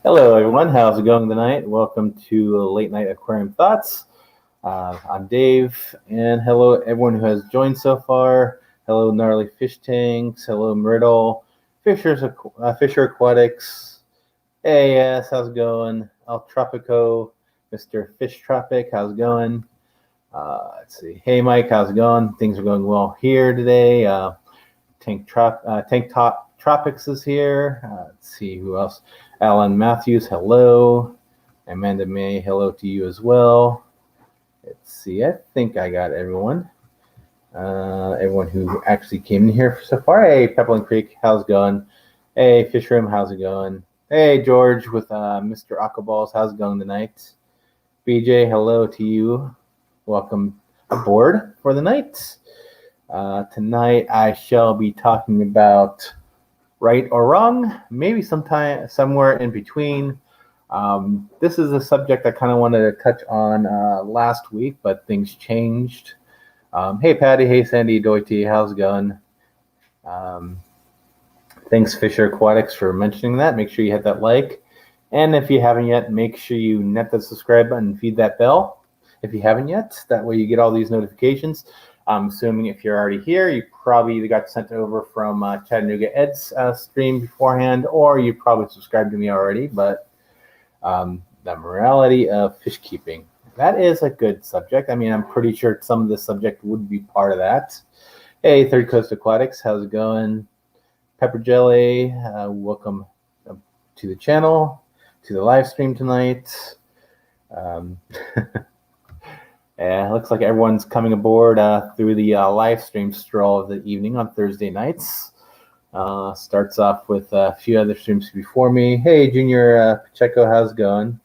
Hello, everyone. How's it going tonight? Welcome to Late Night Aquarium Thoughts. I'm Dave, and hello, everyone who has joined so far. Hello, Gnarly Fish Tanks. Hello, Myrtle. Fisher Aquatics. Hey, yes, how's it going? El Tropico, Mr. Fish Tropic, how's it going? Let's see. Hey, Mike, how's it going? Things are going well here today. Tank Top Tropics is here. Let's see who else. Alan Matthews, hello. Amanda May, hello to you as well. Let's see. I think I got everyone. Everyone who actually came in here so far. Hey, Pepperland Creek, how's it going? Hey, Fish Room, how's it going? Hey, George with Mr. Aquaballs, how's it going tonight? BJ, hello to you. Welcome aboard for the night. Tonight I shall be talking about right or wrong, maybe somewhere in between. This is a subject I kind of wanted to touch on last week, but things changed. Hey, Patty. Hey, Sandy Doity. How's it going? Thanks, Fisher Aquatics, for mentioning that. Make sure you hit that like. And if you haven't yet, make sure you net the subscribe button and feed that bell. If you haven't yet, that way you get all these notifications. I'm assuming if you're already here, you probably either got sent over from Chattanooga Ed's stream beforehand, or you probably subscribed to me already. But the morality of fish keeping, that is a good subject. I mean, I'm pretty sure some of the subject would be part of that. Hey, Third Coast Aquatics, how's it going? Pepper Jelly, welcome to the channel, to the live stream tonight. Yeah, looks like everyone's coming aboard through the live stream stroll of the evening on Thursday nights. Starts off with a few other streams before me. Hey, Junior Pacheco, how's it going?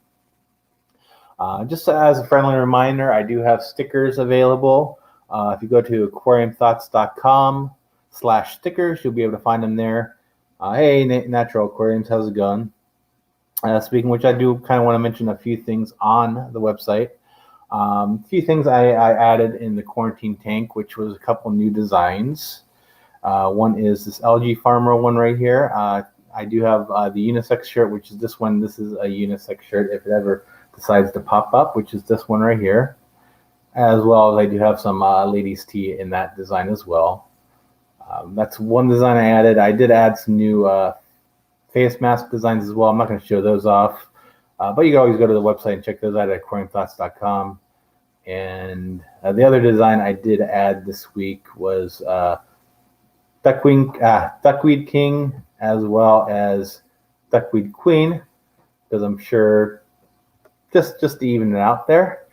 Just as a friendly reminder, I do have stickers available. If you go to aquariumthoughts.com/stickers, you'll be able to find them there. Hey, Natural Aquariums, how's it going? Speaking of which, I do kind of want to mention a few things on the website. A few things I added in the quarantine tank, which was a couple new designs. One is this algae farmer one right here. I do have the unisex shirt, which is this one. This is a unisex shirt if it ever decides to pop up, which is this one right here. As well as I do have some ladies' tee in that design as well. That's one design I added. I did add some new face mask designs as well. I'm not going to show those off. But you can always go to the website and check those out at aquariumthoughts.com. And the other design I did add this week was Duckweed King as well as Duckweed Queen, because I'm sure just to even it out there.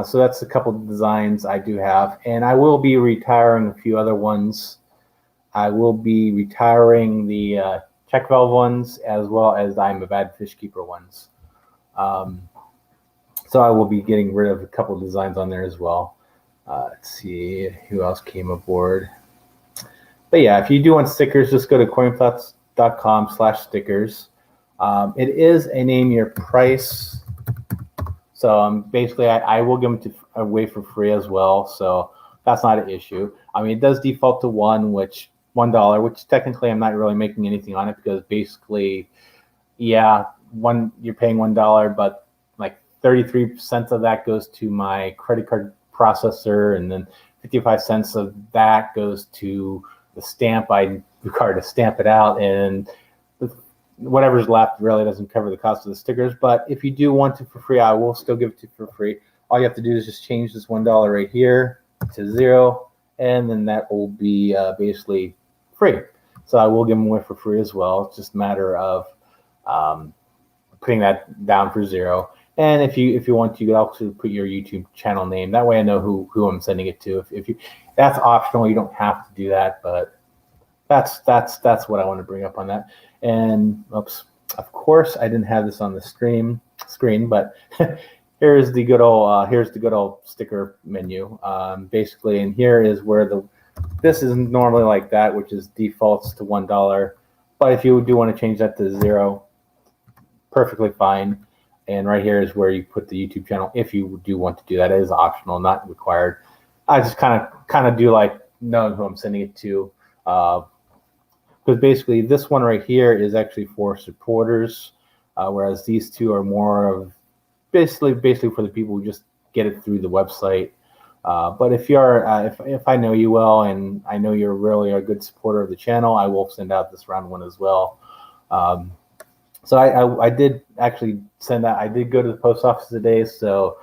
So that's a couple of designs I do have. And I will be retiring a few other ones. I will be retiring the check valve ones as well as I'm a Bad Fish Keeper ones. So I will be getting rid of a couple of designs on there as well. Let's see who else came aboard. But yeah, if you do want stickers, just go to aquariumthoughts.com/stickers. It is a name your price. So basically, I will give them away for free as well. So that's not an issue. I mean, it does default to $1, which technically I'm not really making anything on it, because basically, yeah, you're paying $1, but like 33 cents of that goes to my credit card processor, and then 55 cents of that goes to the stamp I require to stamp it out, and whatever's left really doesn't cover the cost of the stickers. But if you do want it for free, I will still give it to you for free. All you have to do is just change this $1 right here to $0, and then that will be basically free. So I will give them away for free as well. It's just a matter of putting that down for $0. And if you want, you could also put your YouTube channel name. That way I know who I'm sending it to. If you, that's optional. You don't have to do that, but that's what I want to bring up on that. And oops, of course I didn't have this on the screen, but here's the good old sticker menu. Basically, and here is where this is normally like that, which is defaults to $1. But if you do want to change that to $0, perfectly fine. And right here is where you put the YouTube channel if you do want to do that. It is optional, not required. I just kind of do like knowing who I'm sending it to, because basically this one right here is actually for supporters. whereas these two are more of basically for the people who just get it through the website. But if I know you well and I know you're really a good supporter of the channel, I will send out this round one as well. So I did actually send out. I did go to the post office today. So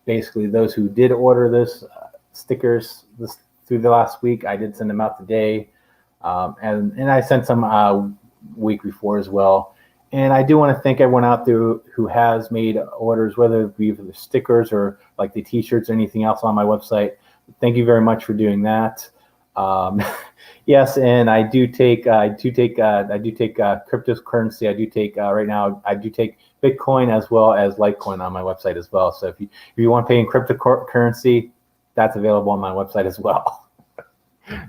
basically, those who did order this stickers through the last week, I did send them out today, and I sent some week before as well. And I do want to thank everyone out there who has made orders, whether it be for the stickers or like the T-shirts or anything else on my website. Thank you very much for doing that. Yes, and I do take cryptocurrency. I do take right now. I do take Bitcoin as well as Litecoin on my website as well. So if you want to pay in cryptocurrency, that's available on my website as well.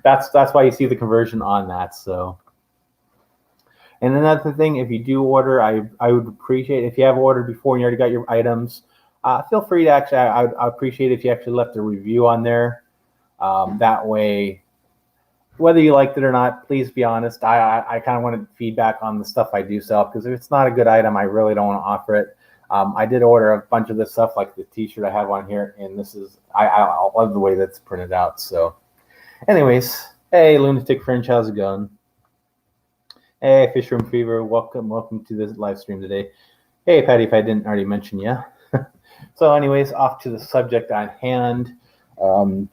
That's why you see the conversion on that. So. And another thing, if you do order, I would appreciate if you have ordered before and you already got your items, feel free to actually, I appreciate if you actually left a review on there. That way, whether you liked it or not, please be honest. I kind of wanted feedback on the stuff I do sell, because if it's not a good item, I really don't want to offer it. I did order a bunch of this stuff, like the T-shirt I have on here, and this is, I love the way that's printed out. So anyways, hey, Lunatic Fringe, how's it going? Hey, Fishroom Fever, welcome to this live stream today. Hey, Patty, if I didn't already mention you. So anyways, off to the subject at hand.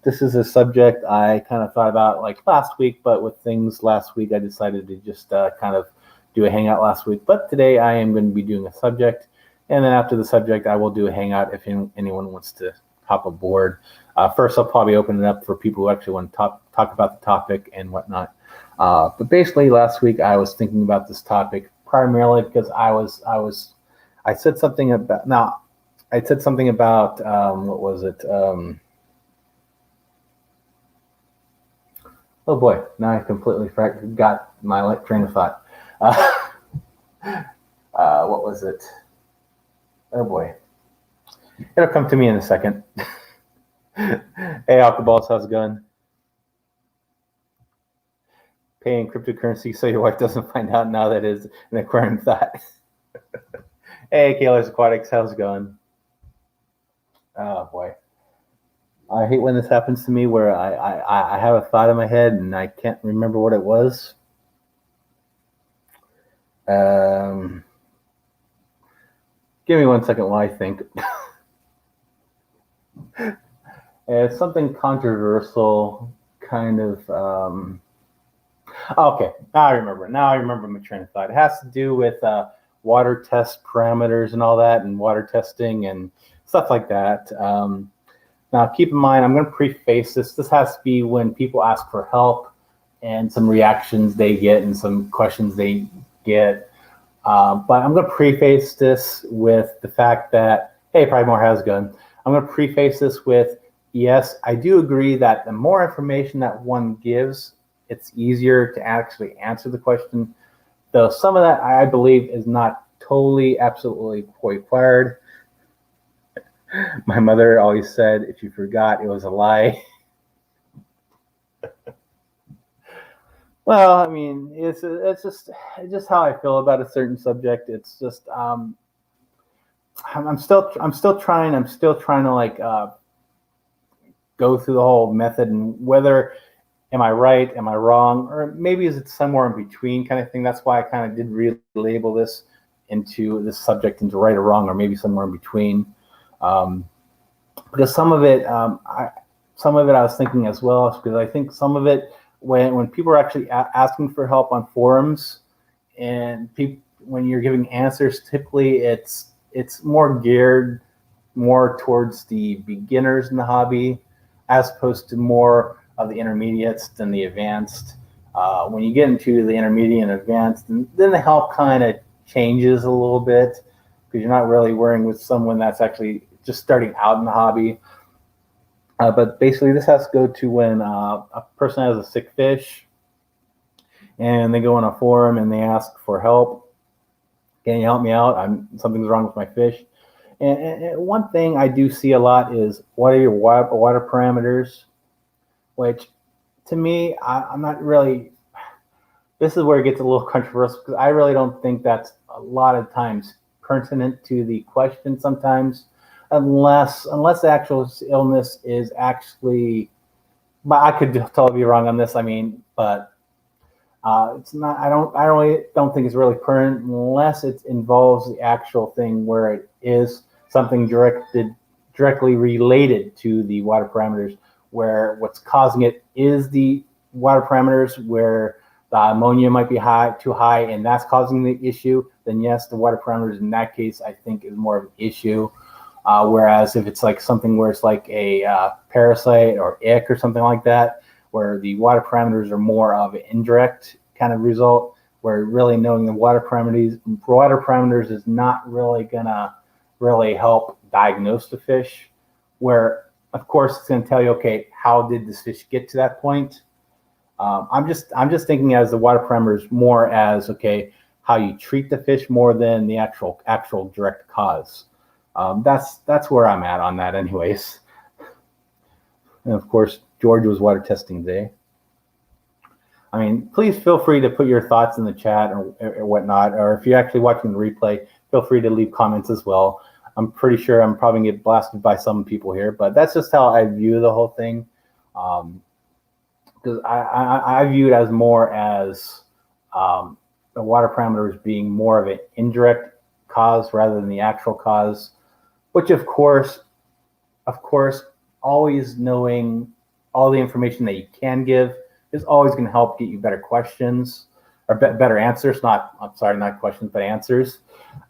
This is a subject I kind of thought about like last week, but with things last week, I decided to just kind of do a hangout last week. But today I am going to be doing a subject, and then after the subject, I will do a hangout if anyone wants to hop aboard. First, I'll probably open it up for people who actually want to talk about the topic and whatnot. But basically, last week I was thinking about this topic primarily because I said something about what was it? Oh boy, now I completely forgot my train of thought. What was it? Oh boy, it'll come to me in a second. Hey, Alkaballs, how's it going? Paying cryptocurrency so your wife doesn't find out now that is an aquarium thought. Hey, Kaler's Aquatics, how's it going? Oh boy, I hate when this happens to me, where I have a thought in my head and I can't remember what it was. Give me 1 second while I think. It's something controversial, kind of. Okay, now I remember my train of thought. It has to do with water test parameters and all that, and water testing and stuff like that. Now, keep in mind, I'm going to preface this. This has to be when people ask for help and some reactions they get and some questions they get. But I'm going to preface this with the fact that, hey, Primore has gone. I'm going to preface this with, yes, I do agree that the more information that one gives, it's easier to actually answer the question. Though some of that, I believe, is not totally, absolutely required. My mother always said, if you forgot, it was a lie. Well, I mean, it's just how I feel about a certain subject. It's just I'm still trying to like go through the whole method, and whether am I right, am I wrong, or maybe is it somewhere in between kind of thing. That's why I kind of did relabel this subject into right or wrong, or maybe somewhere in between. Because some of it I was thinking as well, because I think some of it, when people are actually asking for help on forums, and when you're giving answers, typically it's more geared more towards the beginners in the hobby, as opposed to more of the intermediates than the advanced. When you get into the intermediate and advanced, then the help kind of changes a little bit, because you're not really working with someone that's actually just starting out in the hobby. But basically, this has to go to when a person has a sick fish, and they go on a forum and they ask for help. Can you help me out? Something's wrong with my fish. And one thing I do see a lot is, what are your water parameters? Which, to me, I'm not really. This is where it gets a little controversial, because I really don't think that's a lot of times pertinent to the question sometimes, unless the actual illness is actually, but I could totally be wrong on this. I mean, but it's not. I don't think it's really pertinent unless it involves the actual thing where it is something directly related to the water parameters, where what's causing it is the water parameters, where the ammonia might be too high, and that's causing the issue. Then yes, the water parameters in that case I think is more of an issue. Whereas if it's like something where it's like a parasite or ick or something like that, where the water parameters are more of an indirect kind of result, where really knowing the water parameters is not really gonna really help diagnose the fish, where of course it's gonna tell you, okay, how did this fish get to that point? I'm just thinking as the water parameters more as, okay, how you treat the fish more than the actual direct cause. That's where I'm at on that anyways. And of course, George was water testing today. I mean, please feel free to put your thoughts in the chat or whatnot, or if you're actually watching the replay, feel free to leave comments as well. I'm pretty sure I'm probably going to get blasted by some people here, but that's just how I view the whole thing. Because I view it as more as the water parameters being more of an indirect cause rather than the actual cause, which of course, always knowing all the information that you can give is always going to help get you better questions or better answers. Not questions, but answers.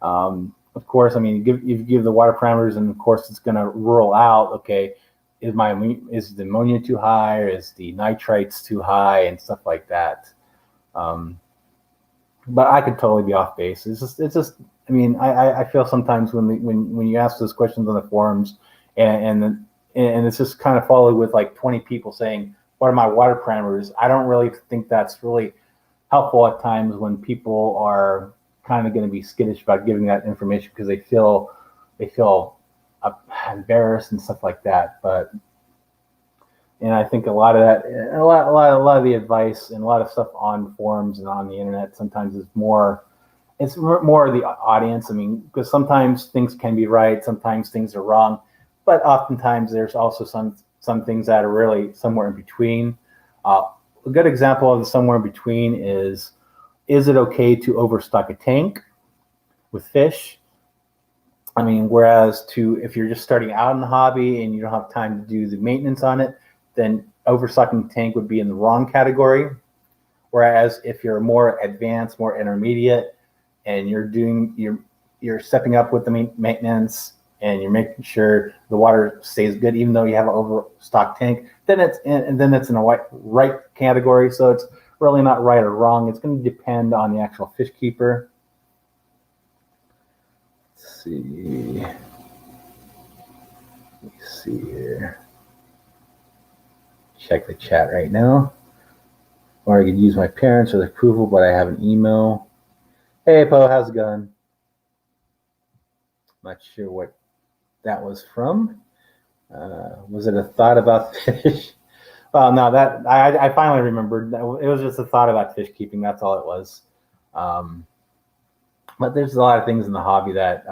Of course, I mean, you give the water parameters, and of course, it's going to rule out, okay, is the ammonia too high, or is the nitrites too high, and stuff like that. But I could totally be off base. It's just. I mean, I feel sometimes when you ask those questions on the forums, and it's just kind of followed with like 20 people saying, what are my water parameters? I don't really think that's really helpful at times when people are kind of going to be skittish about giving that information because they feel embarrassed and stuff like that. But and I think a lot of that, a lot of the advice and a lot of stuff on forums and on the internet sometimes is more. It's more of the audience. I mean, because sometimes things can be right, sometimes things are wrong, but oftentimes there's also some things that are really somewhere in between. A good example of the somewhere in between is it okay to overstock a tank with fish? I mean, whereas if you're just starting out in the hobby and you don't have time to do the maintenance on it, then overstocking the tank would be in the wrong category. Whereas if you're more advanced, more intermediate, and you're stepping up with the maintenance and you're making sure the water stays good, even though you have an overstocked tank, then it's in a right category. So it's really not right or wrong. It's going to depend on the actual fish keeper. Let's see. Let me see here. Check the chat right now. Or I could use my parents for the approval, but I have an email. Hey, Po, how's it going? Not sure what that was from. Was it a thought about fish? Well, no, that I finally remembered. It was just a thought about fish keeping. That's all it was. But there's a lot of things in the hobby that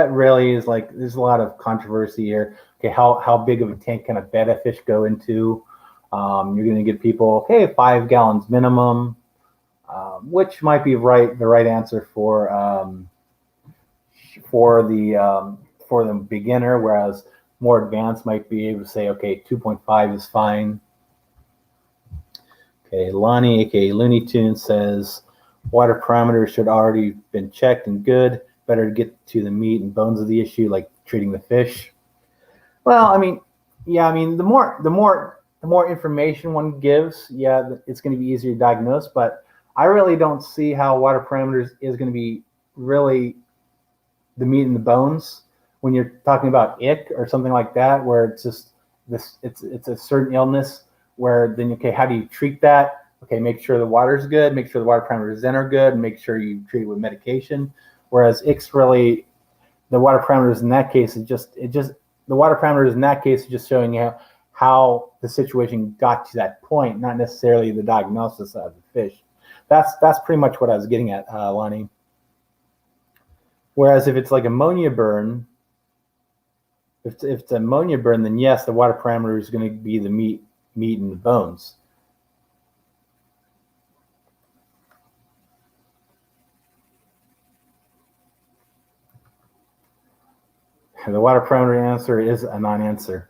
really is like, there's a lot of controversy here. Okay, how big of a tank can a Betta fish go into? You're going to get people, okay, 5 gallons minimum. Which might be the right answer for the beginner, whereas more advanced might be able to say, okay, 2.5 is fine. Okay, Lonnie, aka Looney Tunes, says water parameters should already been checked and good. Better to get to the meat and bones of the issue, like treating the fish. Well, I mean, yeah, I mean, the more information one gives, yeah, it's going to be easier to diagnose, but I really don't see how water parameters is going to be really the meat and the bones when you're talking about ick or something like that, where it's just this, it's a certain illness where then, okay, how do you treat that? Okay, make sure the water's good, make sure the water parameters then are good, and make sure you treat it with medication. Whereas ick's really, the water parameters in that case is just the water parameters in that case is just showing you how the situation got to that point, not necessarily the diagnosis of the fish. That's pretty much what I was getting at, Lonnie. Whereas if it's like ammonia burn, if it's ammonia burn, then yes, the water parameter is going to be the meat and the bones. The water parameter answer is a non-answer.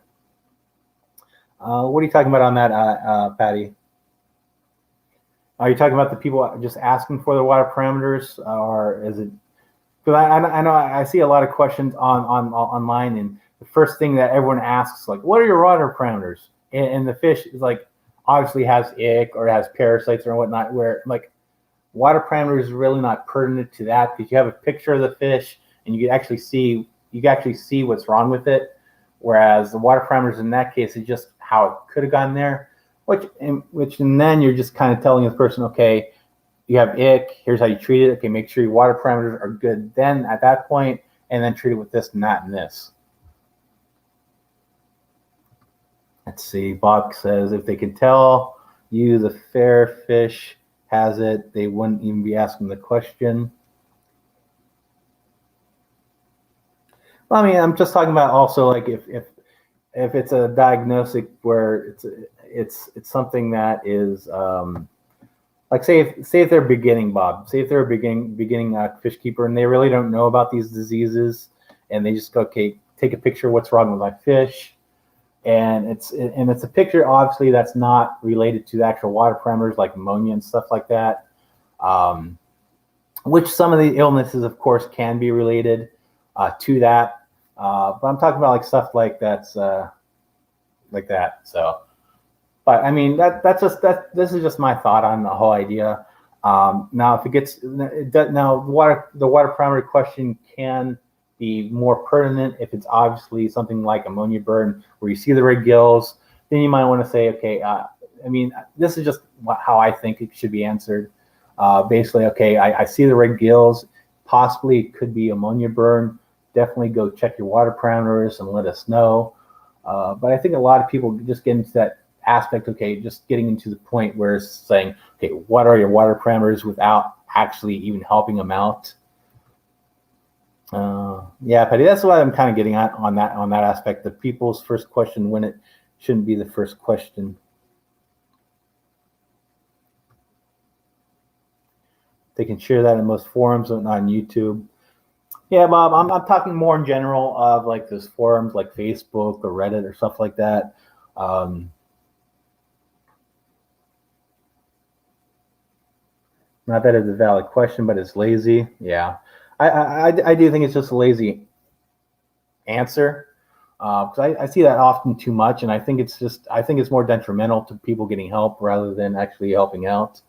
What are you talking about on that, Patty? Are you talking about the people just asking for the water parameters, or is it? Because I know I see a lot of questions online, and the first thing that everyone asks, like, what are your water parameters? And the fish is like, obviously has ick or has parasites or whatnot, where like water parameters is really not pertinent to that, because you have a picture of the fish and you can actually see what's wrong with it. Whereas the water parameters in that case is just how it could have gone there, and then you're just kind of telling the person, okay, you have ick, here's how you treat it. Okay, make sure your water parameters are good then at that point, and then treat it with this and that and this. Let's see, Bob says, if they can tell you the fair fish has it, they wouldn't even be asking the question. Well, I mean, I'm just talking about also like if it's a diagnostic where it's something that is like say if they're beginning, Bob, say if they're a beginning fish keeper and they really don't know about these diseases, and they just go, okay, take a picture of what's wrong with my fish, and it's a picture obviously that's not related to the actual water parameters like ammonia and stuff like that, which some of the illnesses of course can be related to that, but I'm talking about like stuff like that's like that. So, but I mean this is just my thought on the whole idea. Now if it gets now the water parameter question can be more pertinent if it's obviously something like ammonia burn where you see the red gills. Then you might want to say, okay, I mean, this is just how I think it should be answered. Basically, okay, I see the red gills, possibly it could be ammonia burn. Definitely go check your water parameters and let us know. But I think a lot of people just get into that aspect, okay, just getting into the point where it's saying, okay, what are your water parameters without actually even helping them out. Yeah, Patty, that's what I'm kind of getting at on that aspect. The people's first question when it shouldn't be the first question. They can share that in most forums, but not on YouTube. Yeah, Bob, I'm talking more in general of like those forums like Facebook or Reddit or stuff like that. Not that it's a valid question, but it's lazy. Yeah, I do think it's just a lazy answer, because I see that often too much, and I think it's more detrimental to people getting help rather than actually helping out.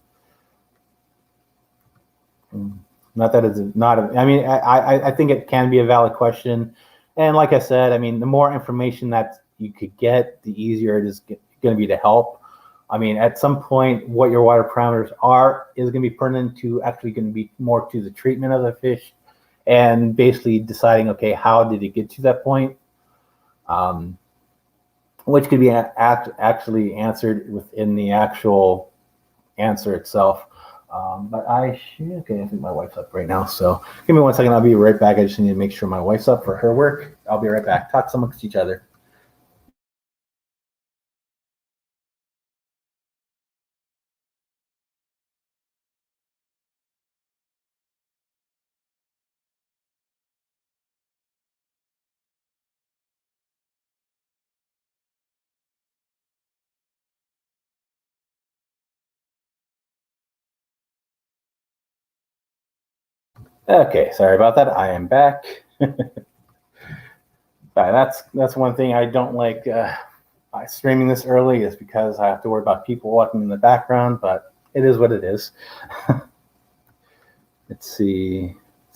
Not that it's not. I mean, I think it can be a valid question, and like I said, I mean, the more information that you could get, the easier it is going to be to help. I mean, at some point, what your water parameters are is going to be pertinent to actually going to be more to the treatment of the fish, and basically deciding, okay, how did it get to that point, which could be actually answered within the actual answer itself. But I think my wife's up right now, so give me 1 second. I'll be right back. I just need to make sure my wife's up for her work. I'll be right back. Talk amongst each other. Okay, sorry about that. I am back. That's one thing I don't like streaming this early, is because I have to worry about people walking in the background, but it is what it is. Let's see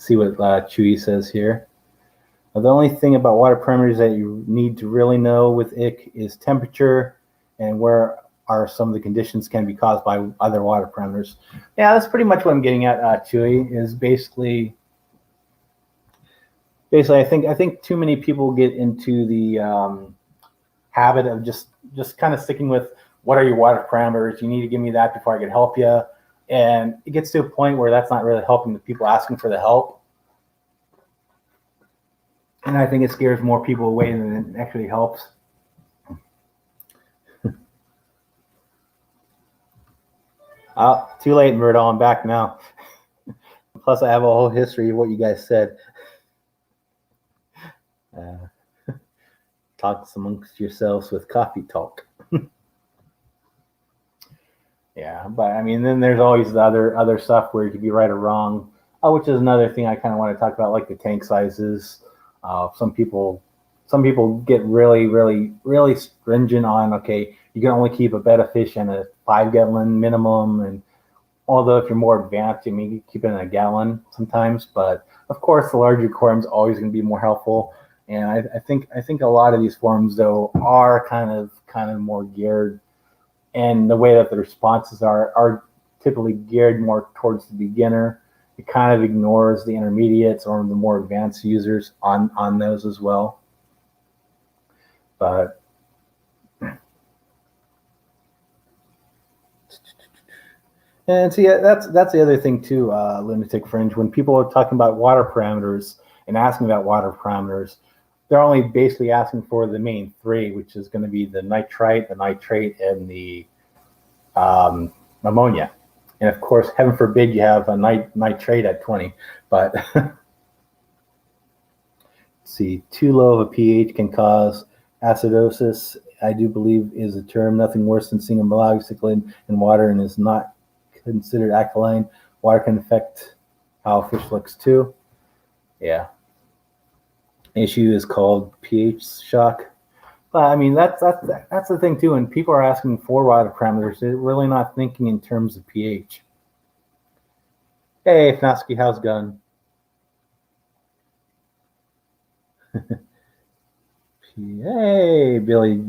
what Chewy says here. The only thing about water parameters that you need to really know with ick is temperature and where are some of the conditions can be caused by other water parameters. Yeah, that's pretty much what I'm getting at, Chewy, is basically I think too many people get into the habit of just kind of sticking with what are your water parameters. You need to give me that before I can help you, and it gets to a point where that's not really helping the people asking for the help. And I think it scares more people away than it actually helps. Oh, too late, Murdo. I'm back now. Plus, I have a whole history of what you guys said. Talk amongst yourselves with coffee talk. Yeah, but I mean, then there's always the other stuff where you could be right or wrong, which is another thing I kind of want to talk about, like the tank sizes. Some people get really stringent on, okay, you can only keep a betta fish in a 5-gallon minimum, and although if you're more advanced, you may keep it in a gallon sometimes. But of course, the larger aquarium is always going to be more helpful. And I think a lot of these forums though are kind of more geared, and the way that the responses are typically geared more towards the beginner. It kind of ignores the intermediates or the more advanced users on those as well. But and see, that's the other thing too, Lunatic Fringe. When people are talking about water parameters and asking about water parameters, they're only basically asking for the main three, which is going to be the nitrite, the nitrate, and the ammonia. And of course, heaven forbid you have a nitrate at 20. But let's see, too low of a pH can cause acidosis. I do believe is a term. Nothing worse than seeing a monoxide in water and is not considered alkaline. Water can affect how a fish looks too. Yeah. Issue is called pH shock. But I mean, that's the thing too. When people are asking for water parameters, they're really not thinking in terms of pH. Hey, Fnosky, how's it going? Hey, Billy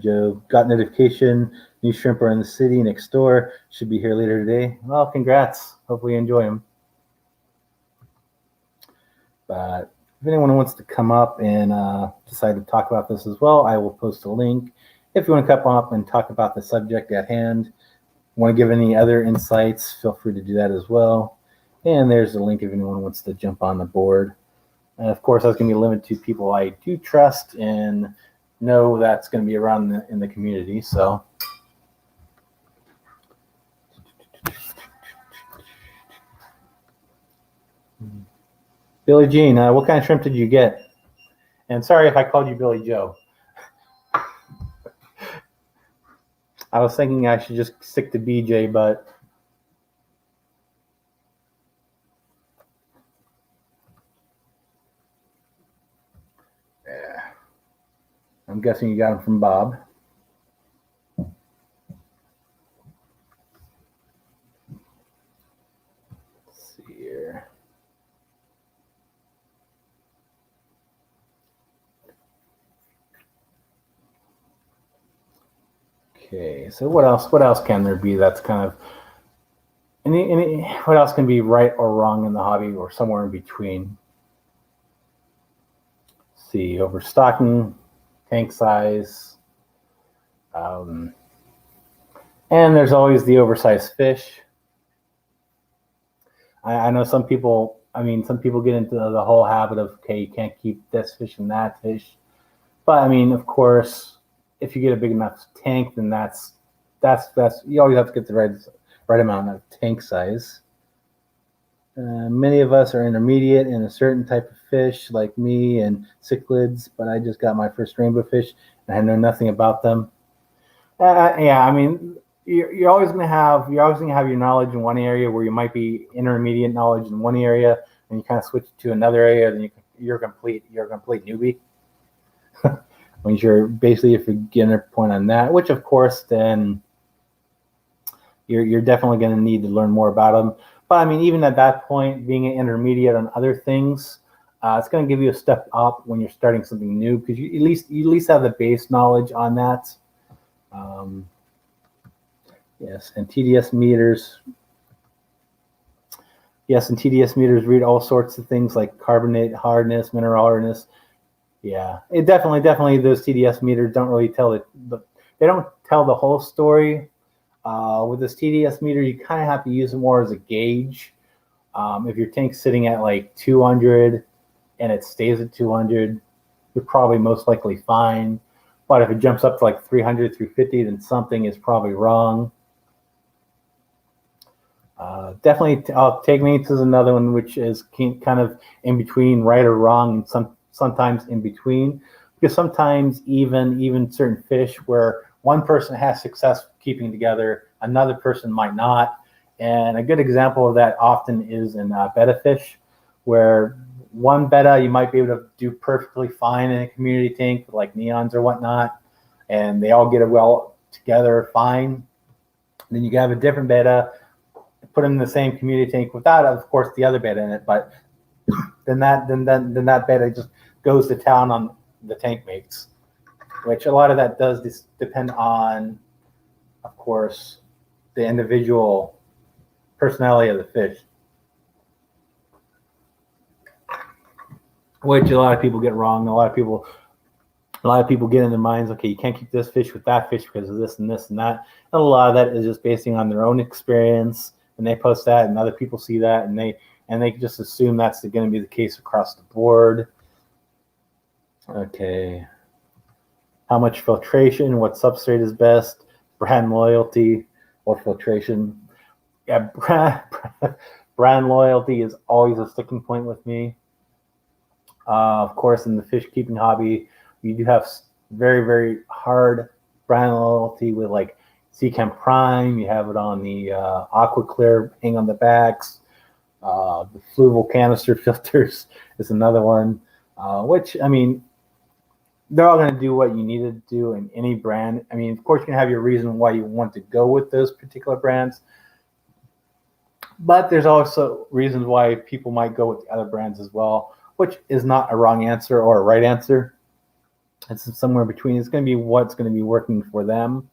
Joe. Got notification. New shrimp are in the city next door. Should be here later today. Well, congrats. Hopefully you enjoy them. But if anyone wants to come up and decide to talk about this as well, I will post a link. If you want to come up and talk about the subject at hand, want to give any other insights, feel free to do that as well. And there's a link if anyone wants to jump on the board. And of course, that's going to be limited to people I do trust and know that's going to be around in the community. So, Billie Jean, what kind of shrimp did you get? And sorry if I called you Billy Joe. I was thinking I should just stick to BJ, but yeah. I'm guessing you got them from Bob. Let's see here. Okay, so what else can there be that's kind of what else can be right or wrong in the hobby or somewhere in between? Let's see, overstocking, tank size, and there's always the oversized fish. I know some people get into the whole habit of, okay, you can't keep this fish and that fish. But I mean, of course, if you get a big enough tank, then that's you always have to get the right amount of tank size. Many of us are intermediate in a certain type of fish, like me and cichlids, but I just got my first rainbow fish and I know nothing about them. Yeah, I mean, you're always going to have your knowledge in one area where you might be intermediate knowledge in one area, and you kind of switch to another area, then you're a complete newbie. When you're basically a beginner point on that, which of course then you're definitely going to need to learn more about them. But I mean, even at that point, being an intermediate on other things, it's going to give you a step up when you're starting something new, because you at least have the base knowledge on that. Yes, and Tds Meters. Yes, and Tds Meters read all sorts of things like carbonate hardness, mineral hardness. Yeah, it definitely those Tds meters don't really tell they don't tell the whole story. With this Tds meter, you kind of have to use it more as a gauge. If your tank's sitting at like 200 and it stays at 200, you're probably most likely fine. But if it jumps up to like 300, 350, then something is probably wrong. Definitely, take mates is another one, which is kind of in between right or wrong, and sometimes in between, because sometimes even certain fish where one person has success keeping together, another person might not. And a good example of that often is in Betta fish, where one betta you might be able to do perfectly fine in a community tank, like neons or whatnot, and they all get it well together fine. And then you can have a different betta, put them in the same community tank without, of course, the other betta in it, but then that betta just goes to town on the tank mates, which a lot of that does depend on, of course, the individual personality of the fish, which a lot of people get wrong. A lot of people get in their minds, okay, you can't keep this fish with that fish because of this and this and that. And a lot of that is just basing on their own experience, and they post that, and other people see that, and they just assume that's going to be the case across the board. Okay. How much filtration? What substrate is best? Brand loyalty or filtration? Yeah, brand loyalty is always a sticking point with me. Of course, in the fish keeping hobby, you do have very, very hard brand loyalty with like Seachem Prime. You have it on the Aqua Clear hang on the backs. The fluval canister filters is another one, which, I mean, they're all going to do what you need to do in any brand. I mean, of course, you can have your reason why you want to go with those particular brands, but there's also reasons why people might go with the other brands as well, which is not a wrong answer or a right answer. It's somewhere between. It's going to be what's going to be working for them,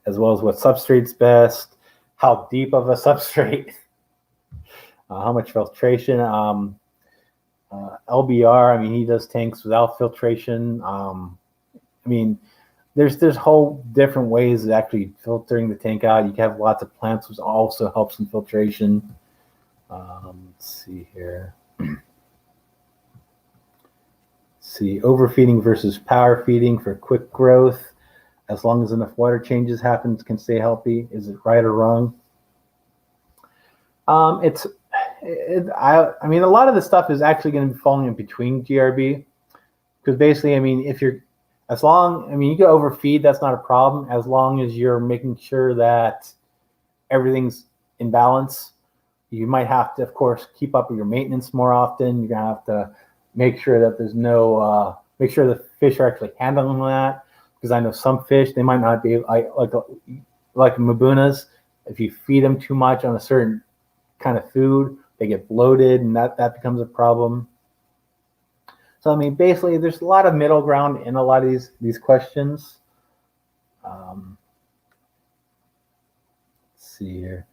as well as what substrate's best, how deep of a substrate, how much filtration. LBR, I mean, he does tanks without filtration. I mean, there's whole different ways of actually filtering the tank out. You can have lots of plants, which also helps in filtration. Let's see here. See, overfeeding versus power feeding for quick growth. As long as enough water changes happen, can stay healthy. Is it right or wrong? I mean, a lot of the stuff is actually going to be falling in between GRB, because basically, I mean, you can overfeed, that's not a problem, as long as you're making sure that everything's in balance. You might have to, of course, keep up with your maintenance more often. You're going to have to make sure that there's no, make sure the fish are actually handling that, because I know some fish, they might not be like Mabunas. If you feed them too much on a certain kind of food, they get bloated, and that becomes a problem. So, I mean, basically, there's a lot of middle ground in a lot of these questions. Let's see here.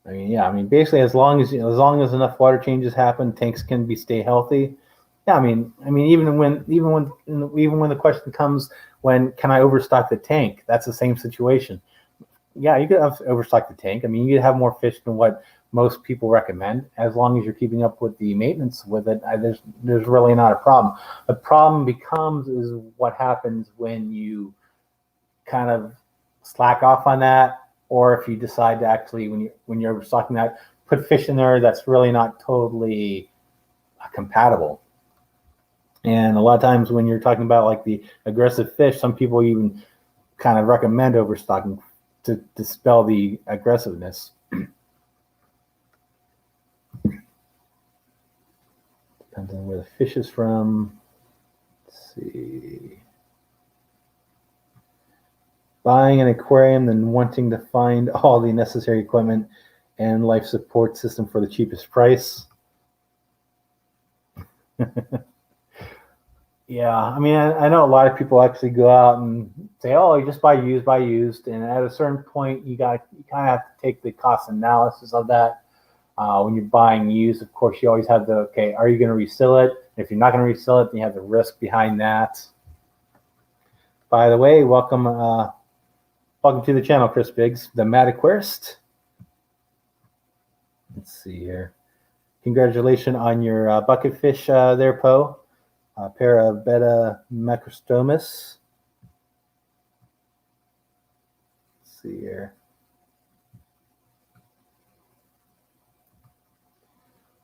I mean, yeah, I mean, basically, as long as enough water changes happen, tanks can stay healthy. Yeah, I mean, even when the question comes, when can I overstock the tank? That's the same situation. Yeah, you could have overstock the tank. I mean, you could have more fish than what most people recommend, as long as you're keeping up with the maintenance with it. There's really not a problem. The problem becomes is what happens when you kind of slack off on that, or if you decide to actually, when you're overstocking that, put fish in there that's really not totally compatible. And a lot of times when you're talking about like the aggressive fish, some people even kind of recommend overstocking to dispel the aggressiveness. Depends on where the fish is from. Let's see. Buying an aquarium, then wanting to find all the necessary equipment and life support system for the cheapest price. Yeah, I mean, I know a lot of people actually go out and say, "Oh, you just buy used," and at a certain point, you kind of have to take the cost analysis of that. When you're buying used, of course, you always have okay, are you going to resell it? If you're not going to resell it, then you have the risk behind that. By the way, welcome to the channel, Chris Biggs, the Mad Aquarist. Let's see here. Congratulations on your bucket fish there, Poe. A pair of Betta Macrostomus. Let's see here.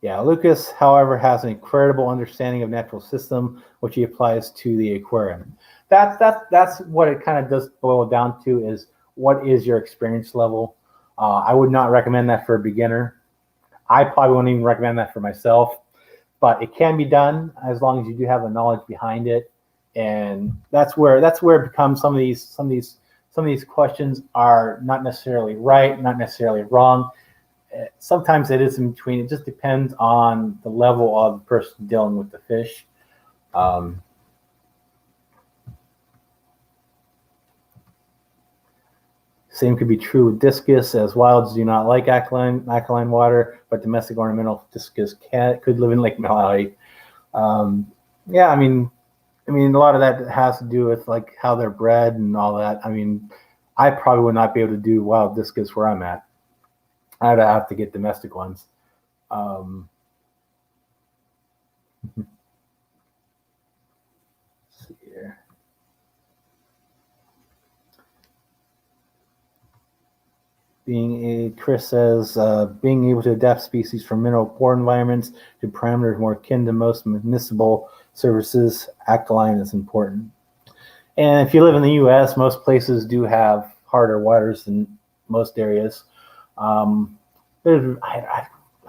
Yeah, Lucas, however, has an incredible understanding of natural system, which he applies to the aquarium. That's what it kind of does boil down to, is what is your experience level. I would not recommend that for a beginner. I probably wouldn't even recommend that for myself, but it can be done as long as you do have the knowledge behind it. And that's where it becomes some of these questions are not necessarily right, not necessarily wrong. Sometimes it is in between. It just depends on the level of the person dealing with the fish. Same could be true with discus, as wilds do not like alkaline water, but domestic ornamental discus could live in Lake Malawi. Yeah, I mean, a lot of that has to do with like how they're bred and all that. I mean, I probably would not be able to do wild discus where I'm at. I'd have to get domestic ones. Let's see here. Chris says, being able to adapt species from mineral poor environments to parameters more akin to most municipal services, alkaline is important. And if you live in the U.S., most places do have harder waters than most areas. I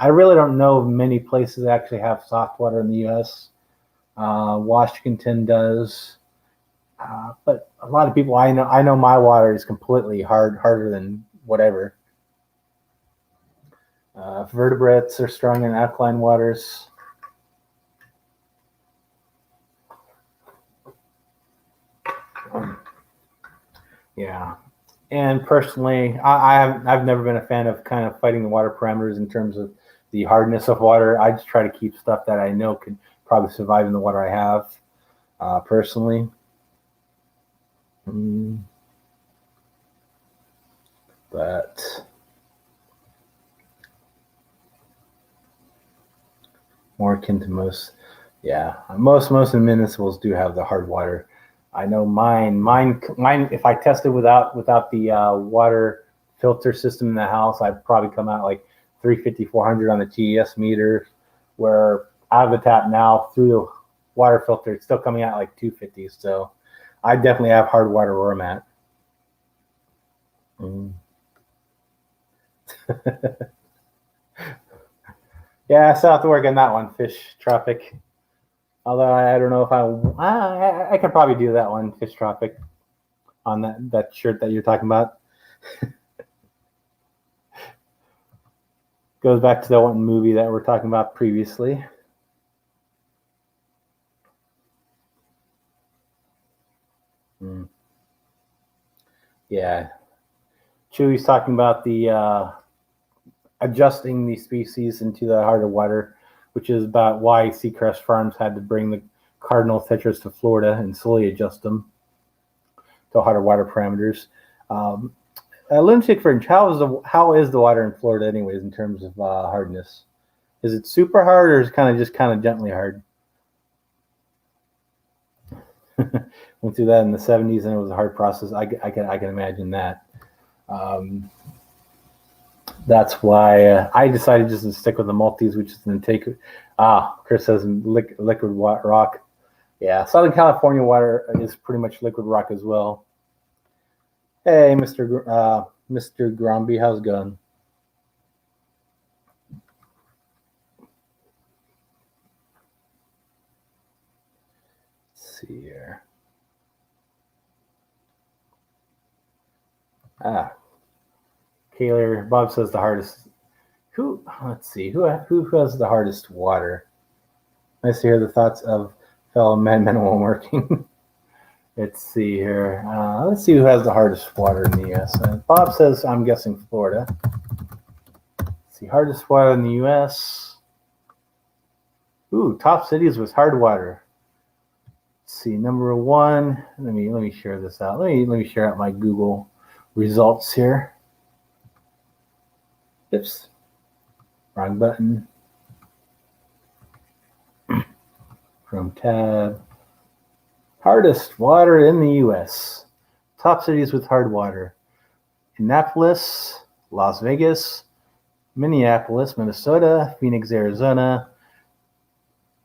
really don't know of many places that actually have soft water in the U.S. Washington does, but a lot of people I know my water is completely harder than whatever. Vertebrates are strong in alkaline waters. Yeah. And personally, I've never been a fan of kind of fighting the water parameters in terms of the hardness of water. I just try to keep stuff that I know could probably survive in the water I have, personally. But more akin to most, yeah, most municipals do have the hard water. I know mine. If I tested without the water filter system in the house, I'd probably come out like 350, 400 on the Tds meter. Where out of the tap now through the water filter, it's still coming out like 250. So I definitely have hard water where I'm at. Yeah, I still have to work on that one, Fish Tropic. Although I don't know if I could probably do that one, Fish Tropic, on that shirt that you're talking about. Goes back to the one movie that we're talking about previously. Yeah. Chewy's talking about the adjusting the species into the harder water, which is about why Seacrest Farms had to bring the cardinal tetras to Florida and slowly adjust them to harder water parameters. Lunatic Fringe, how is the water in Florida anyways in terms of hardness? Is it super hard or is it kind of gently hard? Went through that in the 70s and it was a hard process. I can imagine that. That's why I decided just to stick with the Maltese, which is an intake. Chris says liquid rock. Yeah, Southern California water is pretty much liquid rock as well. Hey, Mr. Gromby, how's it going? Let's see here. Kaler, Bob says the hardest. Let's see. Who has the hardest water? Nice to hear the thoughts of fellow men while working. Let's see here. Let's see who has the hardest water in the U.S. Bob says, I'm guessing Florida. Let's see, hardest water in the U.S. Ooh, top cities with hard water. Let's see, number one. Let me share this out. Let me share out my Google results here. Oops, wrong button. Chrome tab. Hardest water in the U.S. Top cities with hard water. Annapolis, Las Vegas, Minneapolis, Minnesota, Phoenix, Arizona.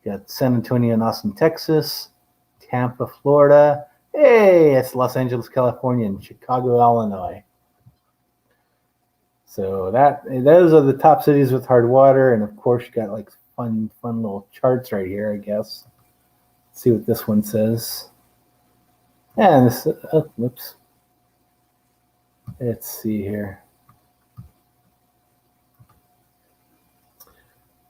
Got San Antonio and Austin, Texas. Tampa, Florida. Hey, it's Los Angeles, California, and Chicago, Illinois. So those are the top cities with hard water, and of course you got like fun little charts right here, I guess. Let's see what this one says. And this, whoops. Let's see here.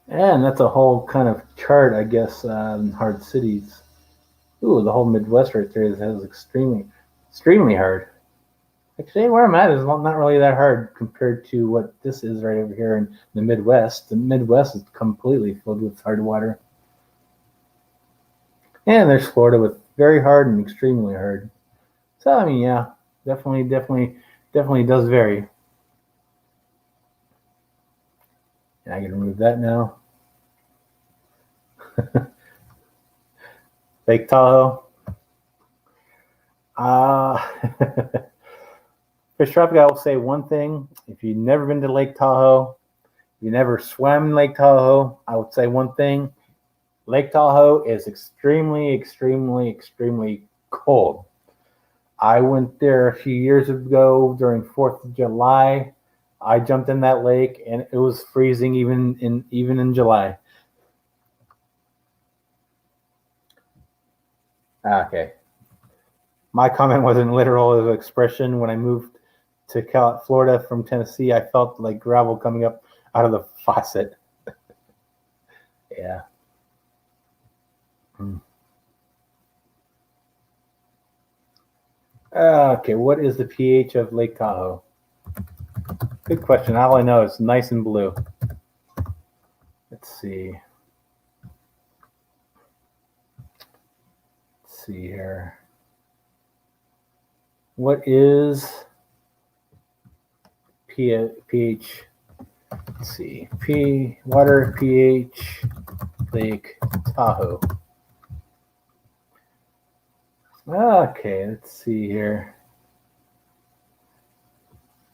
And that's a whole kind of chart, I guess, on hard cities. Ooh, the whole Midwest right there is extremely hard. Actually, where I'm at is not really that hard compared to what this is right over here in the Midwest. The Midwest is completely filled with hard water. And there's Florida with very hard and extremely hard. So, I mean, yeah, definitely does vary. And I can remove that now. Lake Tahoe. Fish Tropic, I will say one thing. If you've never been to Lake Tahoe, you never swam in Lake Tahoe, I would say one thing. Lake Tahoe is extremely cold. I went there a few years ago during 4th of July. I jumped in that lake and it was freezing even in July. Okay. My comment wasn't literal as an expression. When I moved to Florida from Tennessee, I felt like gravel coming up out of the faucet. Yeah. Okay, what is the pH of Lake Tahoe? Good question. All I know is nice and blue. Let's see. Let's see here. What is pH? Let's see. Water pH Lake Tahoe. Okay, let's see here.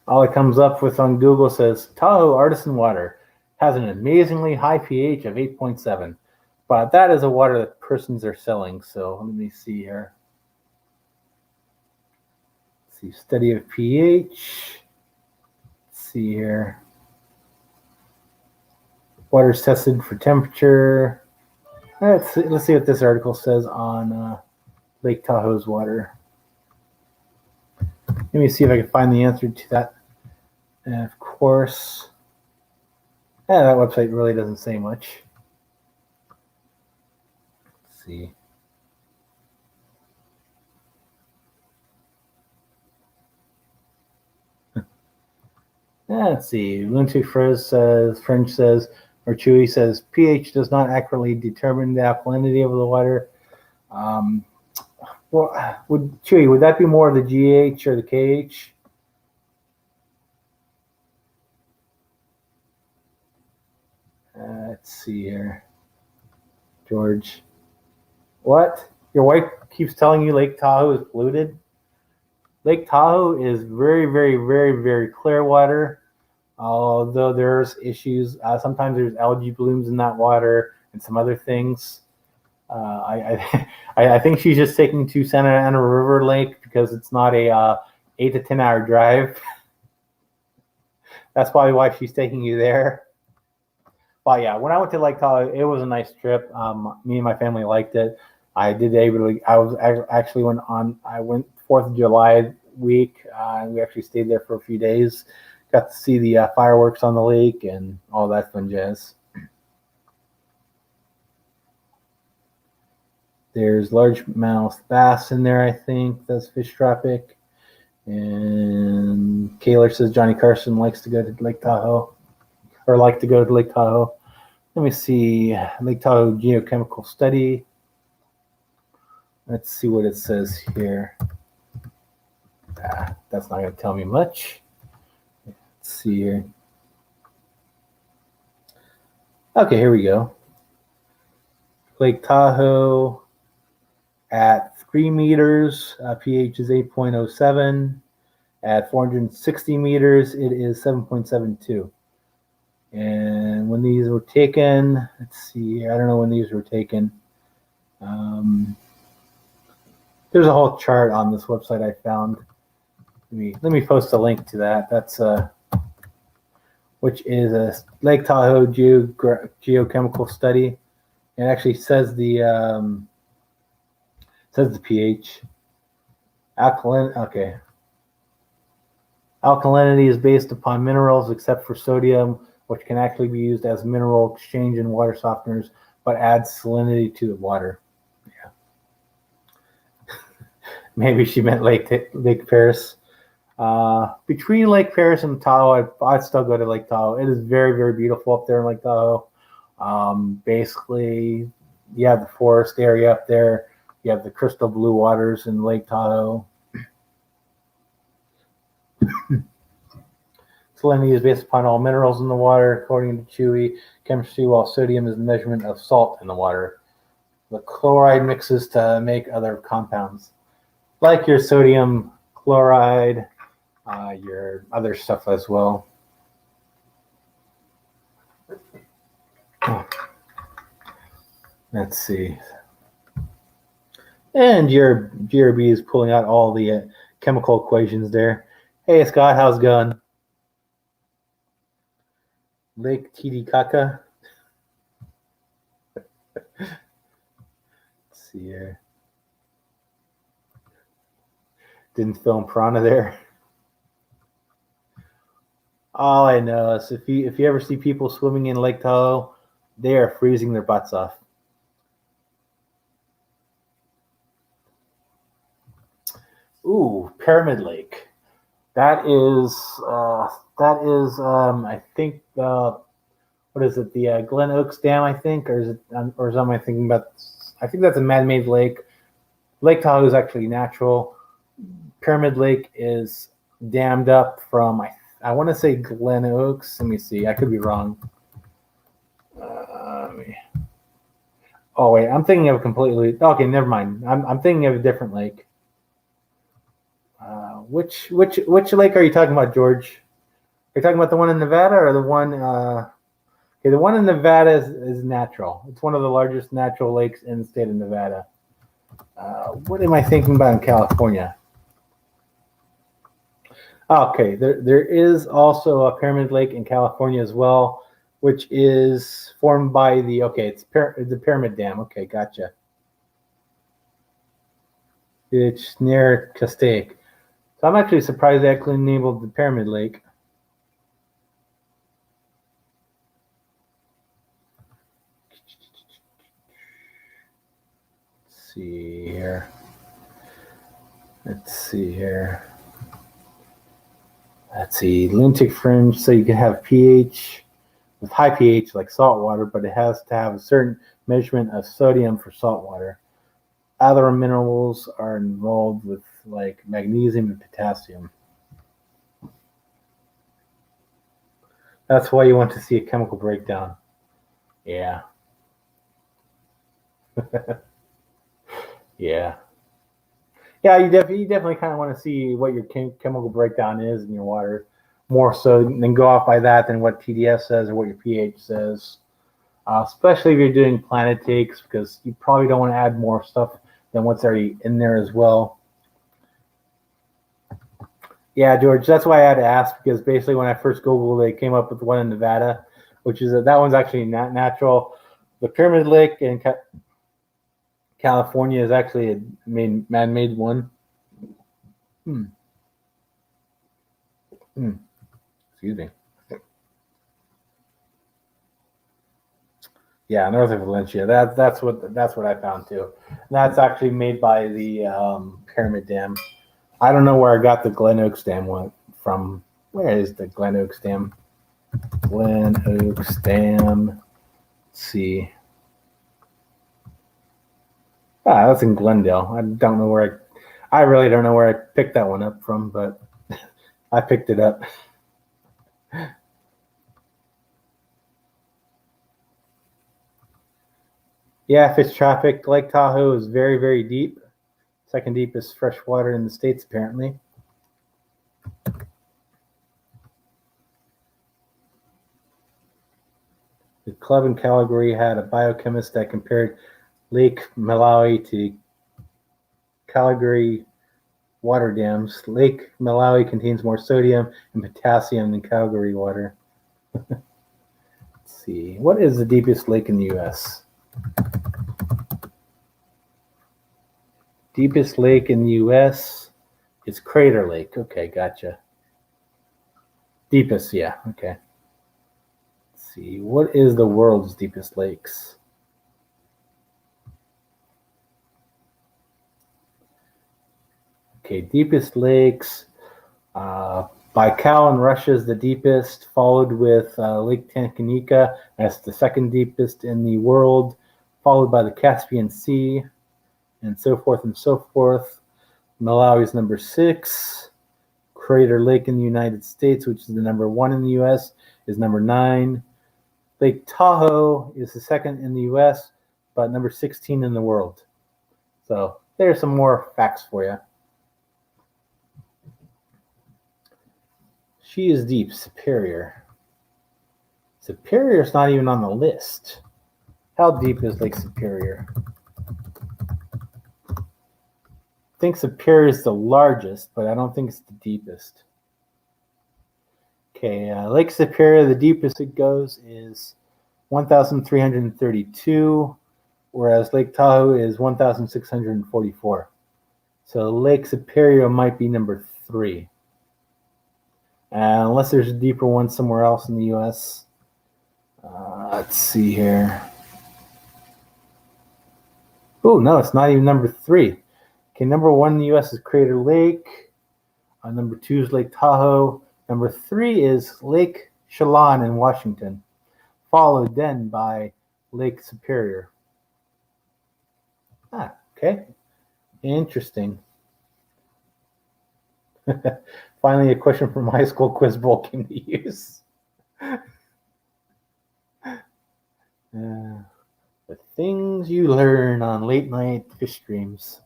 All it comes up with on Google says Tahoe Artisan Water has an amazingly high pH of 8.7, but that is a water that persons are selling. So let me see here. Let's see, study of pH. Let's see here. Water's tested for temperature. Let's see what this article says on Lake Tahoe's water. Let me see if I can find the answer to that. And of course, that website really doesn't say much. Let's see. Let's see. Lunti French says, or Chewy says, pH does not accurately determine the alkalinity of the water. Well, Chewy, would that be more of the GH or the KH? Let's see here. George. What? Your wife keeps telling you Lake Tahoe is polluted? Lake Tahoe is very clear water. Although there's issues. Sometimes there's algae blooms in that water and some other things. I think she's just taking to Santa Ana River Lake because it's not a 8 to 10 hour drive. That's probably why she's taking you there. But yeah, when I went to Lake Tahoe, it was a nice trip. Me and my family liked it. I went 4th of July week. We actually stayed there for a few days. Got to see the fireworks on the lake and all that fun jazz. There's largemouth bass in there, I think. That's Fish Tropic. And Kaylor says Johnny Carson likes to go to Lake Tahoe. Or like to go to Lake Tahoe. Let me see. Lake Tahoe geochemical study. Let's see what it says here. That's not going to tell me much. Let's see here. Okay, here we go. Lake Tahoe at 3 meters, pH is 8.07. At 460 meters, it is 7.72. And when these were taken, let's see, I don't know when these were taken. There's a whole chart on this website I found. Let me post a link to that. That's which is a Lake Tahoe geochemical study. It actually says the pH. Okay. Alkalinity is based upon minerals except for sodium, which can actually be used as mineral exchange in water softeners, but adds salinity to the water. Yeah. Maybe she meant Lake Paris. Between Lake Paris and Tahoe, I'd still go to Lake Tahoe. It is very, very beautiful up there in Lake Tahoe. Basically, you have the forest area up there. You have the crystal blue waters in Lake Tahoe. Salinity is based upon all minerals in the water, according to Chewy chemistry, while sodium is the measurement of salt in the water. The chloride mixes to make other compounds, like your sodium chloride, your other stuff as well. Let's see. And your GRB is pulling out all the chemical equations there. Hey, Scott, how's it going? Lake Titicaca. Let's see here. Didn't film Piranha there. All I know is if you ever see people swimming in Lake Tahoe, they are freezing their butts off. Ooh, Pyramid Lake. That is I think what is it? The Glen Oaks Dam, I think, or is it? Or am I thinking about? I think that's a man-made lake. Lake Tahoe is actually natural. Pyramid Lake is dammed up from I want to say Glen Oaks. Let me see. I could be wrong. Oh wait, I'm thinking of a completely. Okay, never mind. I'm thinking of a different lake. Which lake are you talking about, George? Are you talking about the one in Nevada or the one? Okay, the one in Nevada is natural. It's one of the largest natural lakes in the state of Nevada. What am I thinking about in California? Okay, there is also a Pyramid Lake in California as well, which is formed by it's the Pyramid Dam. Okay, gotcha. It's near Castaic. So I'm actually surprised they actually enabled the Pyramid Lake. Let's see here. Let's see, lunatic fringe, so you can have pH with high pH like salt water, but it has to have a certain measurement of sodium for salt water. Other minerals are involved with like magnesium and potassium. That's why you want to see a chemical breakdown. Yeah. Yeah. Yeah, you definitely kind of want to see what your chemical breakdown is in your water, more so than go off by that than what TDS says or what your pH says. Especially if you're doing planet takes, because you probably don't want to add more stuff than what's already in there as well. Yeah, George, that's why I had to ask, because basically when I first Googled, they came up with the one in Nevada, which is that one's actually not natural. The Pyramid Lake in California is actually a man-made one. Excuse me. Yeah, north of Valencia. That's what I found too. That's actually made by the Pyramid Dam. I don't know where I got the Glen Oaks Dam one from. Where is the Glen Oaks Dam? Glen Oaks Dam. Let's see. That's in Glendale. I really don't know where I picked that one up from, but I picked it up. Yeah, fish traffic. Lake Tahoe is very, very deep. Second deepest freshwater in the States, apparently. The club in Calgary had a biochemist that compared Lake Malawi to Calgary water dams. Lake Malawi contains more sodium and potassium than Calgary water. Let's see. What is the deepest lake in the U.S.? Deepest lake in the U.S. is Crater Lake. Okay, gotcha. Deepest, yeah, okay. Let's see. What is the world's deepest lakes? Okay, deepest lakes. Baikal in Russia is the deepest, followed with Lake Tanganyika. That's the second deepest in the world, followed by the Caspian Sea, and so forth and so forth. Malawi is number 6. Crater Lake in the United States, which is the number 1 in the U.S., is number 9. Lake Tahoe is the second in the U.S., but number 16 in the world. So there's some more facts for you. She is deep, Superior. Superior's not even on the list. How deep is Lake Superior? I think Superior is the largest, but I don't think it's the deepest. Okay, Lake Superior, the deepest it goes is 1,332, whereas Lake Tahoe is 1,644. So Lake Superior might be number 3. Unless there's a deeper one somewhere else in the U.S. Let's see here. Oh, no, it's not even number 3. Okay, number 1 in the U.S. is Crater Lake. Number 2 is Lake Tahoe. Number 3 is Lake Chelan in Washington, followed then by Lake Superior. Okay. Interesting. Finally, a question from high school quiz bowl came to use. The things you learn on late night fish streams.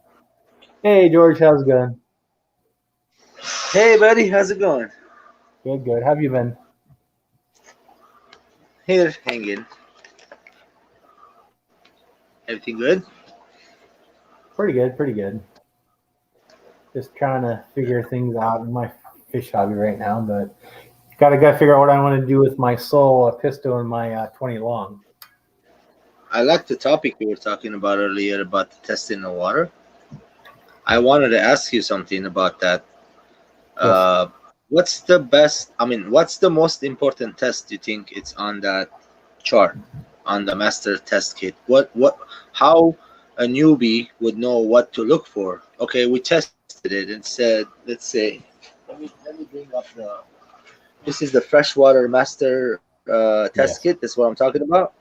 Hey, George, how's it going? Hey, buddy, how's it going? Good, good. How have you been? Here, hanging. Everything good? Pretty good, pretty good. Just trying to figure things out in my fish hobby right now, but gotta figure out what I want to do with my sole pisto and my 20 long. I like the topic we were talking about earlier about the test in the water. I wanted to ask you something about that. Yes. What's the best? I mean, what's the most important test you think it's on that chart, on the master test kit? How a newbie would know what to look for? Okay, we tested it and said, let's say, let me bring up the. This is the freshwater master test Yes. kit. That's what I'm talking about.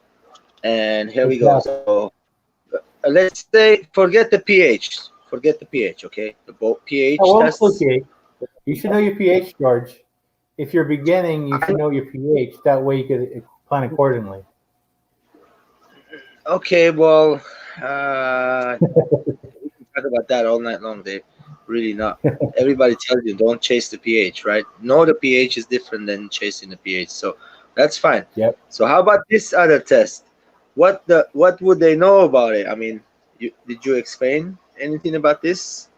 And here we go. Exactly. So let's say forget the pH. Forget the pH. Okay, the boat pH tests. Okay. You should know your pH, George. If you're beginning, you should know your pH. That way you could plan accordingly. Okay, well, we can talk about that all night long, Dave. Really not. Everybody tells you don't chase the pH, right? Know the pH is different than chasing the pH, so that's fine. Yep. So how about this other test? What would they know about it? I mean, did you explain anything about this?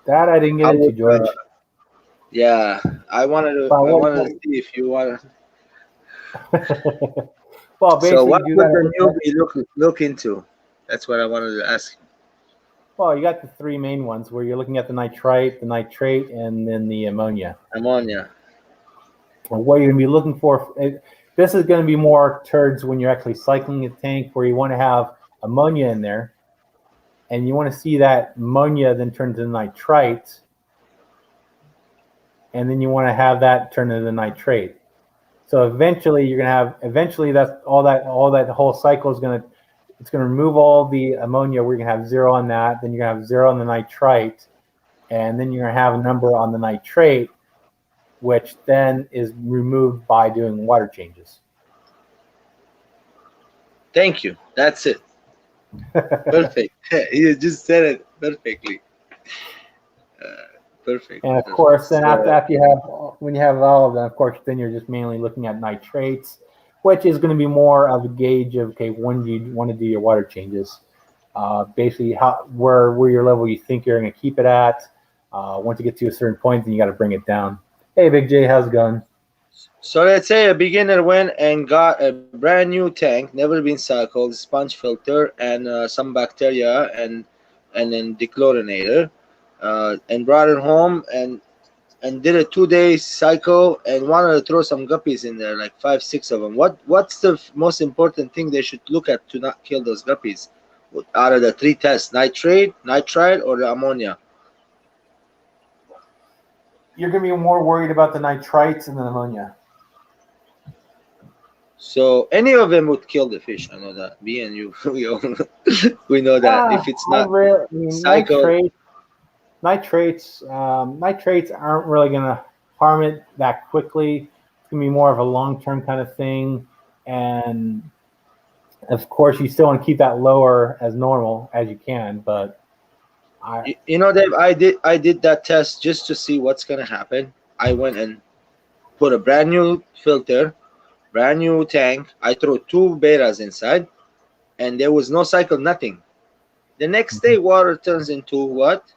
That I didn't get into, George. Yeah, I wanted to see if you want to. Well, basically, So what you would the newbie look into? That's what I wanted to ask. Well, you got the 3 main ones where you're looking at the nitrite, the nitrate, and then the ammonia. Ammonia. Well, what you're going to be looking for, this is going to be more towards when you're actually cycling a tank where you want to have ammonia in there, and you want to see that ammonia then turn to nitrite, and then you want to have that turn into nitrate. So eventually you're going to have, that's all that whole cycle is going to, it's going to remove all the ammonia. We're going to have 0 on that. Then you're going to have 0 on the nitrite. And then you're going to have a number on the nitrate, which then is removed by doing water changes. Thank you. That's it. Perfect. You just said it perfectly. Perfect. And of Perfect. course, then So after you have when you have all of them, of course, then you're just mainly looking at nitrates, which is going to be more of a gauge of okay, when do you want to do your water changes. Basically, how where your level you think you're going to keep it at. Once you get to a certain point, then you got to bring it down. Hey, Big J, how's it going? So let's say a beginner went and got a brand new tank, never been cycled, sponge filter, and some bacteria, and then dechlorinator, and brought it home and did a 2 day cycle and wanted to throw some guppies in there, like 5, 6 of them. What's the most important thing they should look at to not kill those guppies? Out of the 3 tests, nitrite, or the ammonia? You're going to be more worried about the nitrites and the ammonia. So any of them would kill the fish. I know that. Me and you, we know that if it's not cycled. Nitrates aren't really going to harm it that quickly. It's going to be more of a long-term kind of thing, and of course, you still want to keep that lower as normal as you can. But You know, Dave, I did that test just to see what's gonna happen. I went and put a brand new filter, brand new tank. I threw 2 betas inside, and there was no cycle, nothing. The next day, water turns into what?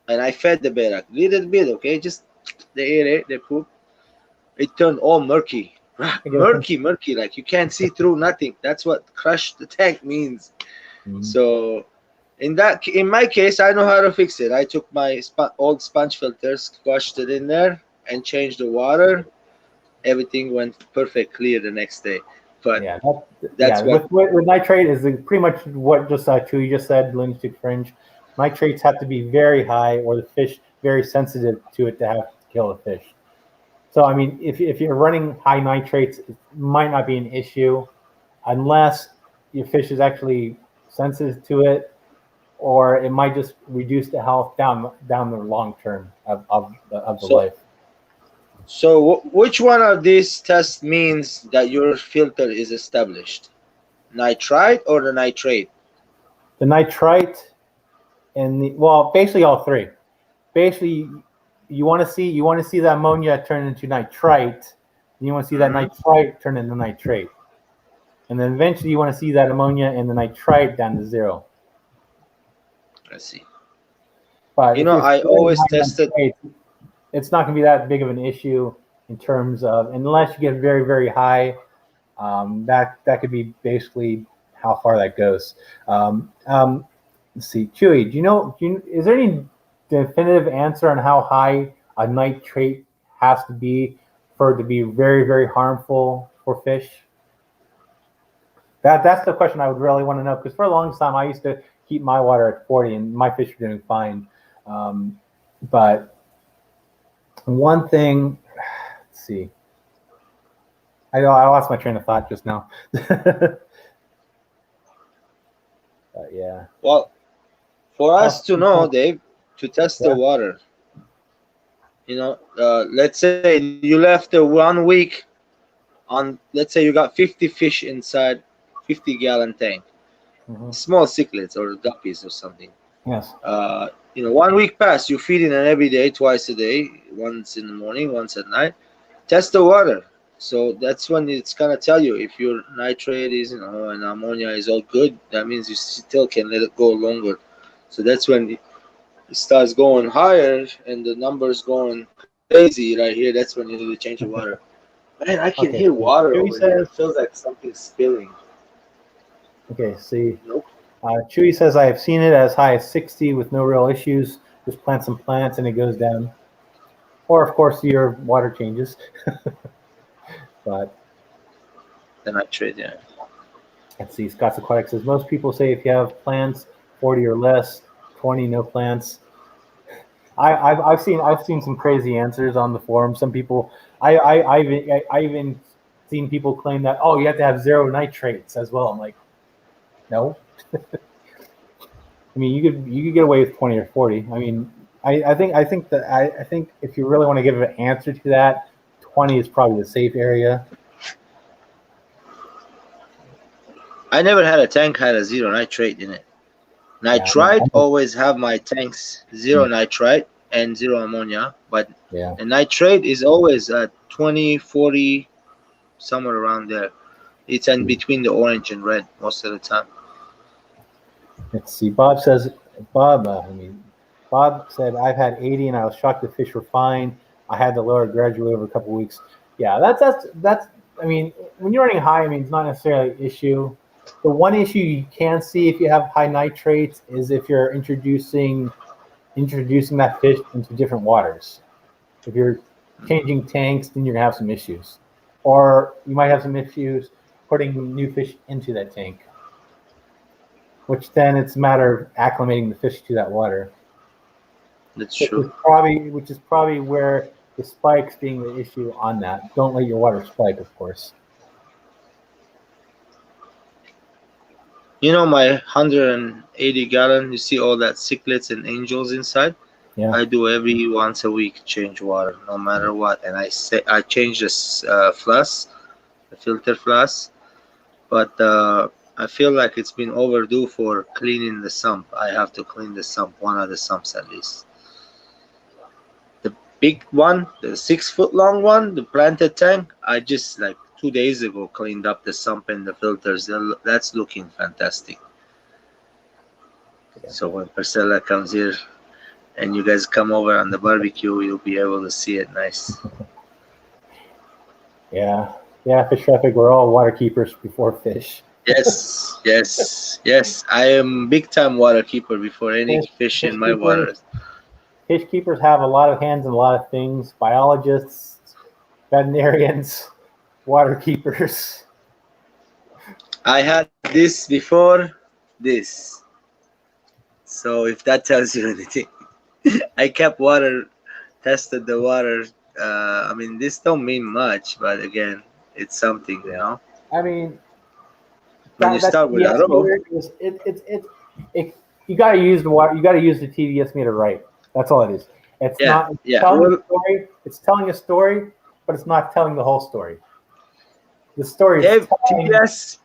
And I fed the beta little bit, okay, just they ate it, they poop. It turned all murky, murky, like you can't see through nothing. That's what crushed the tank means. So in my case, I know how to fix it. I took my old sponge filters, squashed it in there, and changed the water. Everything went perfect, clear the next day. But yeah, that's what. With nitrate is pretty much what just Chewy just said. Linguistic fringe. Nitrates have to be very high, or the fish very sensitive to it to have to kill the fish. So I mean, if you're running high nitrates, it might not be an issue, unless your fish is actually sensitive to it, or it might just reduce the health down the long term of the life. So which one of these tests means that your filter is established? Nitrite or the nitrate? The nitrite and basically all three. Basically, you want to see that ammonia turn into nitrite, and you want to see that nitrite turn into nitrate, and then eventually you want to see that ammonia and the nitrite down to zero. I see. But I always tested. It's not going to be that big of an issue in terms of, unless you get very, very high. That could be basically how far that goes. Let's see, Chewy, is there any definitive answer on how high a nitrate has to be for it to be very, very harmful for fish? That's the question I would really want to know, because for a long time I used to keep my water at 40 and my fish were doing fine. But one thing, let's see. I lost my train of thought just now. But yeah. Well, for us to know, Dave, to test the water, let's say you left the 1 week on, let's say you got 50 fish inside 50-gallon tank, small cichlids or guppies or something. Yes. 1 week passed, you feed it every day, twice a day, once in the morning, once at night. Test the water. So that's when it's gonna tell you if your nitrate is, and ammonia is all good. That means you still can let it go longer. So that's when it starts going higher and the numbers going crazy right here. That's when you need to change the water. Man, I can hear water over here. It feels like something's spilling. Okay, see. Nope. Chewy says, I have seen it as high as 60 with no real issues. Just plant some plants and it goes down. Or, of course, your water changes. But the nitrate, yeah. Let's see. Scott's Aquatic says, most people say if you have plants, 40 or less, 20, no plants. I've seen some crazy answers on the forum. Some people, I even seen people claim that, oh, you have to have 0 nitrates as well. I'm like, no. I mean, you could get away with 20 or 40. I mean, I think if you really want to give an answer to that, 20 is probably the safe area. I never had a tank had a zero nitrate in it. Yeah, Nitrite always have my tanks zero nitrite and zero ammonia, but yeah. the nitrate is always at 20, 40, somewhere around there. It's in between the orange and red most of the time. Let's see. Bob said, I've had 80 and I was shocked the fish were fine. I had to lower gradually over a couple of weeks. Yeah, that's. I mean, when you're running high, I mean, it's not necessarily an issue. The one issue you can see if you have high nitrates is if you're introducing that fish into different waters. If you're changing tanks, then you're gonna have some issues, or you might have some issues putting new fish into that tank, which then it's a matter of acclimating the fish to that water. That's true. Which is probably where the spikes being the issue on that. Don't let your water spike, of course. You know my 180 gallon, you see all that cichlids and angels inside? Yeah. I do every once a week change water, no matter what. And I change this flask, the filter flask. But I feel like it's been overdue for cleaning the sump. I have to clean the sump, one of the sumps at least. The big one, the 6 foot long one, the planted tank, I just like 2 days ago cleaned up the sump and the filters. That's looking fantastic. Yeah. So when Priscilla comes here and you guys come over on the barbecue, you'll be able to see it nice. Yeah. Yeah, fish traffic, we're all water keepers before fish. Yes, yes, yes. I am big time water keeper before any fish in my waters. Fish keepers have a lot of hands in a lot of things. Biologists, veterinarians, water keepers. I had this before this. So if that tells you anything. I kept water, tested the water. I mean, this don't mean much, but again, it's something, you know. I mean, when you start with RO, you got to use the water. You got to use the TDS meter right. That's all it is. It's not telling a story. It's telling a story, but it's not telling the whole story. The story is TDS.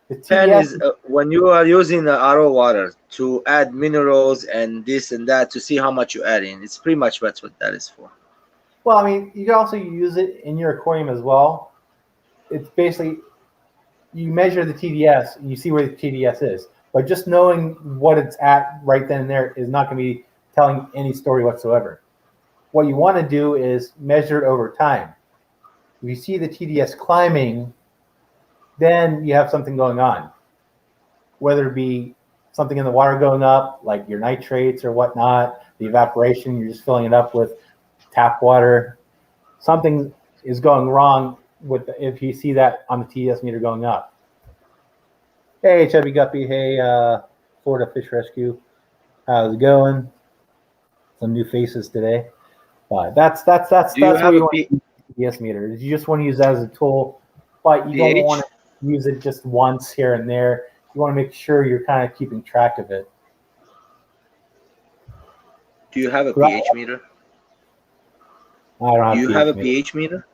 The TDS is when you are using the RO water to add minerals and this and that to see how much you add in. It's pretty much that's what that is for. Well, I mean, you can also use it in your aquarium as well. It's basically you measure the TDS and you see where the TDS is. But just knowing what it's at right then and there is not going to be telling any story whatsoever. What you want to do is measure it over time. If you see the TDS climbing, then you have something going on. Whether it be something in the water going up, like your nitrates or whatnot, the evaporation, you're just filling it up with tap water. Something is going wrong if you see that on the TDS meter going up. Hey, Chubby Guppy. Hey, Florida Fish Rescue. How's it going? Some new faces today. But that's what you want to use the TDS meter. You just want to use that as a tool, but you don't want to use it just once here and there. You want to make sure you're kind of keeping track of it. Do you have a pH meter? I don't have. Do you have a pH meter?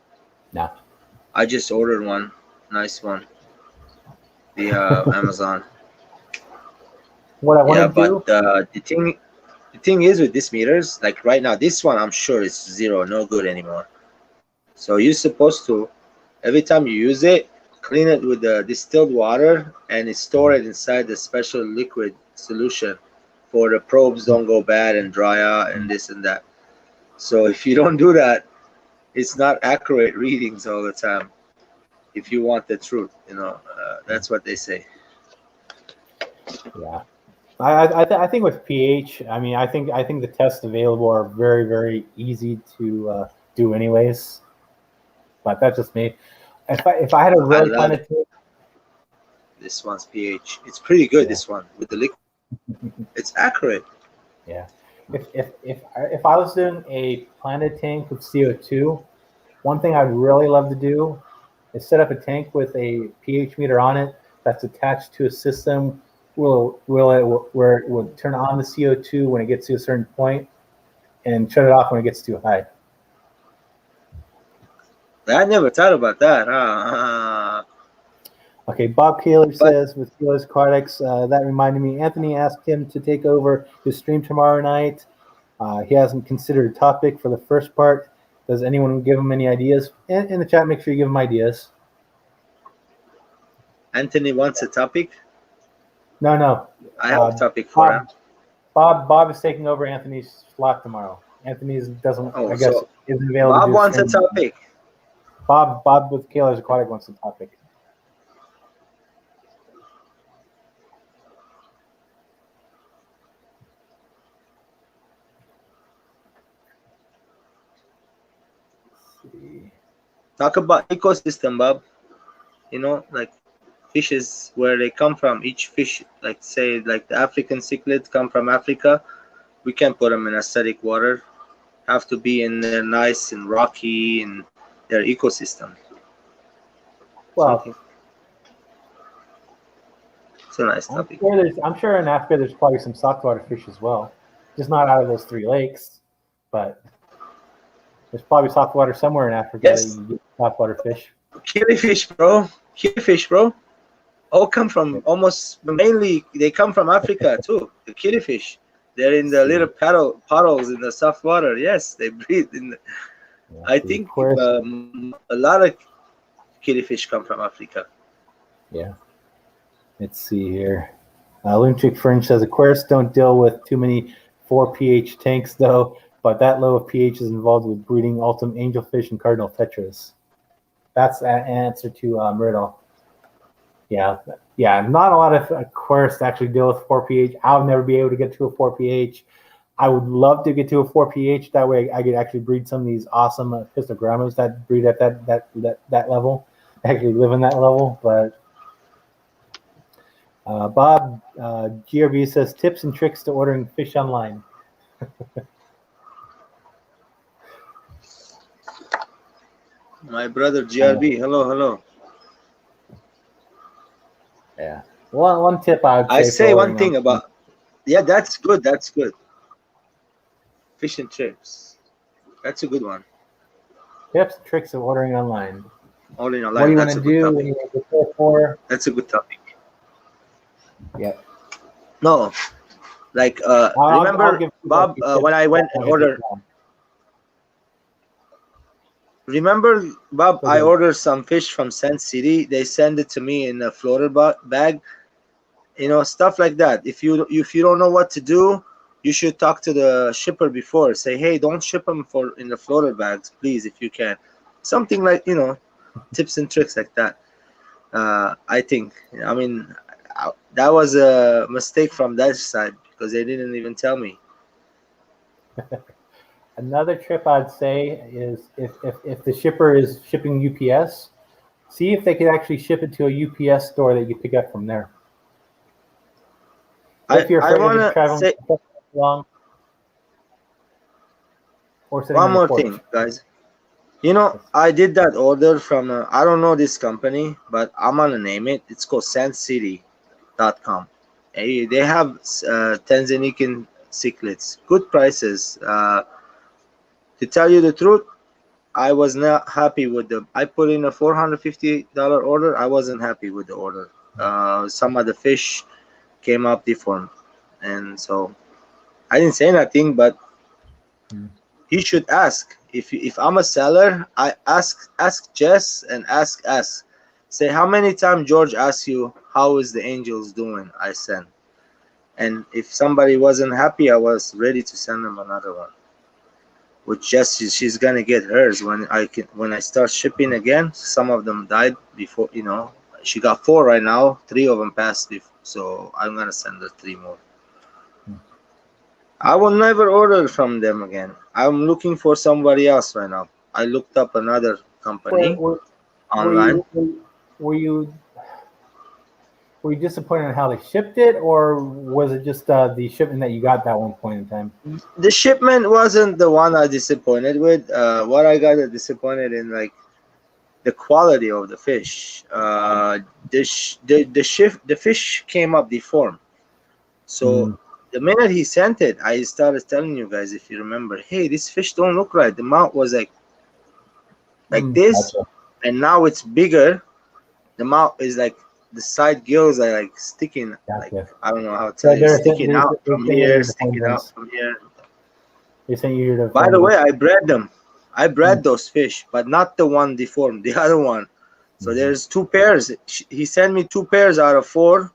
No. I just ordered one. Nice one. The Amazon. What I want to do? But the thing is with these meters, like right now, this one I'm sure it's zero, no good anymore. So you're supposed to, every time you use it, clean it with the distilled water and store it inside the special liquid solution for the probes don't go bad and dry out and this and that. So if you don't do that, it's not accurate readings all the time. If you want the truth, that's what they say. Yeah, I think with pH, I mean, I think the tests available are very, very easy to do, anyways. But that's just me. If I had a really kind of this one's pH, it's pretty good. Yeah. This one with the liquid, it's accurate. Yeah. If I was doing a planted tank with CO2, one thing I'd really love to do is set up a tank with a pH meter on it that's attached to a system where it will turn on the CO2 when it gets to a certain point and shut it off when it gets too high. I never thought about that. Okay, Bob Kaler says with Kaler's Aquatics, that reminded me, Anthony asked him to take over his stream tomorrow night. He hasn't considered a topic for the first part. Does anyone give him any ideas? In the chat, make sure you give him ideas. Anthony wants a topic? No. I have a topic for him. Bob is taking over Anthony's slot tomorrow. Anthony's doesn't, I guess, So isn't available. Bob wants a topic. Bob with Kaler's Aquatic wants a topic. Talk about ecosystem, Bob. You know, like fishes, where they come from. Each fish, like say, like the African cichlids come from Africa. We can't put them in acidic water. Have to be in there nice and rocky in their ecosystem. Well, it's a nice topic. I'm sure in Africa there's probably some saltwater fish as well. Just not out of those 3 lakes, but there's probably saltwater somewhere in Africa that you can get saltwater fish. Killifish, bro. All come from mainly they come from Africa too. The killifish, they're in the little puddles in the soft water. Yes, they breathe in. I think a lot of killifish come from Africa. Yeah. Let's see here. Lunatic Fringe says Aquarius don't deal with too many 4 pH tanks though, but that low of pH is involved with breeding ultimate angelfish and cardinal tetras. That's an answer to Myrtle. Yeah. Not a lot of Aquarius actually deal with 4 pH. I'll never be able to get to a 4 pH. I would love to get to a 4 pH. That way I could actually breed some of these awesome pistogrammas that breed at that level, actually live in that level. But Bob GRB says tips and tricks to ordering fish online. My brother GRB, hello. Yeah. One tip I say one thing about, that's good. Fish and chips. That's a good one. Tips and tricks of ordering online. Ordering What do you want to do when you prepare for? That's a good topic. Yeah. No, like remember Bob when I went and ordered. Remember, Bob, I ordered some fish from Sand City. They send it to me in a floater bag. You know, stuff like that. If you don't know what to do, you should talk to the shipper before. Say, hey, don't ship them in the floater bags, please, if you can. Something like, you know, tips and tricks like that. I think. I mean, that was a mistake from that side because they didn't even tell me. Another trip I'd say is if the shipper is shipping UPS, see if they could actually ship it to a UPS store that you pick up from there. If you're afraid of traveling long. One more thing, guys. You know, I did that order from, I don't know this company, but I'm going to name it. It's called sandcity.com. They have Tanzanian cichlids. Good prices. To tell you the truth, I was not happy with I put in a $450 order. I wasn't happy with the order. Some of the fish came up deformed. And so I didn't say nothing, but you should ask. If I'm a seller, I ask Jess and ask us. Say, how many times George asked you, how is the angels doing? I sent. And if somebody wasn't happy, I was ready to send them another one. With Jess, she's gonna get hers when I start shipping again. Some of them died before, you know. She got 4 right now. 3 of them passed before, so I'm gonna send her 3 more. I will never order from them again. I'm looking for somebody else right now. I looked up another company online. Were you disappointed in how they shipped it, or was it just the shipment that you got that one point in time? The shipment wasn't the one I disappointed with. What I got disappointed in, like the quality of the fish. The fish came up deformed. So the minute he sent it, I started telling you guys, if you remember, hey, this fish don't look right. The mouth was like this, and now it's bigger. The mouth is like the side gills are like sticking. Like Gotcha. I don't know how to So tell you, sticking out from here, the sticking out penguins. from here. They sent you the By the phone. way, I bred them. I bred those fish, but not the one deformed, the other one. So there's 2 pairs. He sent me 2 pairs out of 4.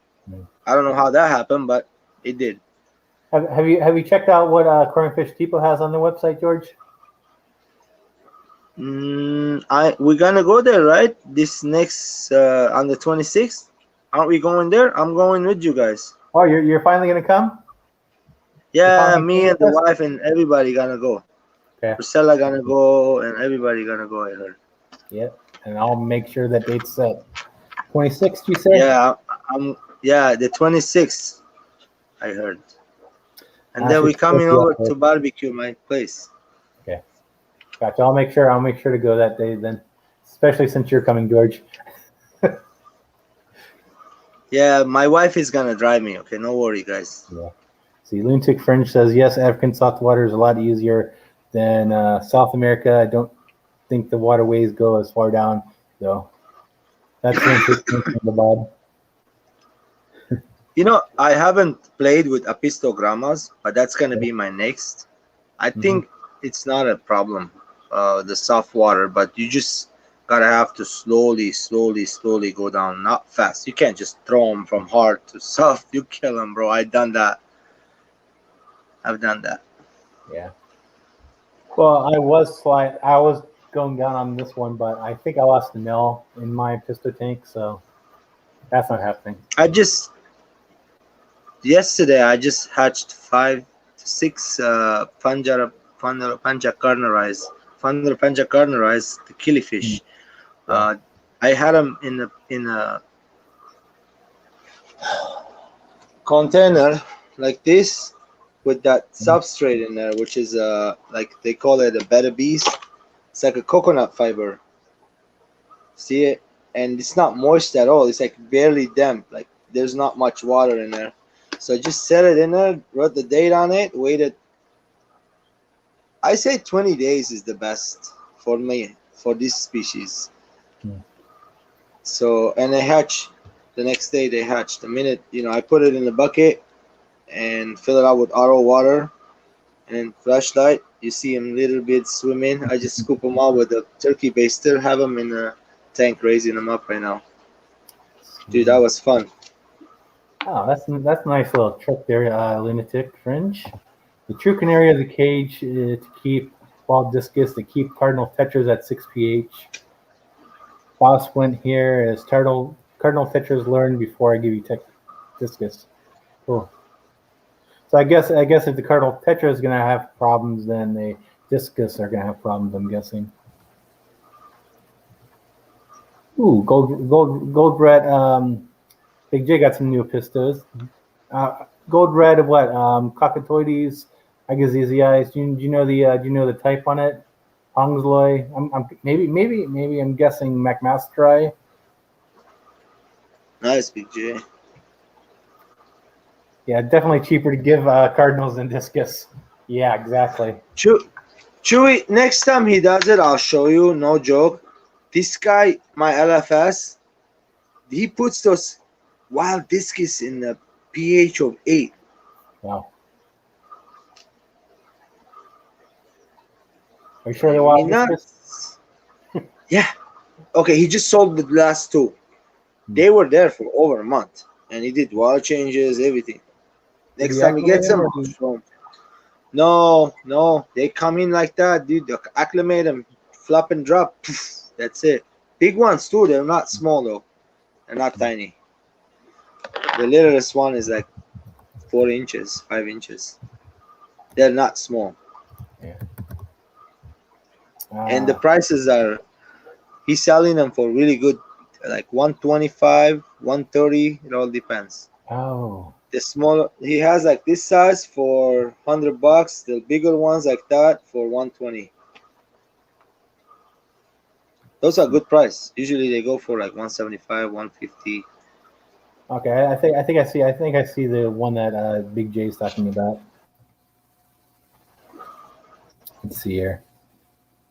I don't know how that happened, but it did. Have you checked out what Aquarium Fish Depot has on their website, George? We're gonna go there, right? This next on the 26th. Aren't we going there? I'm going with you guys. Oh, you're finally gonna come? Yeah, finally me coming and with the us? wife and everybody gonna go. Okay. Priscilla gonna go and everybody gonna go. I heard. Yeah, and I'll make sure that date's set. 26th, you said? Yeah, yeah, the 26th. I heard. And then we coming over to barbecue my place. Okay, gotcha. I'll make sure to go that day then, especially since you're coming, George. Yeah, my wife is gonna drive me. Okay, no worry, guys. Yeah. See, Lunatic Fringe says yes. African saltwater is a lot easier than South America. I don't think the waterways go as far down though. That's interesting from the Bob. You know, I haven't played with apistogrammas, but that's gonna be my next. I think it's not a problem, the soft water, but you just gotta have to slowly go down, not fast. You can't just throw them from hard to soft. You kill them, bro. I've done that. Yeah. Well, I was going down on this one, but I think I lost the nail in my piston tank, so that's not happening. Yesterday I just hatched 5 to 6 Pandra carnarized, the killifish. I had them in a container like this with that substrate in there, which is like they call it a Betta bees. It's like a coconut fiber. See it? And it's not moist at all. It's like barely damp. Like there's not much water in there. So I just set it in there, wrote the date on it, waited. I say 20 days is the best for me for this species. So, and they hatch the next day. They hatch the minute, I put it in the bucket and fill it out with auto water and then flashlight. You see them little bit swimming. I just scoop them out with a turkey baster, have them in the tank raising them up right now. Dude, that was fun. Oh, that's a nice little trick there, Lunatic Fringe. The true canary of the cage to keep bald discus, to keep cardinal tetras at 6 pH. Boss went here as cardinal tetras learn before I give you discus. Cool. So I guess if the cardinal tetra is going to have problems, then the discus are going to have problems, I'm guessing. Ooh, gold red. Big J got some new pistos. Gold red of what? Cockatoides, Agassizias. Do you know the type on it? Hongsloi. Maybe I'm guessing McMasteri. Nice, Big J. Yeah, definitely cheaper to give cardinals than discus. Yeah, exactly. Chewy, next time he does it, I'll show you. No joke. This guy, my LFS, he puts those wild discus in the pH of 8. Wow. Are you sure they're wild discus? Yeah. Okay, he just sold the last 2. They were there for over a month, and he did water changes, everything. Next time he gets them, I'll show him. No, they come in like that, dude. They acclimate them, flop and drop. Poof, that's it. Big ones too. They're not small though. They're not tiny. The littlest one is like 4 inches, 5 inches. They're not small. Yeah. And the prices are, he's selling them for really good, like 125, 130. It all depends. Oh. The smaller, he has like this size for $100. The bigger ones like that for 120. Those are good price. Usually they go for like 175, 150. Okay, I think I see the one that Big J is talking about. Let's see here.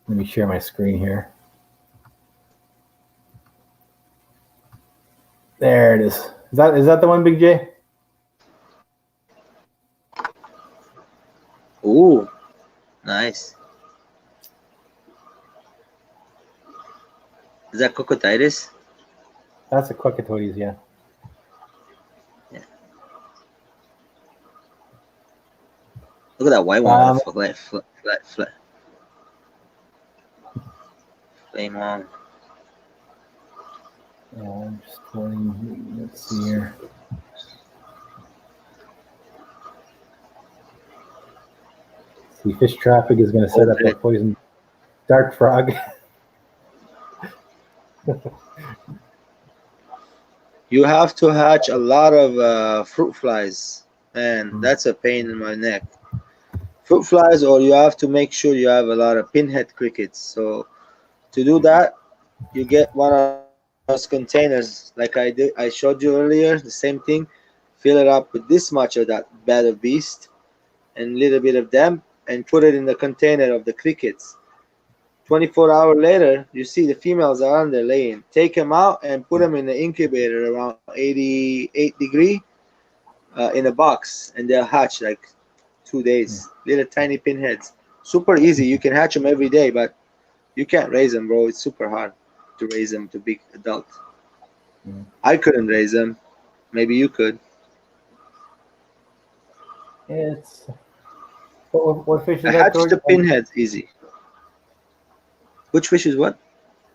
Let me share my screen here. There it is. Is that the one, Big J? Ooh, nice. Is that Cocotitis? That's a Quackatoides, yeah. Look at that white one with a flat flame on. Yeah, I'm just pulling. Let's see here. See, fish traffic is going to set up a poison dart frog. You have to hatch a lot of fruit flies, and that's a pain in my neck. Fruit flies, or you have to make sure you have a lot of pinhead crickets. So to do that, you get one of those containers like I showed you earlier, the same thing. Fill it up with this much of that bed of beast and a little bit of them, and put it in the container of the crickets. 24 hours later, you see the females are on there laying. Take them out and put them in the incubator around 88 degree in a box, and they'll hatch like 2 days. Little tiny pinheads. Super easy. You can hatch them every day, but you can't raise them, bro. It's super hard to raise them to big adult. I couldn't raise them. Maybe you could. It's what fish is I that? hatched the pinheads easy. Which fish is what?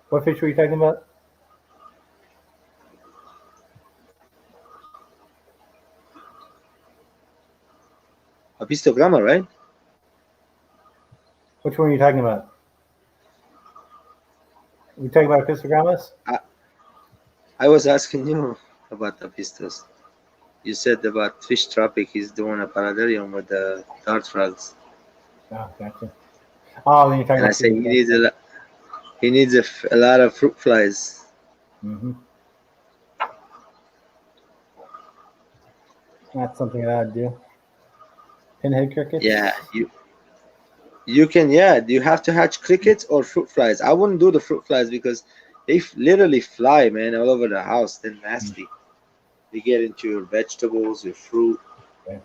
What fish were you talking about? Apistogramma, right? Which one are you talking about? Are you talking about Apistogrammas? I was asking you about Apistos. You said about Fish Tropic, he's doing a paradarium with the dart frogs. Oh, gotcha. Oh, then you're talking And about I said he needs a lot of fruit flies. Mm-hmm. That's something that I'd do. Pinhead crickets? Yeah, you can, yeah. You have to hatch crickets or fruit flies. I wouldn't do the fruit flies because they literally fly, man, all over the house. They're nasty. They get into your vegetables, your fruit. Okay.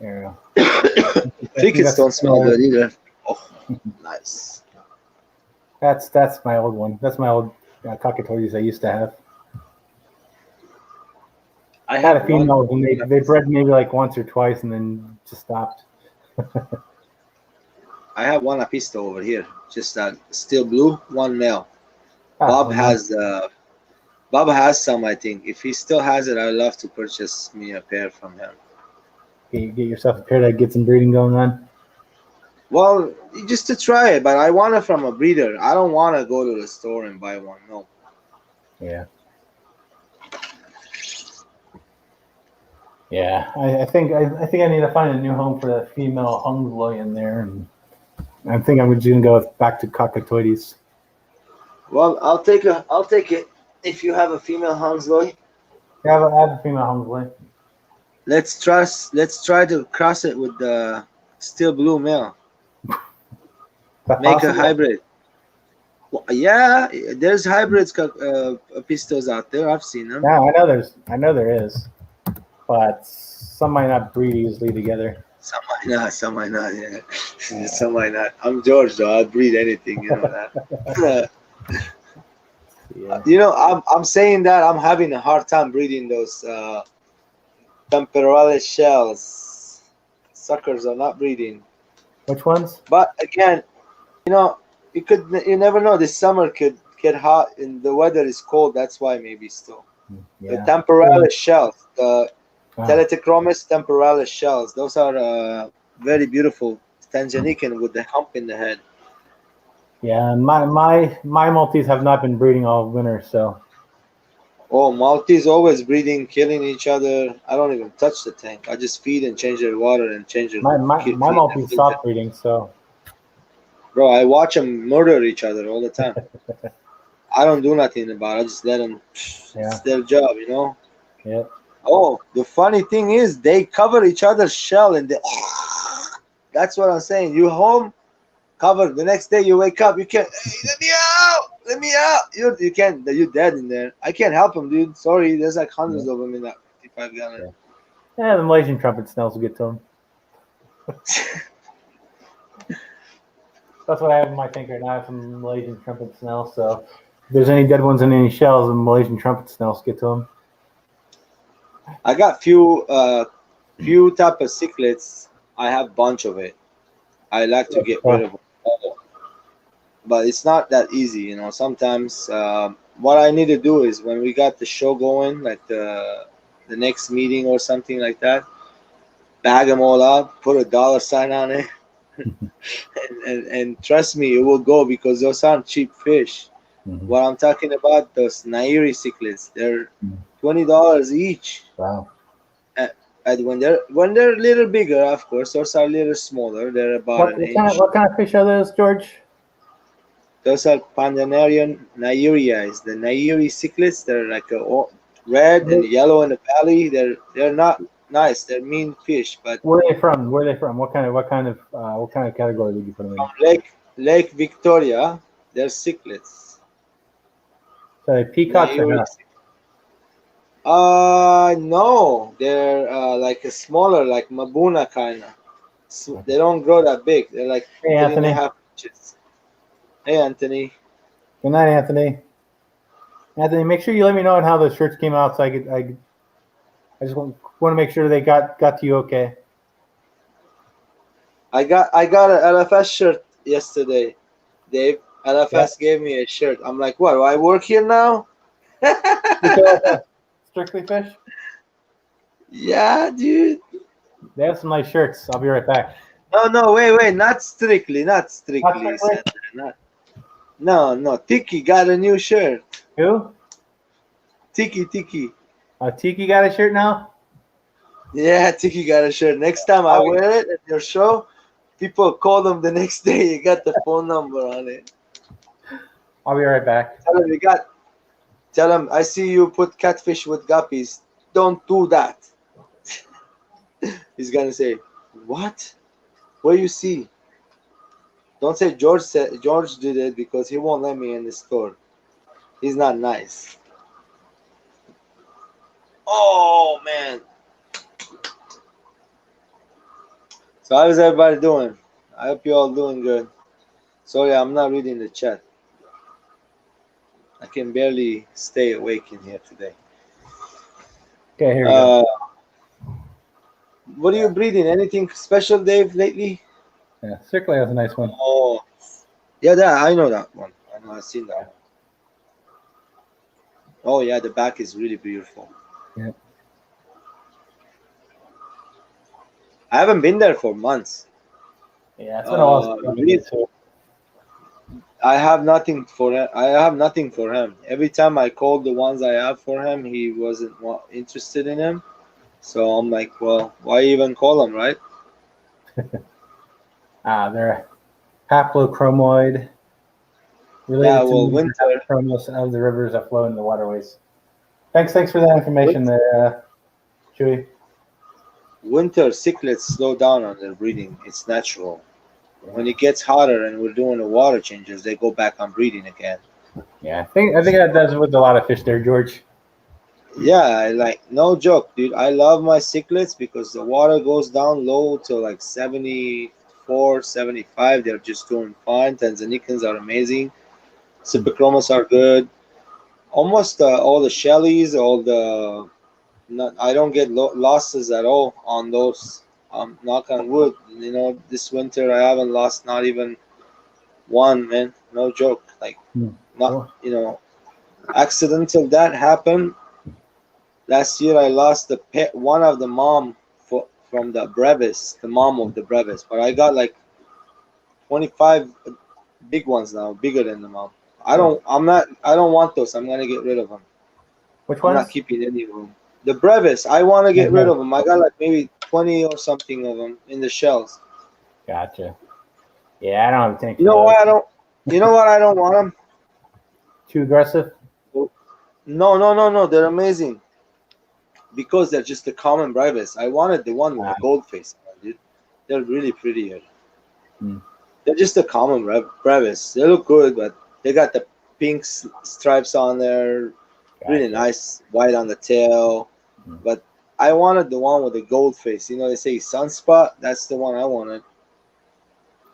There we go. Crickets don't smell good either. Oh, nice. That's my old one. That's my old cockatoides I used to have. I had a female and they bred maybe like once or twice and then just stopped. I have one apisto over here, just still blue, one male. Ah, Bob has some, I think. If he still has it, I'd love to purchase me a pair from him. Get yourself a pair that get some breeding going on. Well, just to try it, but I want it from a breeder. I don't want to go to the store and buy one. No. Yeah. Yeah, I think I need to find a new home for that female Hungloy in there, and I think I'm just gonna go back to cockatoides. Well, I'll take it if you have a female Hungloy. Yeah, I have a female Hungloy. Let's try to cross it with the still blue male. Make a hybrid. Well, yeah, there's hybrids pistos out there. I've seen them. Yeah, I know there is, but some might not breed easily together. Some might not. Yeah, some might not. I'm George though. I'll breed anything. You know that. Yeah. You know, I'm saying that I'm having a hard time breeding those temporales shells. Suckers are not breeding. Which ones? But again, you know, you never know. This summer could get hot and the weather is cold. That's why maybe still. Yeah. The temporalis shells, the Teletichromis temporalis shells. Those are very beautiful. Tanzanican with the hump in the head. Yeah, my Maltese have not been breeding all winter, so. Oh, Maltese always breeding, killing each other. I don't even touch the tank. I just feed and change their water and change their. My Maltese stop breeding, so. Bro, I watch them murder each other all the time. I don't do nothing about it. I just let them. Yeah. It's their job, you know. Yep. Oh, the funny thing is they cover each other's shell and they. That's what I'm saying. You home covered. The next day you wake up, you can't. Hey, let me out! Let me out! You can't. You're dead in there. I can't help him, dude. Sorry. There's like hundreds of them in that 55-gallon. Yeah, the Malaysian trumpet snails will get to them. That's what I have in my tank right now. I have some Malaysian trumpet snails. So if there's any dead ones in any shells, the Malaysian trumpet snails get to them. I got few type of cichlids. I have bunch of it. I like to get rid of them all. But it's not that easy, you know. Sometimes what I need to do is when we got the show going, like the next meeting or something like that, bag them all up, put a $sign on it, and trust me, it will go because those aren't cheap fish. Mm-hmm. What I'm talking about, those Nairi cichlids, they're $20 each. Wow. And when they're a little bigger, of course, those are a little smaller. They're about an inch. What kind of fish are those, George? Those are Pandanarian Nairiais. The Nairi cichlids, they're like a red and yellow in the belly. They're not nice. They're mean fish. But where are they from? What kind of category would you put them in? Lake Victoria, they're cichlids. So they peacocks or not? No, they're like a smaller, like Mabuna kind of. So they don't grow that big. They're like 3.5 inches. Hey, Anthony. Good night, Anthony. Anthony, make sure you let me know how the shirts came out, so I just want to make sure they got to you okay. I got an LFS shirt yesterday, Dave. LFS gave me a shirt. I'm like, what? Do I work here now? Strictly Fish? Yeah, dude. They have some nice shirts. I'll be right back. No, wait. Not strictly. No. Tiki got a new shirt. Who? Tiki. Tiki got a shirt now? Yeah, Tiki got a shirt. Next time I wear it at your show, people call them the next day. You got the phone number on it. I'll be right back. Tell him I see you put catfish with guppies. Don't do that. He's gonna say, what? Where you see? Don't say George did it because he won't let me in the store. He's not nice. Oh man. So how is everybody doing? I hope you all doing good. Sorry, I'm not reading the chat. I can barely stay awake in here today. Okay, here we go. What are you breeding? Anything special, Dave, lately? Yeah, Circle has a nice one. Oh, yeah, I know that one. I've seen that one. Oh, yeah, the back is really beautiful. Yeah. I haven't been there for months. Yeah, it's been a while. I have nothing for him. Every time I called the ones I have for him, he wasn't interested in him. So I'm like, well, why even call him, right? They're haplochromoid. Related to winter chromos of the rivers that flow in the waterways. Thanks for that information there, Chewy. Winter cichlids slow down on their breeding. It's natural. When it gets hotter and we're doing the water changes, they go back on breeding again. Yeah, I think that does it with a lot of fish there, George. Yeah, no joke, dude. I love my cichlids because the water goes down low to like 74, 75. They're just doing fine. Tanzanians are amazing. Cypricromas are good. Almost all the shellies, I don't get losses at all on those. Knock on wood. You know, this winter I haven't lost not even one, man. No joke. Accidental that happened. Last year I lost one of the mom from the brevis, the mom of the brevis. But I got like 25 big ones now, bigger than the mom. I don't want those. I'm gonna get rid of them. Which ones? I'm not keeping any of them. The brevis, I want to get rid of them. I got like maybe 20 or something of them in the shells. Gotcha. Yeah, I don't have a tank. You know why I don't? You know what? I don't want them. Too aggressive? No. They're amazing. Because they're just the common brevis. I wanted the one with the gold face, dude. They're really pretty here. They're just a common brevis. They look good, but they got the pink stripes on there, really Gotcha. nice, white on the tail. But I wanted the one with the gold face. You know, they say sunspot. That's the one I wanted.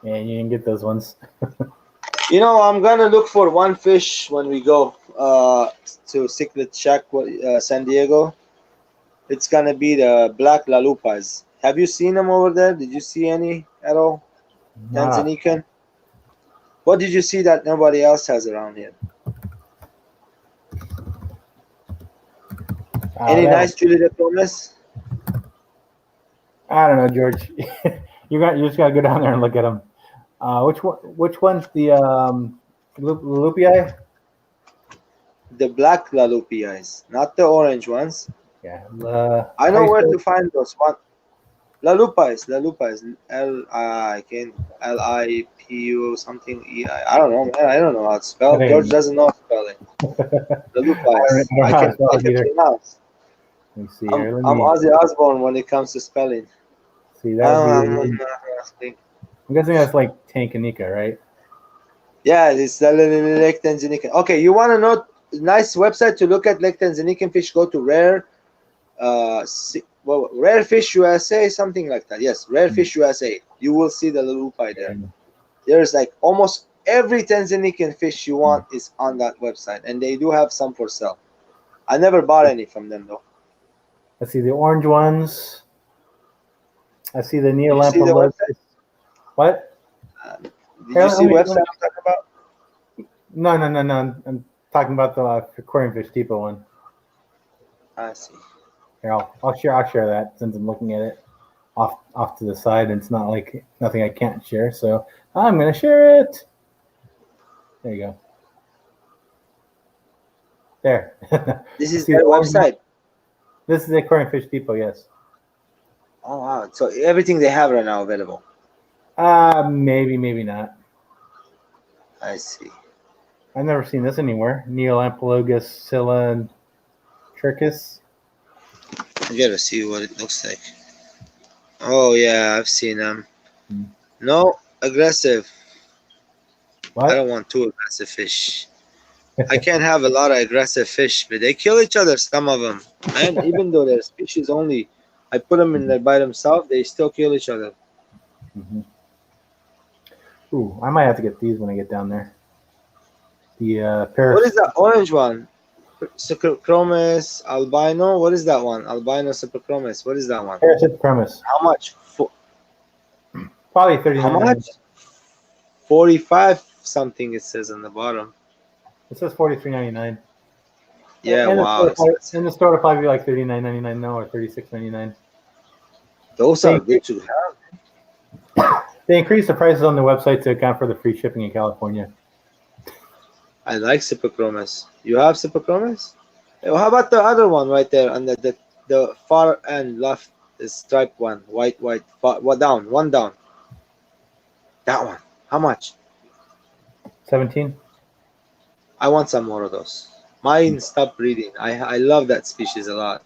Yeah, you can get those ones. You know, I'm gonna look for one fish when we go to Cichlid Shack, San Diego. It's gonna be the black lalupas. Have you seen them over there? Did you see any at all? Not off. Tanzanican. What did you see that nobody else has around here? Any nice Julie de Promes? I don't know, George. You just gotta go down there and look at them. Which one's the Lupii? The black lalupias, not the orange ones. Yeah. I know where to find those. One lalupais, Lipu something. I don't know, man. I don't know how to spell. George doesn't know how to spell it. Lalupais. I can pronounce. Let me see I'm here. Ozzy Osbourne when it comes to spelling. See that? I'm guessing that's like Tanganyika, right? Yeah, it's the Lake Tanzanican. Okay, you want to know nice website to look at Lake Tanzanican fish? Go to Rare Fish USA, something like that. Yes, Rare Fish USA. You will see the lupai there. There's like almost every Tanzanican fish you want is on that website, and they do have some for sale. I never bought any from them though. Let's see the orange ones. I see the Neolampologus. What? Did you see the website I'm talking about? No. I'm talking about the Aquarium Fish Depot one. I see. Here, I'll share that since I'm looking at it off to the side, and it's not like nothing I can't share. So I'm gonna share it. There you go. There. This is their website. This is the Aquarium Fish Depot, yes. Oh wow! So everything they have right now available. Maybe not. I see. I've never seen this anywhere. Neolampologus cylindricus. I gotta see what it looks like. Oh yeah, I've seen them. No, aggressive. What? I don't want too aggressive fish. I can't have a lot of aggressive fish, but they kill each other, some of them. And even though they're species only, I put them in there by themselves, they still kill each other. Ooh, I might have to get these when I get down there. The What is that orange one? Superchromis albino. What is that one? Albino superchromis. What is that one? Superchromis. How much? Probably 39. How much? 45 something it says on the bottom. It says $43.99. Yeah, wow. In the store, it'll probably be like $39.99 now or $36.99. Those are good to have. They increased the prices on the website to account for the free shipping in California. I like Superchromis. You have Superchromis? Well, how about the other one right there on the far end left, the striped one, white, one down. That one. How much? 17. I want some more of those. Mine stopped breeding. I love that species a lot.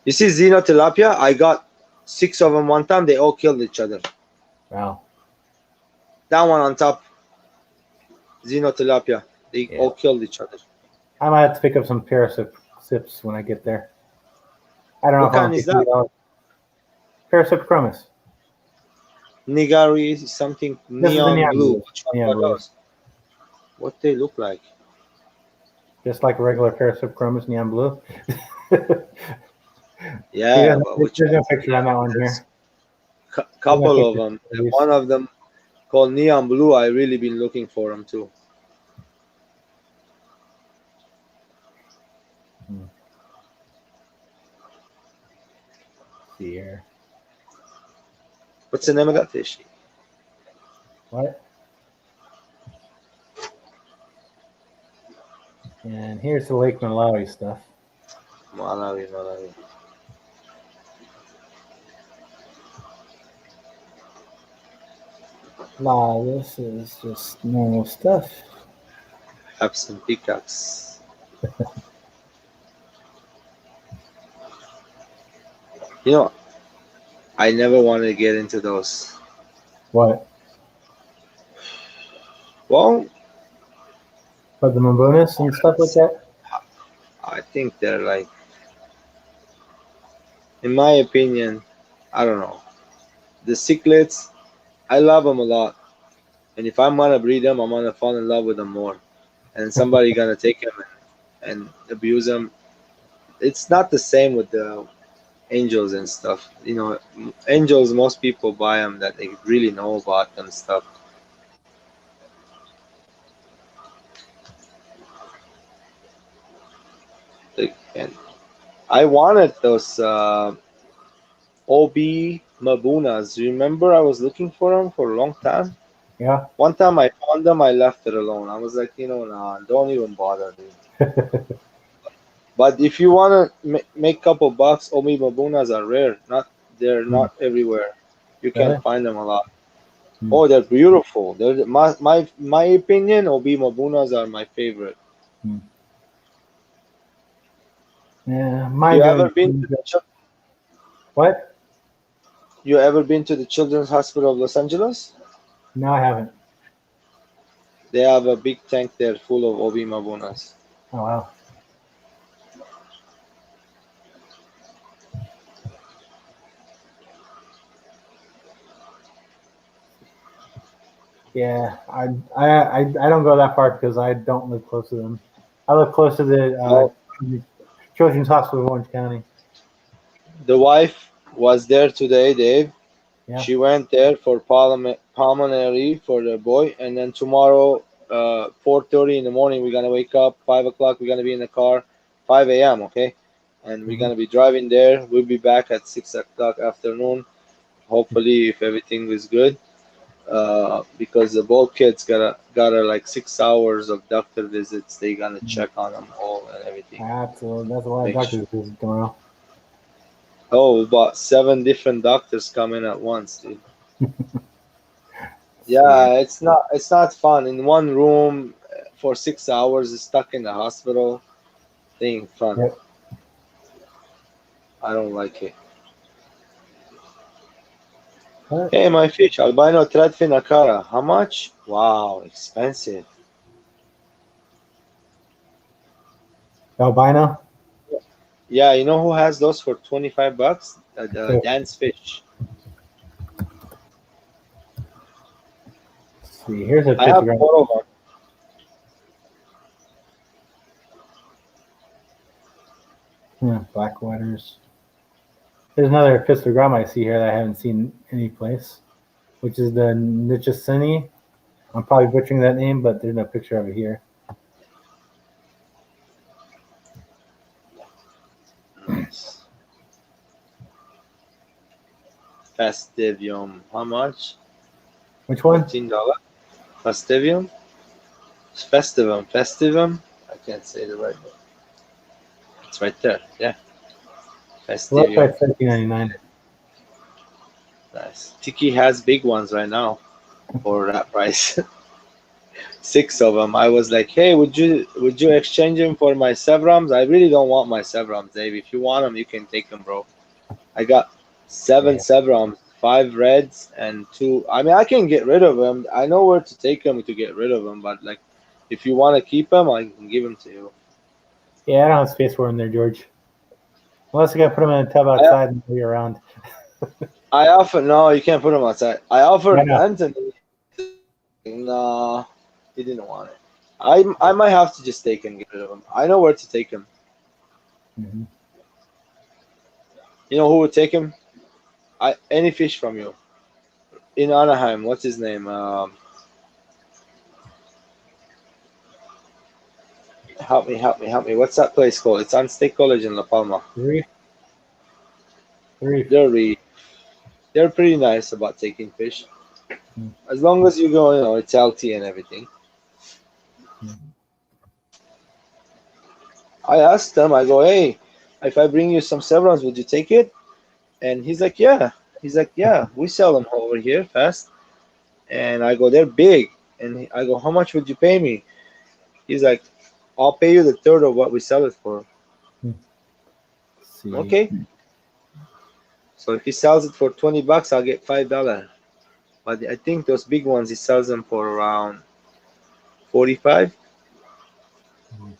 You see Xenotilapia? I got 6 of them one time. They all killed each other. Wow. That one on top. Xenotilapia. They all killed each other. I might have to pick up some parasips when I get there. I don't know what kind is that? Parasiprochromis. Nigari something neon blue. Neon blue. What they look like? Just like a regular Parasiprochromis neon blue. Yeah, there's no picture on that one here. Couple of them. And one of them called neon blue. I really been looking for them too. See here. What's the name of that fish? What? And here's the Lake Malawi stuff. Malawi. Nah, this is just normal stuff. Have some peacocks. You know, I never wanted to get into those. What? Well, But the Mabonas and stuff like that? I think they're like, in my opinion, I don't know. The cichlids, I love them a lot. And if I'm gonna breed them, I'm gonna fall in love with them more. And somebody gonna take them and abuse them. It's not the same with the angels and stuff. You know, angels, most people buy them that they really know about them stuff. And I wanted those OB Mabunas. Remember, I was looking for them for a long time. Yeah. One time I found them, I left it alone. I was like, nah, don't even bother, dude. But if you want to make couple bucks, Omi Mabunas are rare. They're not everywhere. You can Really? find them a lot. Hmm. Oh, they're beautiful. They're my opinion. Obi Mabunas are my favorite. Hmm. Yeah, mine You don't. ever been to the What? You ever been to the Children's Hospital of Los Angeles? No, I haven't. They have a big tank there full of Obi Mabunas. Oh, wow. Yeah, I don't go that far because I don't live close to them. I live close to the Children's Hospital of Orange County. The wife was there today, Dave. Yeah. She went there for pulmonary for the boy, and then tomorrow, 4:30 in the morning, we're gonna wake up. 5 o'clock, we're gonna be in the car. 5 a.m. Okay, and we're gonna be driving there. We'll be back at 6 o'clock afternoon. Hopefully, if everything is good, because the both kids got like 6 hours of doctor visits. They gonna check on them all and everything. Absolutely. That's a lot of Make doctors visits tomorrow. Oh, about 7 different doctors coming at once, dude. Yeah, it's not fun. In one room for 6 hours, stuck in the hospital. They ain't fun. Yep. I don't like it. What? Hey, my fish, albino threadfin acara. How much? Wow, expensive. Albino? Yeah, you know who has those for $25? The Who? dance fish. Let's see, here's a I have picture. 4 of them. Yeah, black waters. There's another Pistogram I see here that I haven't seen any place, which is the Nichasini. I'm probably butchering that name, but there's no picture of it here. Nice. Fastivium. How much? Which one? $14. Fastivium? Festivum. I can't say the right one. It's right there. Yeah. Left by Fastivium. $17.99. Nice. Tiki has big ones right now for that price. 6 of them. I was like, hey, would you exchange them for my Sevrams? I really don't want my Sevrams, Dave. If you want them, you can take them, bro. I got 7 Sevrams, 5 reds, and 2. I mean, I can get rid of them. I know where to take them to get rid of them, but like, if you want to keep them, I can give them to you. Yeah, I don't have space for them there, George. Unless I got to put them in a tub outside and be around. No, you can't put them outside. I offered know. Anthony. No, he didn't want it. I might have to just take and get rid of him. I know where to take him. Mm-hmm. You know who would take him? Any fish from you. In Anaheim, what's his name? Help me. What's that place called? It's on State College in La Palma. Three. They're pretty nice about taking fish. As long as you go, it's healthy and everything. I asked them, I go, hey, if I bring you some Sevrons, would you take it? And he's like, yeah. We sell them over here fast. And I go, they're big. And I go, how much would you pay me? He's like, I'll pay you the third of what we sell it for. See. Okay. So if he sells it for $20, I'll get $5. but I think those big ones he sells them for around 45.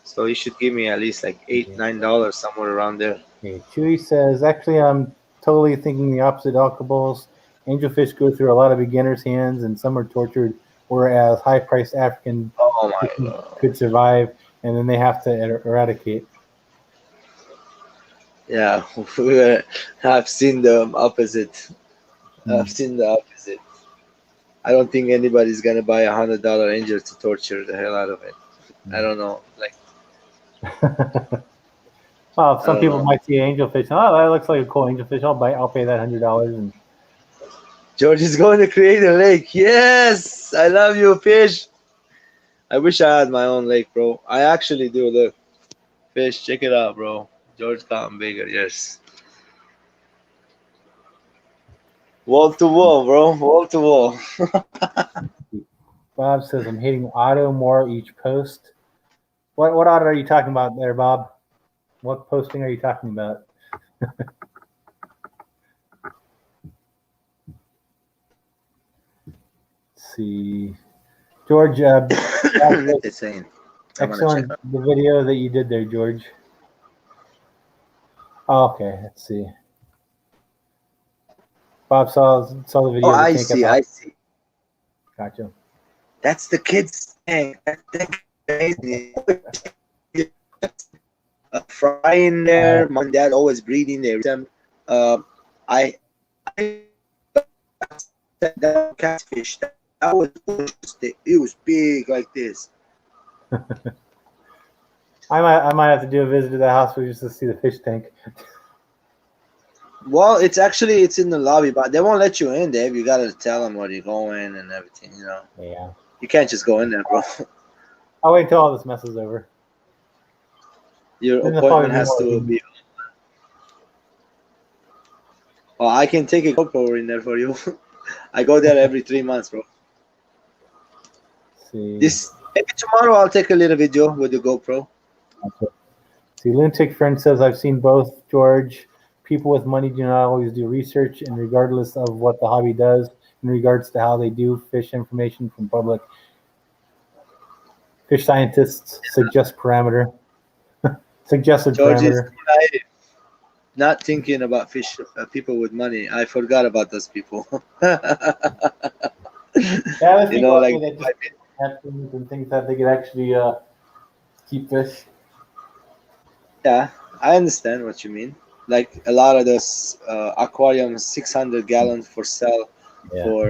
So he should give me at least like $8-9 somewhere around there. Okay, Chewy says, actually, I'm totally thinking the opposite. Alkables, angelfish go through a lot of beginners' hands, and some are tortured, whereas high-priced African Oh my god. could survive, and then they have to eradicate. Yeah, I've seen the opposite. I've seen the opposite. I don't think anybody's gonna buy $100 angel to torture the hell out of it. I don't know. Like, Well, I some don't people know. might see angelfish. Oh, that looks like a cool angelfish. I'll pay that $100. And George is going to create a lake. Yes, I love you, fish. I wish I had my own lake, bro. I actually do. Look, fish, check it out, bro. George gotten bigger. Yes. Wall to wall, bro. Wall to wall. Bob says, I'm hitting auto more each post. What auto are you talking about there, Bob? What posting are you talking about? Let's see. George, It's saying. excellent the video that you did there, George. Oh, okay, let's see. Bob saw the video. Oh, I see. I see. Gotcha. That's the kids' tank. That's amazing. A fry in there. Mom and dad always breeding. They them. I that catfish. That was interesting. It was big like this. I might have to do a visit to the house just to see the fish tank. Well, it's in the lobby, but they won't let you in, Dave. You gotta tell them where you're going and everything. You know. Yeah. You can't just go in there, bro. I'll wait until all this mess is over. Your Then appointment has to be. Well, I can take a GoPro in there for you. I go there every 3 months, bro. See. Maybe tomorrow I'll take a little video with the GoPro. Okay. See, Lunatic Friend says, I've seen both, George. People with money do not always do research, and regardless of what the hobby does, in regards to how they do fish information from public, fish scientists suggest parameter. Suggested George is parameter. united. Not thinking about fish people with money. I forgot about those people. Yeah, you know, like that just have things and things that they could actually keep fish. Yeah, I understand what you mean. Like a lot of those aquariums, 600 gallons for sale for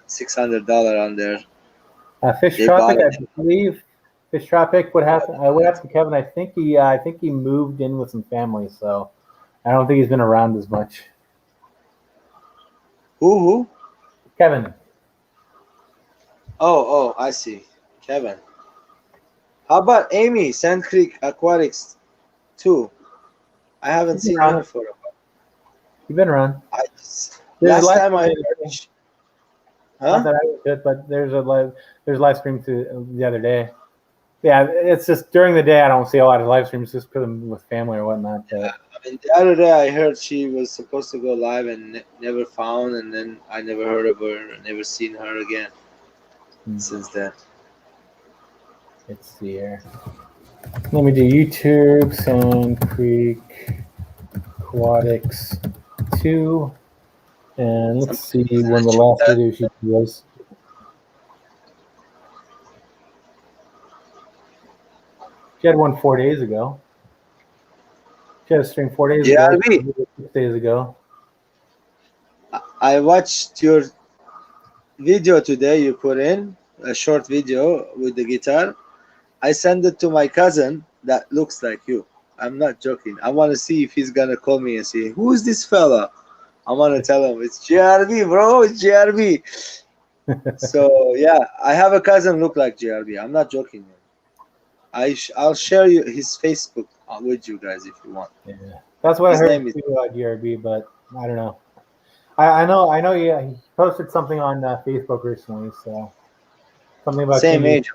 $600 on there. Fish They Tropic, bought I believe. Fish Tropic. What happened? What happened to Kevin? I think he moved in with some family, so I don't think he's been around as much. Who? Kevin. Oh, I see. Kevin. How about Amy, Sand Creek Aquatics 2? I haven't seen her for a while. You've been around. Last time I heard. Not that I was it, but there's live stream the other day. Yeah, it's just during the day I don't see a lot of live streams just because I'm with family or whatnot. But I mean, the other day I heard she was supposed to go live and never found, and then I never heard of her and never seen her again since then. Let's see here. Let me do YouTube, Sand Creek Aquatics 2. And let's see when the last video she was. She had one 4 days ago. She had a stream 4 days ago. 6 days ago. I watched your video today. You put in a short video with the guitar. I sent it to my cousin that looks like you. I'm not joking. I want to see if he's gonna call me and say, "Who is this fella?" I want to tell him it's JRB, bro. It's JRB. So yeah, I have a cousin look like JRB. I'm not joking. I'll share his Facebook with you guys if you want. Yeah, that's what I heard too about JRB, but I don't know. I know. Yeah, he posted something on Facebook recently, so something about same age.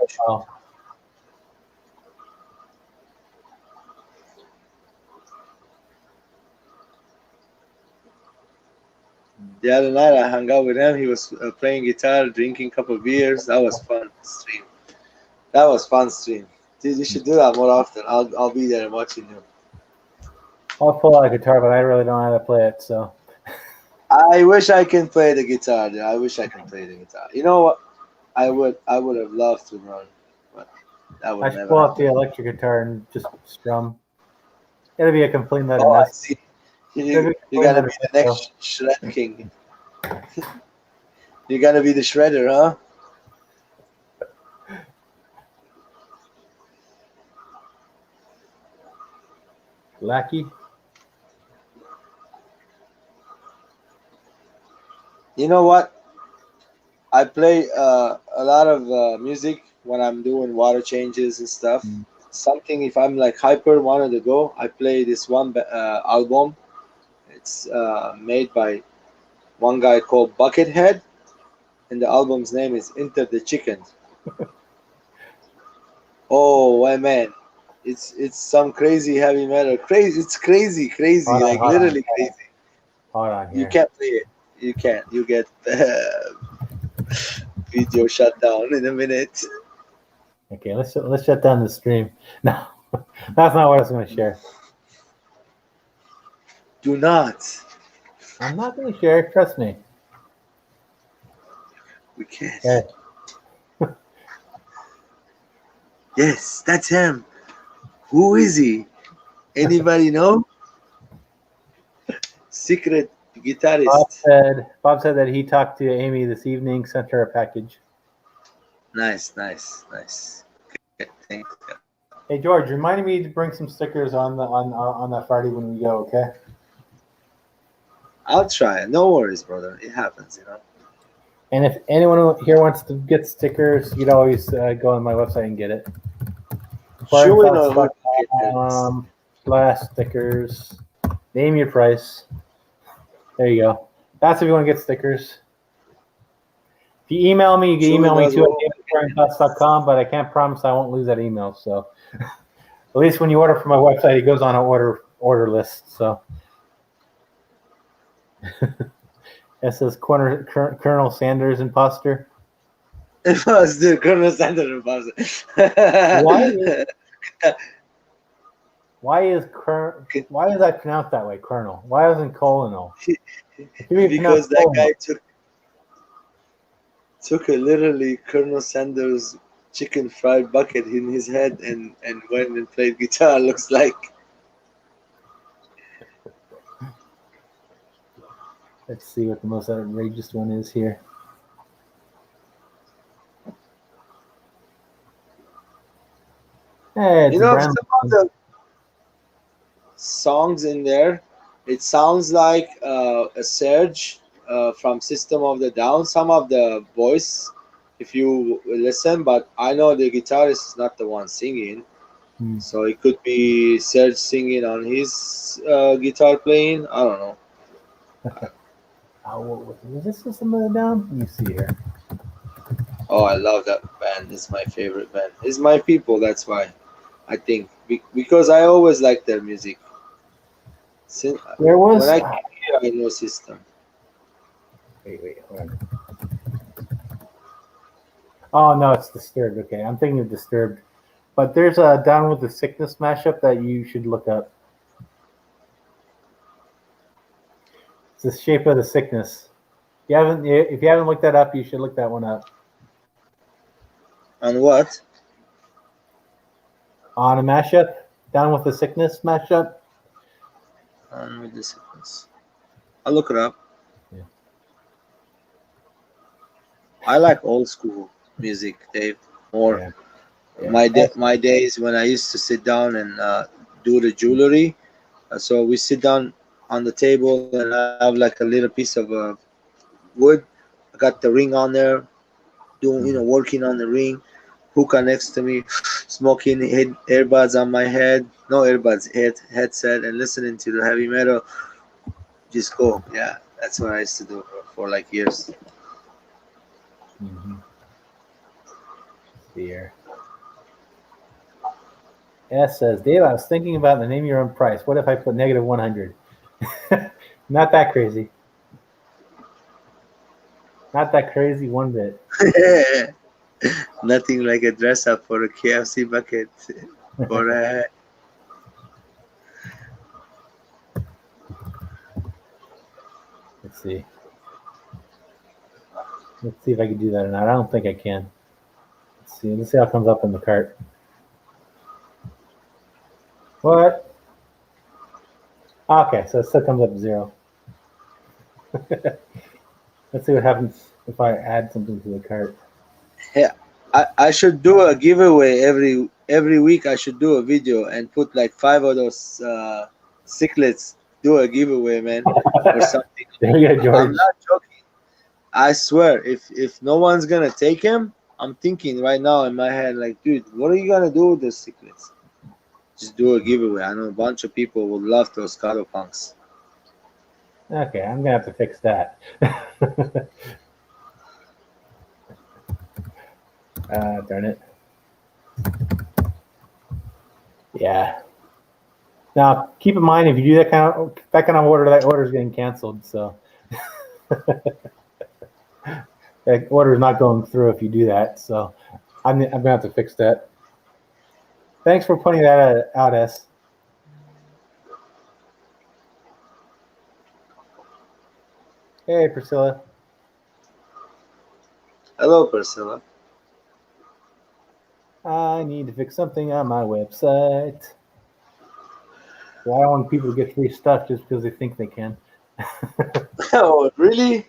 The other night I hung out with him. He was playing guitar, drinking a couple of beers. That was fun stream. That was fun stream. Dude, you should do that more often. I'll be there watching you. I'll pull out a guitar, but I really don't know how to play it. So I wish I can play the guitar. Dude. I wish I can play the guitar. You know what? I would have loved to learn, but that would I should never pull out the happen. electric guitar and just strum. It'll be a complete nut Oh, I mess. see. It'll be a You complete gotta nut be the mess, though. next shred king. You gotta be the shredder, huh? Lackey. You know what? I play a lot of music when I'm doing water changes and stuff. Mm. Something if I'm like hyper wanted to go, I play this one album. It's made by one guy called Buckethead, and the album's name is Enter the Chicken. Oh, my man, it's some crazy heavy metal. Crazy, it's crazy, Hold on, like hold on, literally crazy. hold on You here. can't play it. You can't. You get video shut down in a minute. Okay, let's shut down the stream. No, that's not what I was going to share. Do not. I'm not going to share. Trust me. We can't. Okay. Yes, that's him. Who is he? Anybody know? Secret guitarist. Bob said that he talked to Amy this evening, sent her a package. Nice. Okay, thank you. Hey George, remind me to bring some stickers on that Friday when we go. Okay. I'll try. No worries, brother. It happens, you know. And if anyone here wants to get stickers, you'd always go on my website and get it. Sure, we know who to get / stickers. Name your price. There you go. That's if you want to get stickers. If you email me, you can email me too at gamesforeign.com, but I can't promise I won't lose that email. So at least when you order from my website, it goes on an order list. So it says Colonel Sanders imposter. It was the Colonel Sanders imposter. Why is that pronounced that way, Colonel? Why isn't Colonel? Because that guy took a literally Colonel Sanders chicken fried bucket in his head and went and played guitar. Looks like. Let's see what the most outrageous one is here. Hey, you know, some of the songs in there, it sounds like a Serge from System of the Down. Some of the voice, if you listen, but I know the guitarist is not the one singing. So it could be Serge singing on his guitar playing. I don't know. Is this System of the Down? Let me see here. Oh, I love that band. It's my favorite band. It's my people. That's why. I think because I always liked their music. When I came here, I know System. Wait, hold on. Oh no, it's Disturbed. Okay, I'm thinking of Disturbed, but there's a Down with the Sickness mashup that you should look up. It's the Shape of the Sickness. If you haven't looked that up, you should look that one up. On what? On a mashup, Down with the Sickness mashup. On with the Sickness. I'll look it up. Yeah. I like old school music, Dave. More. Yeah. My days when I used to sit down and do the jewelry. So we sit down on the table and I have like a little piece of wood. I got the ring on there, working on the ring. Hookah next to me, smoking earbuds on my head, no earbuds, headset, and listening to the heavy metal. Just go, yeah. That's what I used to do for like years. Here. S says, Dave, I was thinking about the name your own price. What if I put -100? Not that crazy. Not that crazy one bit. Nothing like a dress up for a KFC bucket. For a Let's see. Let's see if I can do that or not. I don't think I can. Let's see. Let's see how it comes up in the cart. What? Okay, so it still comes up 0. Let's see what happens if I add something to the cart. Yeah, I should do a giveaway every week. I should do a video and put like 5 of those cichlids. Do a giveaway, man, or something. There you go, George. I'm not joking. I swear, if no one's gonna take him, I'm thinking right now in my head, like, dude, what are you gonna do with those cichlids? Just do a giveaway. I know a bunch of people would love those punks. Okay, I'm gonna have to fix that. Darn it. Yeah. Now, keep in mind, if you do that kind of order, that order is getting canceled. So that order is not going through if you do that. So I'm gonna have to fix that. Thanks for pointing that out, S. Hey, Priscilla. Hello, Priscilla. I need to fix something on my website. Well, I don't want people to get free stuff just because they think they can. Oh, really?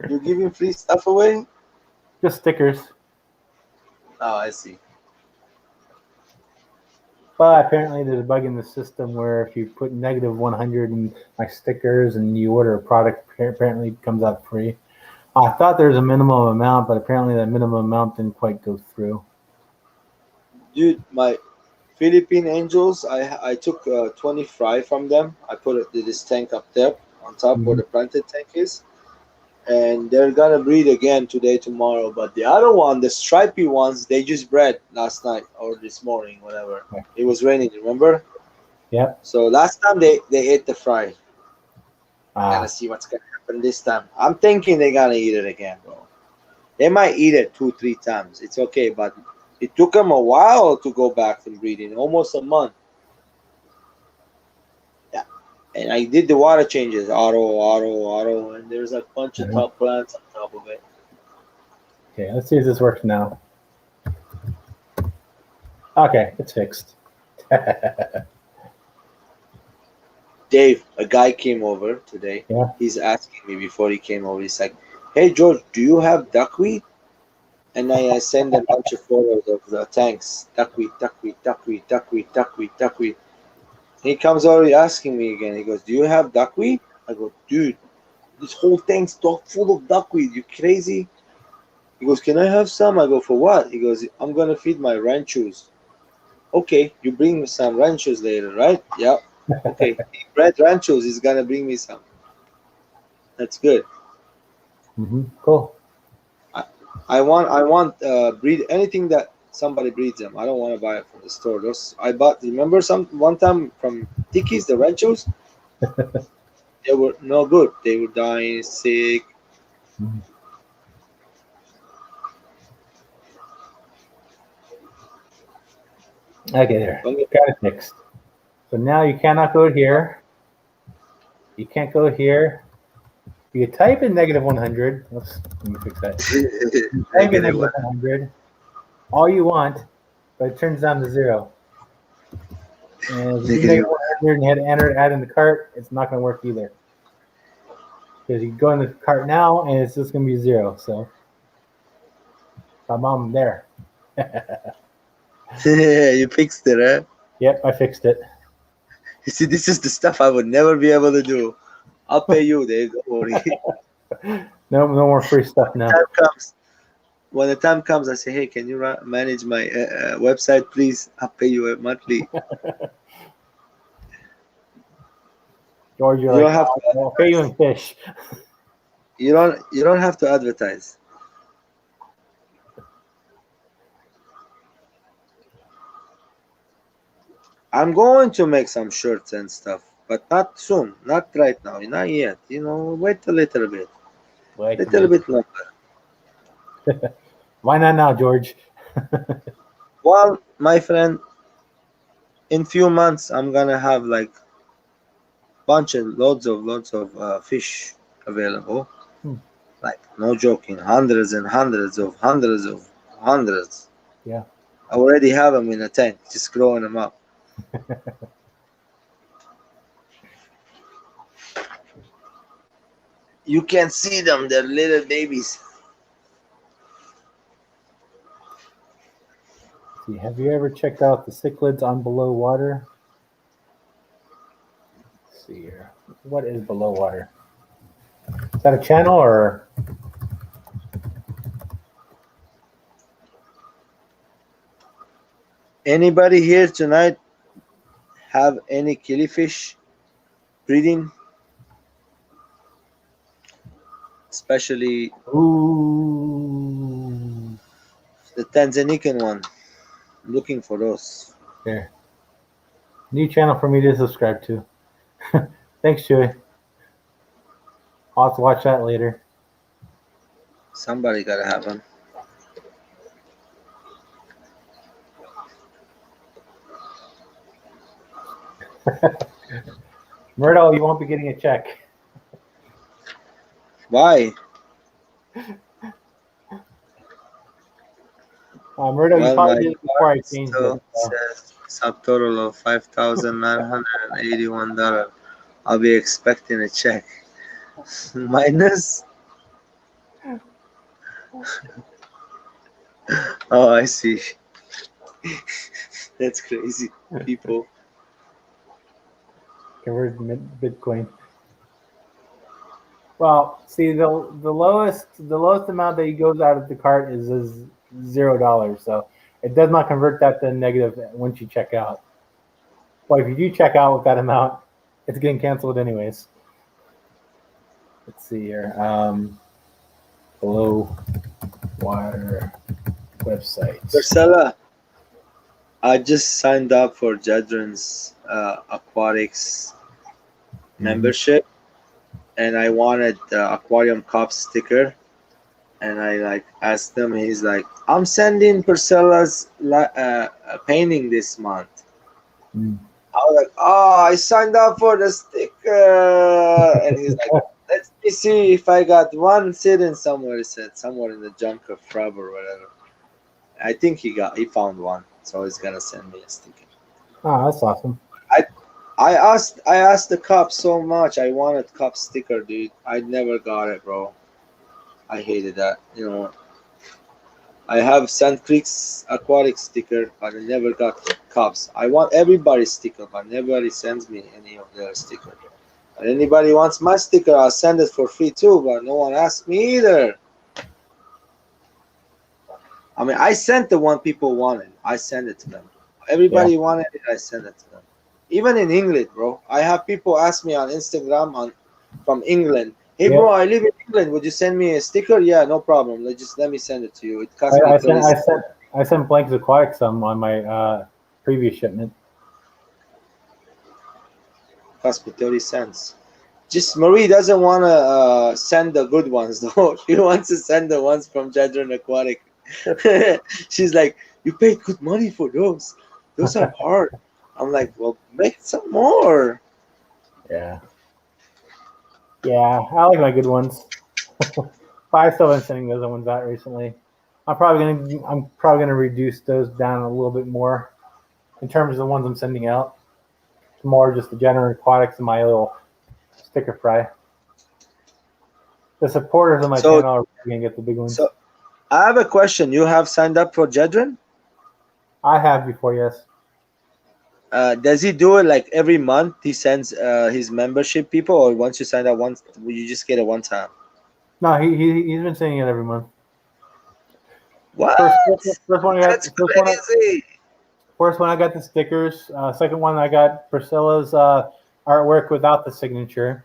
You're giving free stuff away? Just stickers. Oh, I see. But apparently there's a bug in the system where if you put -100 in my stickers and you order a product, apparently it comes out free. I thought there was a minimum amount, but apparently that minimum amount didn't quite go through. Dude, my Philippine Angels, I took 20 fry from them. I put this tank up there on top where the planted tank is. And they're gonna breed again today, tomorrow. But the other one, the stripy ones, they just bred last night or this morning, whatever. Yeah. It was raining, remember? Yep. So last time they ate the fry. Gonna see what's gonna happen this time. I'm thinking they're gonna eat it again, bro. They might eat it 2-3 times. It's okay, but it took them a while to go back to breeding, almost a month. Yeah, and I did the water changes, auto, and there's a bunch of top plants on top of it. Okay, let's see if this works now. Okay, it's fixed. Dave, a guy came over today. Yeah. He's asking me before he came over. He's like, "Hey George, do you have duckweed?" And I send a bunch of photos of the tanks. Duckweed. He comes over asking me again. He goes, "Do you have duckweed?" I go, "Dude, this whole tank's full of duckweed. You crazy?" He goes, "Can I have some?" I go, "For what?" He goes, "I'm gonna feed my ranchos." Okay, you bring me some ranchos later, right? Yeah. Okay, he bred ranchos. He's gonna bring me some. That's good. Cool. I want breed anything that somebody breeds them. I don't want to buy it from the store. Those I bought. Remember one time from Tds, the ranchos? They were no good. They were dying, sick. Okay, there. Got it fixed. So now you cannot go here. You can't go here. You type in -100. Let's let me fix that. Type in -100. All you want, but it turns down to 0. And if you do -100 and you had to enter it, add in the cart, it's not going to work either. Because you go in the cart now, and it's just going to be 0. So, I'm there. You fixed it, huh? Yep, I fixed it. You see, this is the stuff I would never be able to do. I'll pay you, Dave. Don't worry. No more free stuff now. When the time comes, I say, "Hey, can you manage my website, please? I'll pay you monthly." George, you're like, I'll pay you in fish. You don't have to advertise. I'm going to make some shirts and stuff, but not soon, not right now, not yet. Wait a little bit, bit longer. Why not now, George? Well, my friend, in few months I'm gonna have like loads of fish available. Hmm. Like no joking, hundreds and hundreds. Yeah. I already have them in a tank, just growing them up. You can see them; they're little babies. See, have you ever checked out the cichlids on below water? Let's see here. What is below water? Is that a channel or? Anybody here tonight have any killifish breeding? Especially Ooh. the Tanzanian one. I'm looking for those. There. New channel for me to subscribe to. Thanks, Chewy. I'll have to watch that later. Somebody gotta have them. Myrtle, you won't be getting a check. Why? Myrtle, you Well, probably my did it before I card changed it. still says subtotal of $5,981. I'll be expecting a check. Minus? Oh, I see. That's crazy, people. Converted Bitcoin. Well, see, the lowest amount that goes out of the cart is $0. So it does not convert that to negative once you check out. But if you do check out with that amount, it's getting canceled anyways. Let's see here. Below water website. Marcella, I just signed up for Jedron's aquatics membership, and I wanted the Aquarium Cup sticker. And I like asked him. He's like, "I'm sending Priscilla's painting this month." Mm. I was like, "Oh, I signed up for the sticker," and he's like, "Let me see if I got one sitting somewhere." He said somewhere in the junk of Frub or whatever. I think he found one, so he's gonna send me a sticker. Oh, that's awesome. I asked the cop so much. I wanted cop sticker, dude. I never got it, bro. I hated that. You know, I have Sand Creek's aquatic sticker, but I never got cops. I want everybody's sticker, but nobody sends me any of their sticker. And anybody wants my sticker, I'll send it for free too, but no one asked me either. I mean, I sent the one people wanted. I sent it to them. Everybody wanted it, I sent it to them. Even in England, bro. I have people ask me on Instagram from England. Hey, bro, I live in England. Would you send me a sticker? Yeah, no problem. Let me send it to you. It costs me 30 cents. I sent Blanks Aquatic some on my previous shipment. Cost me 30 cents. Just Marie doesn't want to send the good ones, though. She wants to send the ones from Jedron Aquatic. She's like, you paid good money for those. Those are hard. I'm like, well, make some more. Yeah. Yeah, I like my good ones. But I still been sending those ones out recently. I'm probably gonna reduce those down a little bit more in terms of the ones I'm sending out. It's more just the Jedron Aquatics and my little sticker fry. The supporters of my channel are gonna get the big ones. So I have a question. You have signed up for Jedron? I have before, yes. Does he do it like every month? He sends his membership people, or once you sign up once, you just get it one time? No, he's been saying it every month. What? First one I got the stickers. Second one I got Priscilla's artwork without the signature.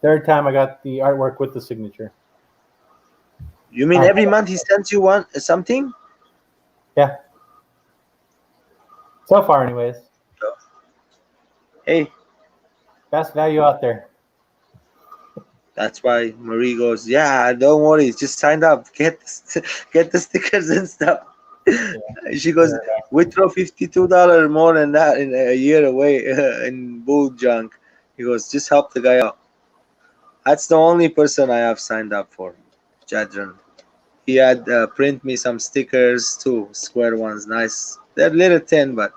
Third time I got the artwork with the signature. You mean every month he sends you something? Yeah. So far, anyways. Hey. Best value out there. That's why Marie goes, yeah, don't worry, just sign up, get the stickers and stuff. She goes, we throw $52 more than that in a year away in bull junk. He goes, just help the guy out. That's the only person I have signed up for, Jadran. He had print me some stickers too, square ones, nice. They're little thin, but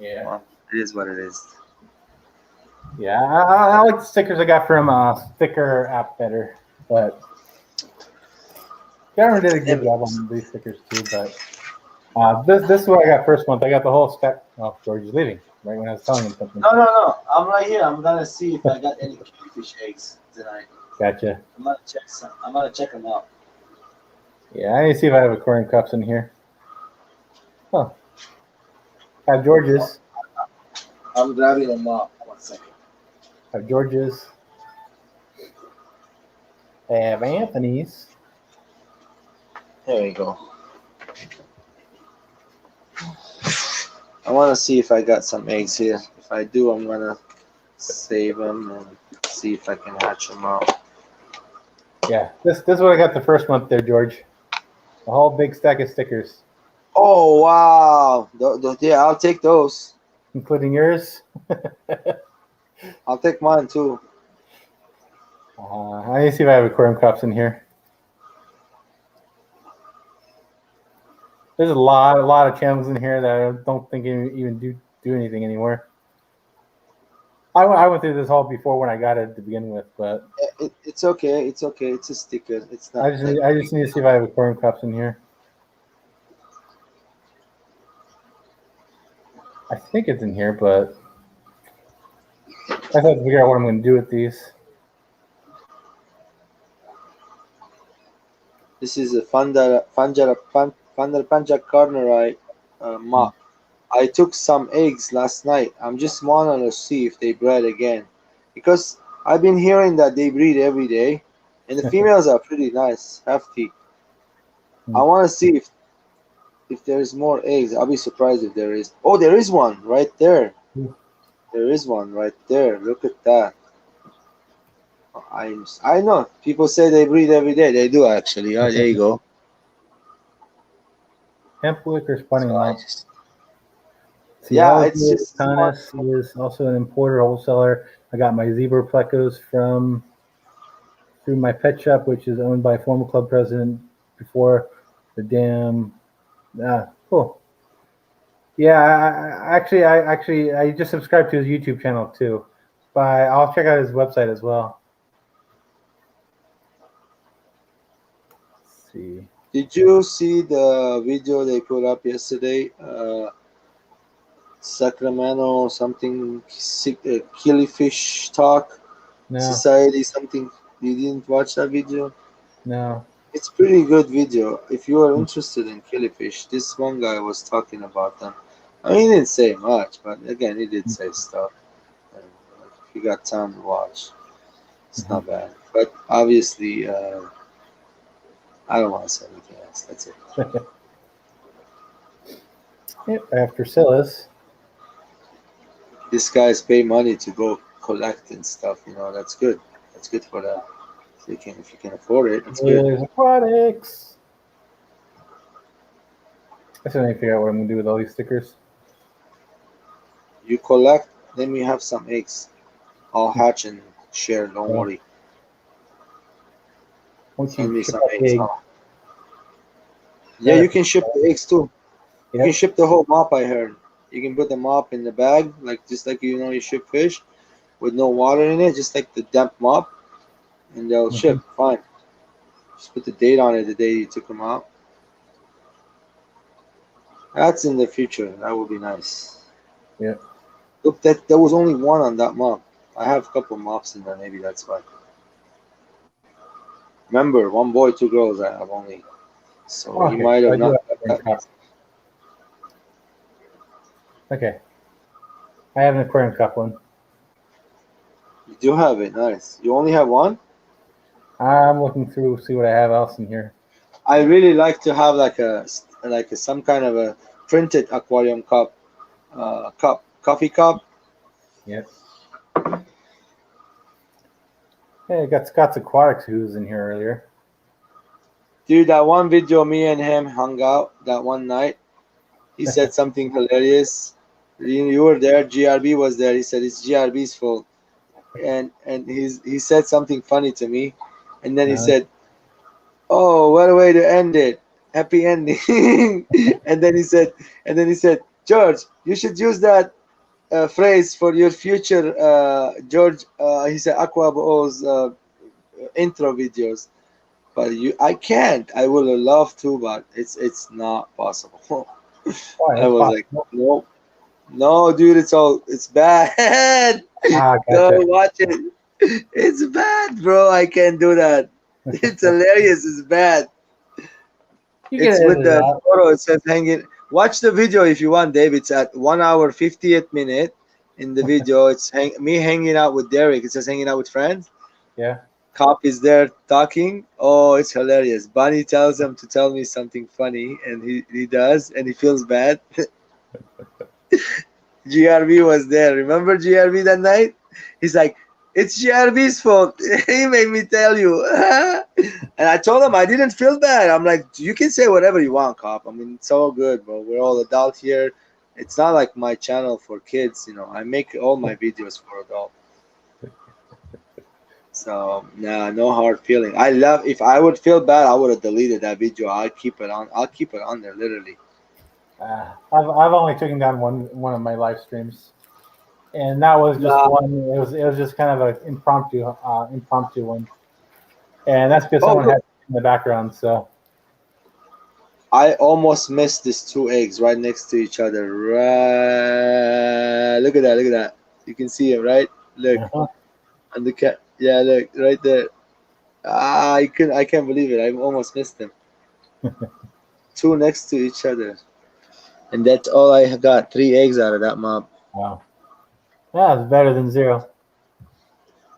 Yeah. well, it is what it is. Yeah, I like the stickers I got from Sticker app better, but Cameron did a good job on these stickers too. But this is what I got first month. I got the whole stack. Oh, George is leaving right when I was telling him something. No. I'm right here. I'm gonna see if I got any killifish eggs tonight. Gotcha. I'm gonna check them out. Yeah, I need to see if I have aquarium cups in here. Huh. Have George's. I'm grabbing them up. 1 second. Have George's. I have Anthony's. There we go. I want to see if I got some eggs here. If I do, I'm gonna save them and see if I can hatch them out. Yeah, this is what I got the first month there, George. A whole big stack of stickers. Oh wow! Yeah, I'll take those. Including yours. I'll take mine too. I need to see if I have aquarium cups in here. There's a lot of channels in here that I don't think even do anything anymore. I went through this all before when I got it to begin with, but it's okay. It's okay. It's a sticker. It's not. I just need to see if I have aquarium cups in here. I think it's in here, but I have to figure out what I'm going to do with these. This is a Pandar Panjakarnarai mop. I took some eggs last night. I'm just wanting to see if they bred again, because I've been hearing that they breed every day, and the females are pretty nice, hefty. I want to see if there's more eggs. I'll be surprised if there is. Oh, there is one right there. There is one right there. Look at that. I know people say they breed every day. They do actually. Oh, there you go. Hemp wicker spawning line. Yeah, it's just Thomas is also an importer wholesaler. I got my zebra plecos through my pet shop, which is owned by a former club president before the dam. Cool. Yeah, I just subscribed to his YouTube channel too, but I'll check out his website as well. Let's see. Did you see the video they put up yesterday? Sacramento something killifish talk society something. You didn't watch that video? No. It's pretty good video. If you are interested in killifish, this one guy was talking about them. I mean, he didn't say much, but again, he did say stuff. And if you got time to watch, it's not bad. But obviously, I don't want to say anything else. That's it. Yep, after Silas. These guys pay money to go collect and stuff. You know, that's good. That's good for them. If you can afford it, it's good. Aquatics. I still need to figure out what I'm gonna do with all these stickers. You collect, then you have some eggs. I'll hatch and share. Don't worry. Send me some eggs. Yeah, you can ship the eggs too. You can ship the whole mop. I heard. You can put the mop in the bag, just like you ship fish, with no water in it, just like the damp mop, and they'll ship fine. Just put the date on it, the day you took them out. That's in the future. That would be nice. Yeah. Look, there was only one on that mop. I have a couple of mops in there. Maybe that's why. Remember, 1 boy, 2 girls. I have only. So you might have not. Okay. I have an aquarium cup one. You do have it. Nice. You only have one? I'm looking through, see what I have else in here. I really like to have some kind of a printed aquarium cup, coffee cup. Yep. Hey, got Scott's Aquatics who was in here earlier. Dude, that one video me and him hung out that one night, he said something hilarious. You were there, GRB was there. He said it's GRB's fault. And he said something funny to me. And then he said, "Oh, what a way to end it. Happy ending." and then he said, "George, you should use that phrase for your future George." He said Aquabo's intro videos. But I can't. I would love to, but it's not possible. I was like, no, dude, it's bad. Go watch it. It's bad, bro. I can't do that. It's hilarious. It's bad. It's with the photo. It says hanging. Watch the video if you want, Dave. It's at 1 hour 58 minute. In the video, it's me hanging out with Derek. It says hanging out with friends. Yeah. Cop is there talking. Oh, it's hilarious. Bunny tells him to tell me something funny, and he does, and he feels bad. GRB was there. Remember GRB that night? He's like, it's GRB's fault. He made me tell you. And I told him I didn't feel bad. I'm like, you can say whatever you want, Cop. I mean, it's all good, bro. We're all adult here. It's not like my channel for kids, you know. I make all my videos for adults. So nah, no hard feeling. I love. If I would feel bad, I would have deleted that video. I'll keep it on. I'll keep it on there, literally. I've only taken down one of my live streams, and that was just one. It was just kind of an impromptu one, and that's because someone had in the background. So I almost missed these two eggs right next to each other. Right, look at that! Look at that! You can see it, right? Look, and the cat. Yeah, look right there. I can't believe it. I almost missed them. Two next to each other, and that's all I got. 3 eggs out of that mob. Wow. Yeah, it's better than 0.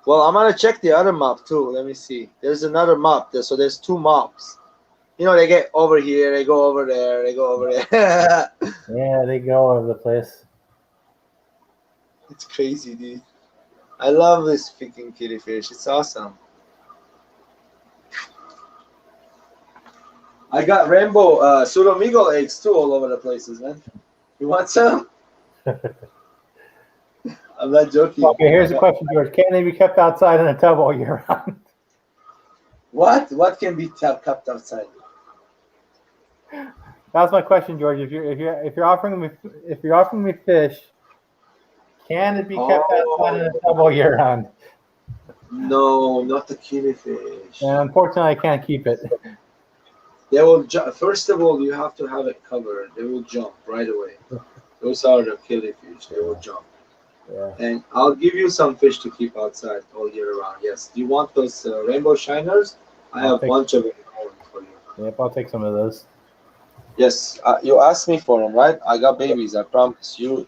Well, I'm gonna check the other mob too. Let me see. There's another mob there, so there's 2 mobs. You know, they get over here, they go over there, they go over there. Yeah, they go all over the place. It's crazy, dude. I love this freaking killifish. It's awesome. I got rainbow pseudomegal eggs too all over the places, man. You want some? I'm not joking. Okay, here's a question, George. Can they be kept outside in a tub all year round? What? What can be kept outside? That's my question, George. If you're offering me fish, can it be kept outside in a tub all year round? No, not the killifish. And unfortunately, I can't keep it. They will first of all, you have to have it covered. They will jump right away. Those are the killifish. They will jump. Yeah. And I'll give you some fish to keep outside all year round. Yes. Do you want those rainbow shiners? I have a bunch of them for you. Yep, I'll take some of those. Yes. You asked me for them, right? I got babies. I promise you.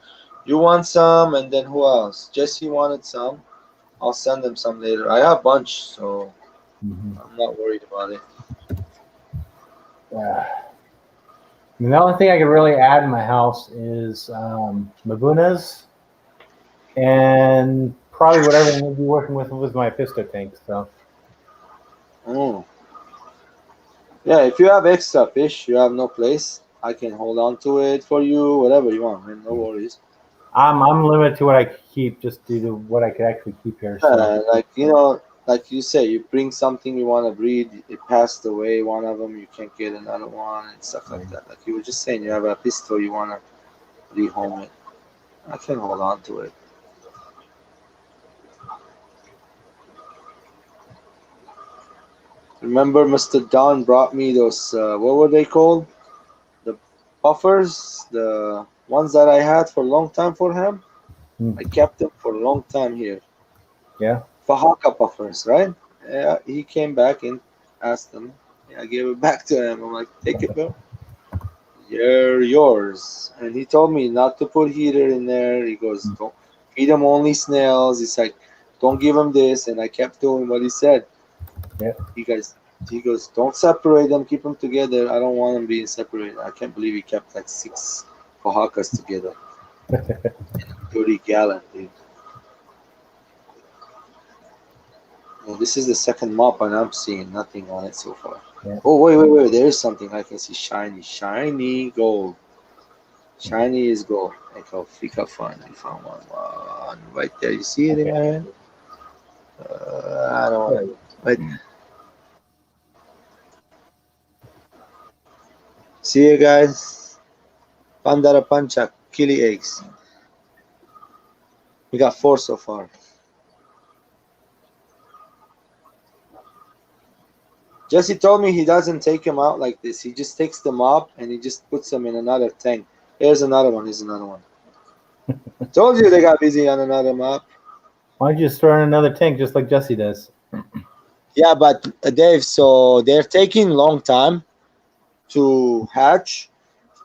You want some, and then who else? Jesse wanted some. I'll send them some later. I have a bunch, so I'm not worried about it. Yeah. I mean, the only thing I could really add in my house is Mabunas and probably whatever I'm going to be working with my Pisto tank. So. Yeah, if you have extra fish, you have no place, I can hold on to it for you, whatever you want, man. No worries. I'm limited to what I keep, just due to what I could actually keep here. So. Like, you know, like you say, you bring something you want to breed, it passed away, one of them, you can't get another one, and stuff like that. Like you were just saying, you have a pistol, you want to rehome it. I can hold on to it. Remember, Mr. Don brought me those, what were they called? The puffers, the ones that I had for a long time for him. I kept them for a long time here. Yeah. Fahaka puffers, right? Yeah, he came back and asked them. Yeah, I gave it back to him. I'm like, take it, bro. You're yours. And he told me not to put heater in there. He goes, don't feed them only snails. He's like, don't give them this. And I kept doing what he said. Yeah. He goes, don't separate them. Keep them together. I don't want them being separated. I can't believe he kept like 6 Fahakas together. 30 gallon, dude. Yeah, this is the second mop, and I'm seeing nothing on it so far. Yeah. Oh, wait. There is something I can see. Shiny gold. Shiny is gold. Like how Fika finally found one right there. You see it in my hand? I don't want to. But see you guys. Pandara Pancha, Kili eggs. We got 4 so far. Jesse told me he doesn't take them out like this. He just takes them up and he just puts them in another tank. Here's another one. Here's another one. Told you they got busy on another map. Why don't you just throw in another tank just like Jesse does? Yeah, but Dave, so they're taking long time to hatch.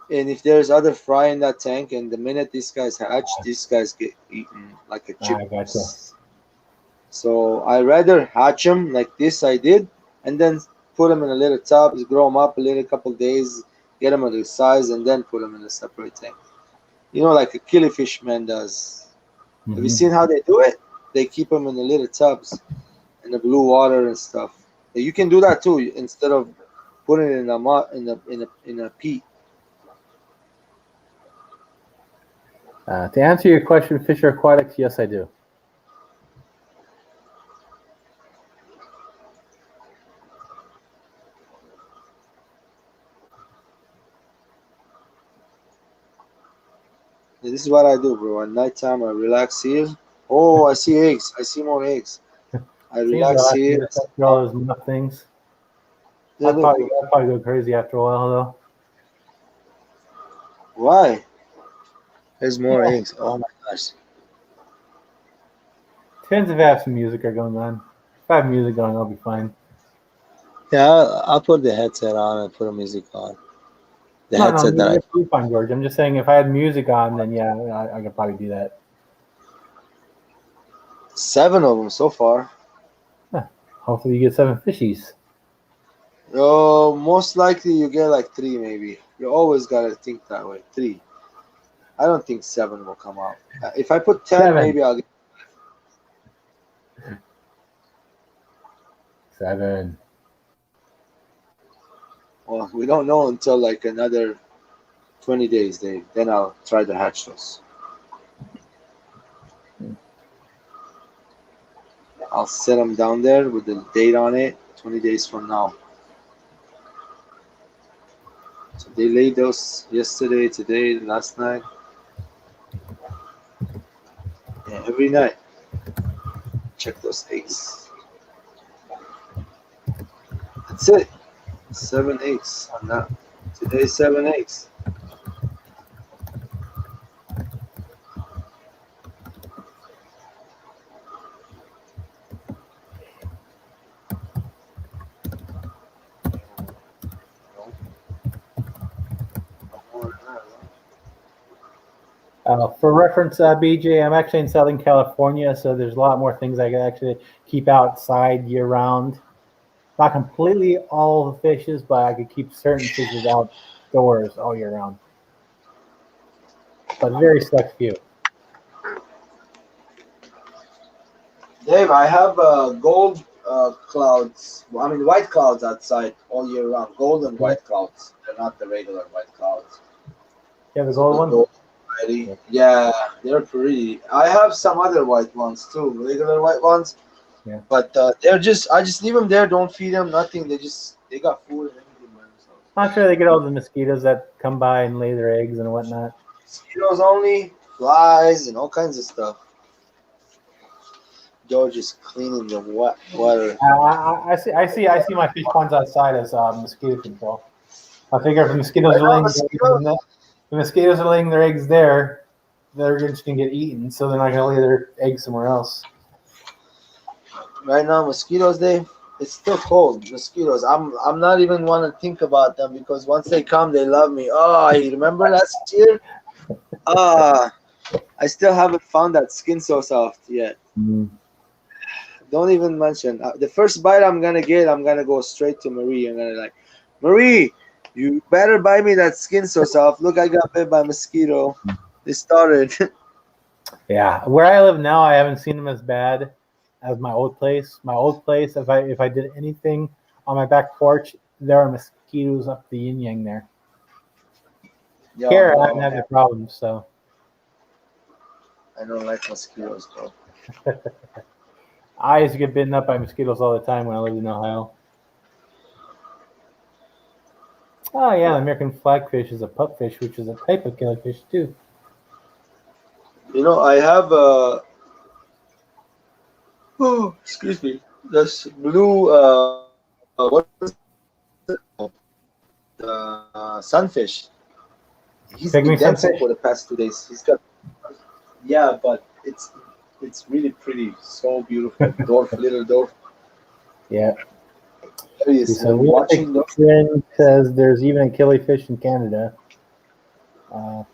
And if there's other fry in that tank, and the minute these guys hatch, these guys get eaten like a chip. I gotcha. So I rather hatch them like this I did, and then put them in a little tub, grow them up a little couple days, get them at the size, and then put them in a separate tank. You know, like a killifish man does. Mm-hmm. Have you seen how they do it? They keep them in the little tubs, in the blue water and stuff. You can do that too, instead of putting it in a mud, in a peat. To answer your question, fish are aquatics, yes, I do. Yeah, this is what I do, bro. At nighttime, I relax here. Oh, I see eggs. I see more eggs. I relax here. All those nut things. I'd probably go crazy after a while, though. Why? There's more eggs. Oh my gosh. Depends if I have some music going on. If I have music going, I'll be fine. Yeah, I'll put the headset on and put the music on. The headset that you're fine, George. I'm just saying if I had music on, then yeah, I could probably do that. 7 of them so far. Huh. Hopefully you get 7 fishies. Oh, most likely you get like 3 maybe. You always gotta think that way. 3. I don't think 7 will come out. If I put 10, 7. Maybe I'll get 7. Well, we don't know until like another 20 days, Dave. Then I'll try to hatch those. I'll set them down there with the date on it, 20 days from now. So they laid those yesterday, today, last night. Yeah, every night. Check those eggs. That's it. 7 eggs on that. Today, 7 eggs. For reference, BJ, I'm actually in Southern California, so there's a lot more things I can actually keep outside year-round. Not completely all the fishes, but I could keep certain fishes outdoors all year round. But very select few. Dave, I have gold clouds. I mean, white clouds outside all year round. Gold and white clouds. They're not the regular white clouds. You have the gold ones? Yeah, they're pretty. I have some other white ones too, regular white ones. Yeah. But they're just, I just leave them there. Don't feed them, nothing. They got food and everything by themselves. I'm sure they get all the mosquitoes that come by and lay their eggs and whatnot. Mosquitoes only, flies, and all kinds of stuff. George is cleaning the water. I see my fish ponds outside as mosquito control. I figure if mosquitoes are laying their eggs there, they're just gonna get eaten, so they're not gonna lay their eggs somewhere else. Right now, mosquitoes, Dave, it's still cold. Mosquitoes, I'm not even want to think about them because once they come, they love me. Oh, you remember last year? I still haven't found that skin so soft yet. Mm. Don't even mention. The first bite I'm gonna get, I'm gonna go straight to Marie. I'm gonna like, Marie, you better buy me that skin so soft. Look, I got bit by a mosquito. They started. Yeah, where I live now, I haven't seen them as bad. as my old place. My old place, if I did anything on my back porch, there are mosquitoes up the yin yang there. Yeah, Here, I no, haven't had any problems, so. I don't like mosquitoes, bro. I used to get bitten up by mosquitoes all the time when I lived in Ohio. Oh yeah, the American flagfish is a pupfish, which is a type of killifish too. You know, I have oh, excuse me, this blue what is it called? The sunfish. He's been Pygmy dancing sunfish? for the past 2 days. He's got, yeah, but it's really pretty, so beautiful. Dwarf, little dwarf. Yeah. There he is. So Watching those. Trend says there's even a killifish in Canada.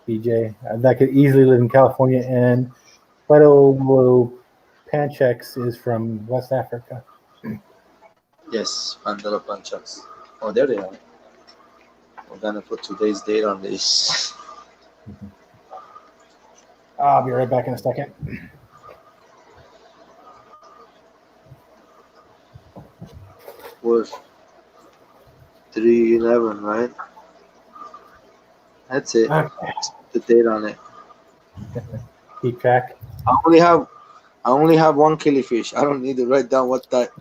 BJ, that could easily live in California, and Phyto Panchex is from West Africa. Yes, Pandora Panchaks. Oh, there they are. We're gonna put today's date on this. I'll be right back in a second. Worth 3/11, right? That's it. Okay. The date on it. Keep track. I only have one killifish. I don't need to write down what type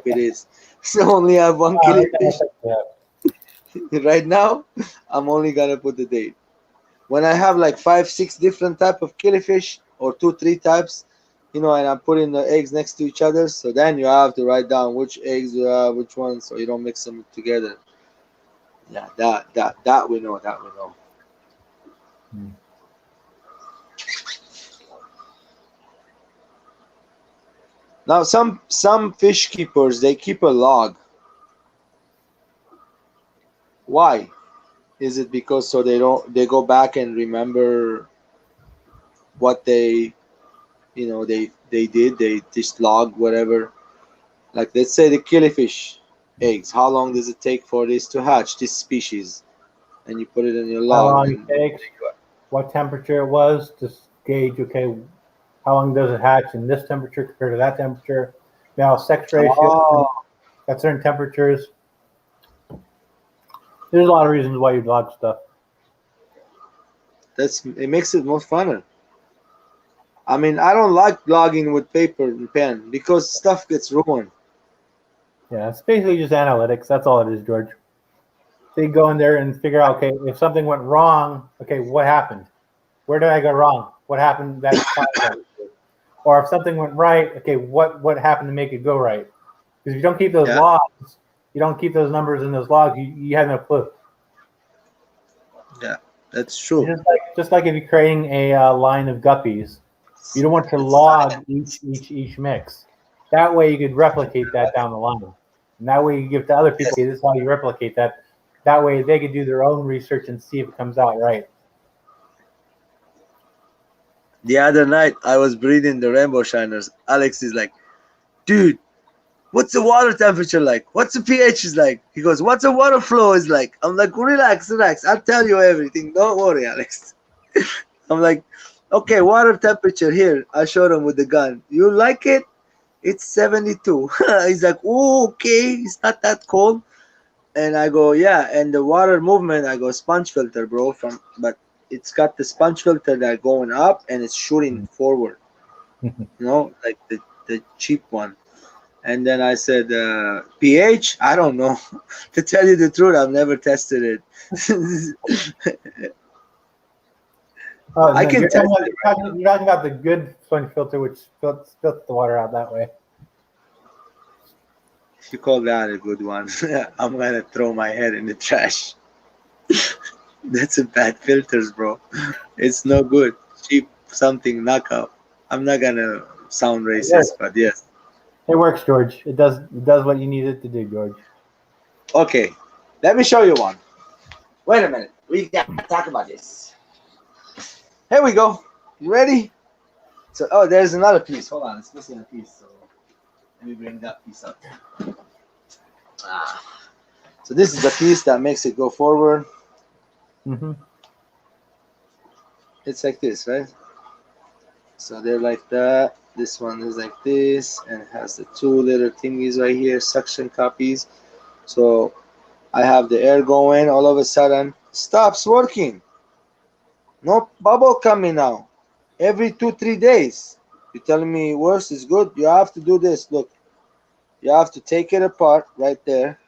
it is. So I only have one killifish. Yeah. Right now, I'm only gonna put the date. When I have like 5-6 different type of killifish, or 2-3 types, you know, and I'm putting the eggs next to each other, so then you have to write down which eggs you have, which ones, so you don't mix them together. Yeah, that we know. Now some fish keepers, they keep a log. Why? Is it because so they go back and remember what they did, they just log whatever. Like let's say the killifish eggs, how long does it take for this to hatch, this species? And you put it in your How log. long it takes, what temperature it was, to gauge, okay, how long does it hatch in this temperature compared to that temperature? Now, sex ratio at certain temperatures. There's a lot of reasons why you log stuff. It makes it more funner. I mean, I don't like logging with paper and pen because stuff gets ruined. Yeah, it's basically just analytics. That's all it is, George. So you go in there and figure out, okay, if something went wrong, okay, what happened? Where did I go wrong? What happened that time? Or if something went right, okay, what happened to make it go right? Because if you don't keep those logs, you don't keep those numbers in those logs, you have no clue. Yeah, that's true. Just like if you're creating a line of guppies, you don't want to log each mix. That way you could replicate that down the line. And that way you give to other people, okay, this is how you replicate that. That way they could do their own research and see if it comes out right. The other night, I was breeding the rainbow shiners. Alex is like, dude, what's the water temperature like? What's the pH is like? He goes, what's the water flow is like? I'm like, relax. I'll tell you everything. Don't worry, Alex. I'm like, okay, water temperature here. I showed him with the gun. You like it? It's 72. He's like, oh, okay. It's not that cold. And I go, yeah. And the water movement, I go, sponge filter, bro. But it's got the sponge filter that going up and it's shooting forward. Like the cheap one. And then I said, pH? I don't know. To tell you the truth, I've never tested it. I can you're test talking you're talking about the good sponge filter, which spits the water out that way. If you call that a good one, I'm going to throw my head in the trash. That's a bad filters, bro. It's no good. Cheap something knockout. I'm not going to sound racist, but yes. It works, George. It does what you need it to do, George. Okay, let me show you one. Wait a minute. We got to talk about this. Here we go. You ready? So, there's another piece. Hold on, it's missing a piece. So let me bring that piece up. So this is the piece that makes it go forward. Mm-hmm. It's like this, right? So they're like that. This one is like this and has the two little thingies right here, suction copies. So I have the air going, all of a sudden stops working. No bubble coming out. Every 2-3 days. You're telling me worse is good? You have to do this. Look, you have to take it apart right there.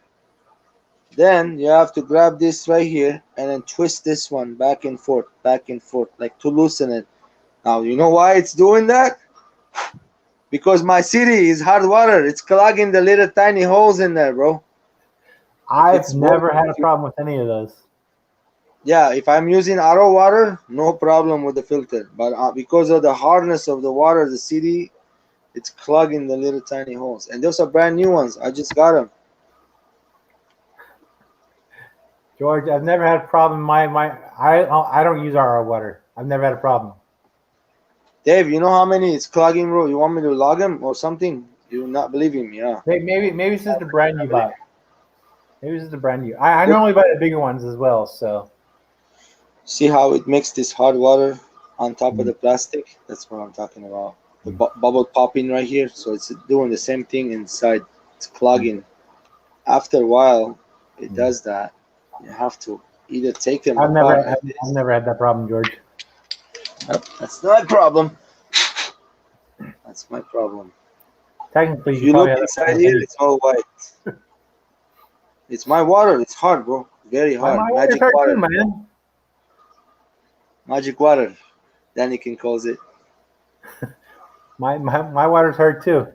Then you have to grab this right here and then twist this one back and forth, like to loosen it. Now, you know why it's doing that? Because my city is hard water. It's clogging the little tiny holes in there, bro. I've never had a problem with any of those. Yeah, if I'm using RO water, no problem with the filter. But because of the hardness of the water, the city, it's clogging the little tiny holes. And those are brand new ones. I just got them. George, I've never had a problem. I don't use RO water. I've never had a problem. Dave, you know how many it's clogging, bro? You want me to log them or something? You're not believing me, yeah. Maybe it's just the brand you bought. Maybe it's just the brand new. I normally buy the bigger ones as well. So see how it makes this hard water on top of the plastic? That's what I'm talking about. The bubble popping right here. So it's doing the same thing inside. It's clogging. After a while, it does that. You have to either take them apart. I've never had that problem, George. Nope, that's not a problem. That's my problem. Technically, if you look inside here, it's all white. It's my water. It's hard, bro. Very hard. My Magic hard water, too, man. Magic water. Danikin calls it. My water's hard too.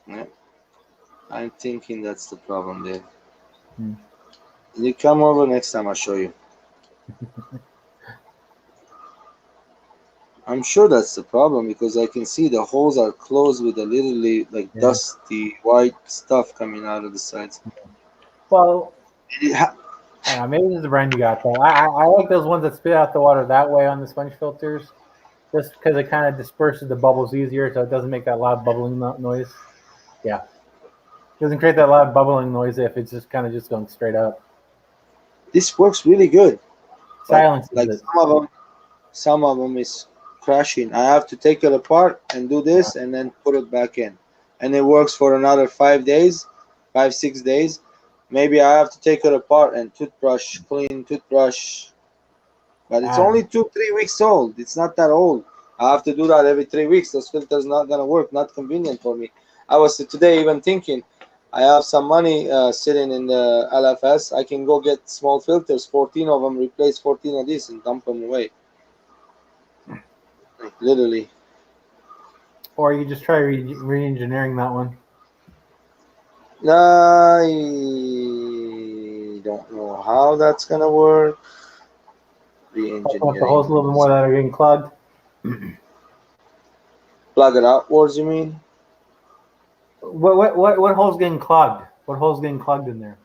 Yeah. I'm thinking that's the problem there. You come over next time, I'll show you. I'm sure that's the problem because I can see the holes are closed with a little dusty white stuff coming out of the sides. Well, maybe this is the brand you got though. I like those ones that spit out the water that way on the sponge filters, just because it kind of disperses the bubbles easier, so it doesn't make that loud bubbling noise. Yeah, it doesn't create that loud bubbling noise if it's just kind of just going straight up. This works really good. Silence like some of them is crashing. I have to take it apart and do this and then put it back in, and it works for another 5 days, 5-6 days. Maybe I have to take it apart and clean toothbrush, but it's only 2-3 weeks old. It's not that old. I have to do that every 3 weeks. Those filters not gonna work. Not convenient for me. I was today even thinking, I have some money sitting in the LFS. I can go get small filters, 14 of them, replace 14 of these and dump them away. Like literally. Or you just try re-engineering that one. I don't know how that's gonna work. Re-engineering. The holes a little bit more that are getting clogged. Plug it outwards, you mean? What hole's getting clogged? What hole's getting clogged in there?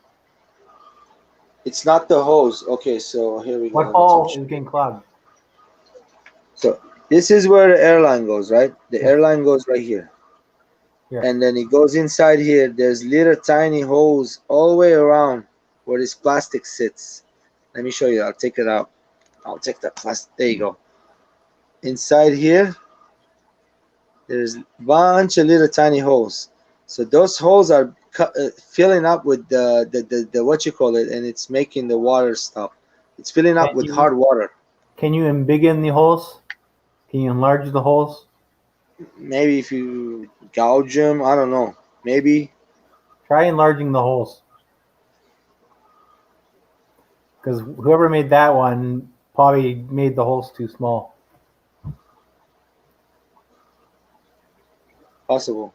It's not the hose. Okay, so here we go. What hole is getting clogged? So this is where the airline goes, right? The airline goes right here. Yeah. And then it goes inside here. There's little tiny holes all the way around where this plastic sits. Let me show you. I'll take it out. I'll take that plastic. There you go. Inside here, there's a bunch of little tiny holes. So those holes are filling up with the what you call it, and it's making the water stop. It's filling up with hard water. Can you embiggen the holes? Can you enlarge the holes? Maybe if you gouge them, I don't know. Maybe. Try enlarging the holes. Because whoever made that one probably made the holes too small. Possible.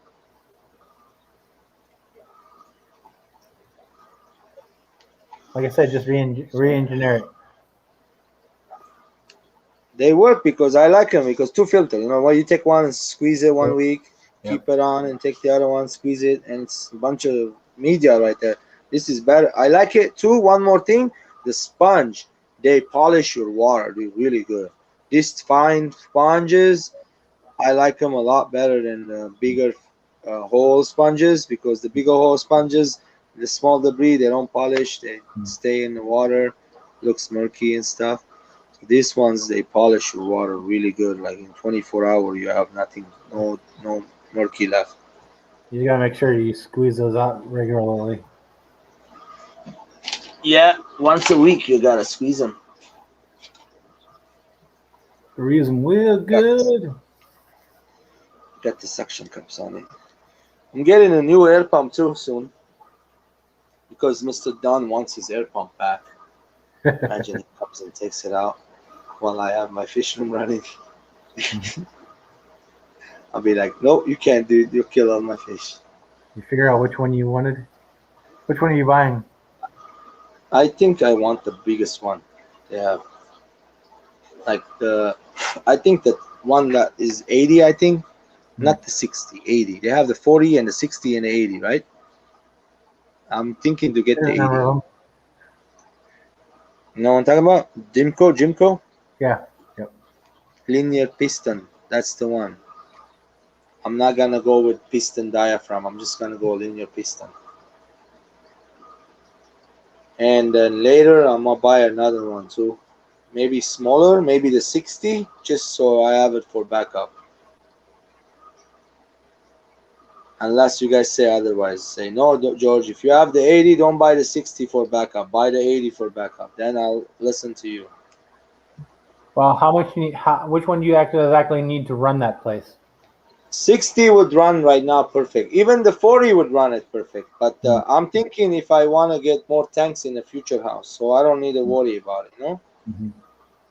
Like I said, just re-engineer it. They work because I like them because two filters. You know, well, you take one and squeeze it 1 week, keep it on, and take the other one, squeeze it, and it's a bunch of media right there. This is better. I like it too. One more thing, the sponge. They polish your water. They're really good. These fine sponges, I like them a lot better than the bigger hole sponges because the bigger hole sponges, the small debris, they don't polish. They stay in the water, looks murky and stuff. These ones, they polish your water really good. Like in 24 hours, you have nothing, no murky left. You gotta make sure you squeeze those out regularly. Yeah, once a week you gotta squeeze them. Squeeze them real good. Got the suction cups on it. I'm getting a new air pump too soon because Mr. Dunn wants his air pump back. Imagine he comes and takes it out while I have my fish room running. I'll be like, no, you can't do it. You'll kill all my fish. You figure out which one you wanted? Which one are you buying? I think I want the biggest one. Yeah. Like I think the one that is 80, I think. Not the 60, 80. They have the 40 and the 60 and the 80, right? I'm thinking to get the 80. You know what I'm talking about? Jimco? Yeah. Yep. Linear piston. That's the one. I'm not going to go with piston diaphragm. I'm just going to go linear piston. And then later, I'm going to buy another one too. Maybe smaller, maybe the 60, just so I have it for backup. Unless you guys say otherwise. Say, no, George, if you have the 80, don't buy the 60 for backup. Buy the 80 for backup. Then I'll listen to you. Well, how much you need? Which one do you exactly need to run that place? 60 would run right now perfect. Even the 40 would run it perfect. But I'm thinking if I want to get more tanks in the future house, so I don't need to worry about it, you know?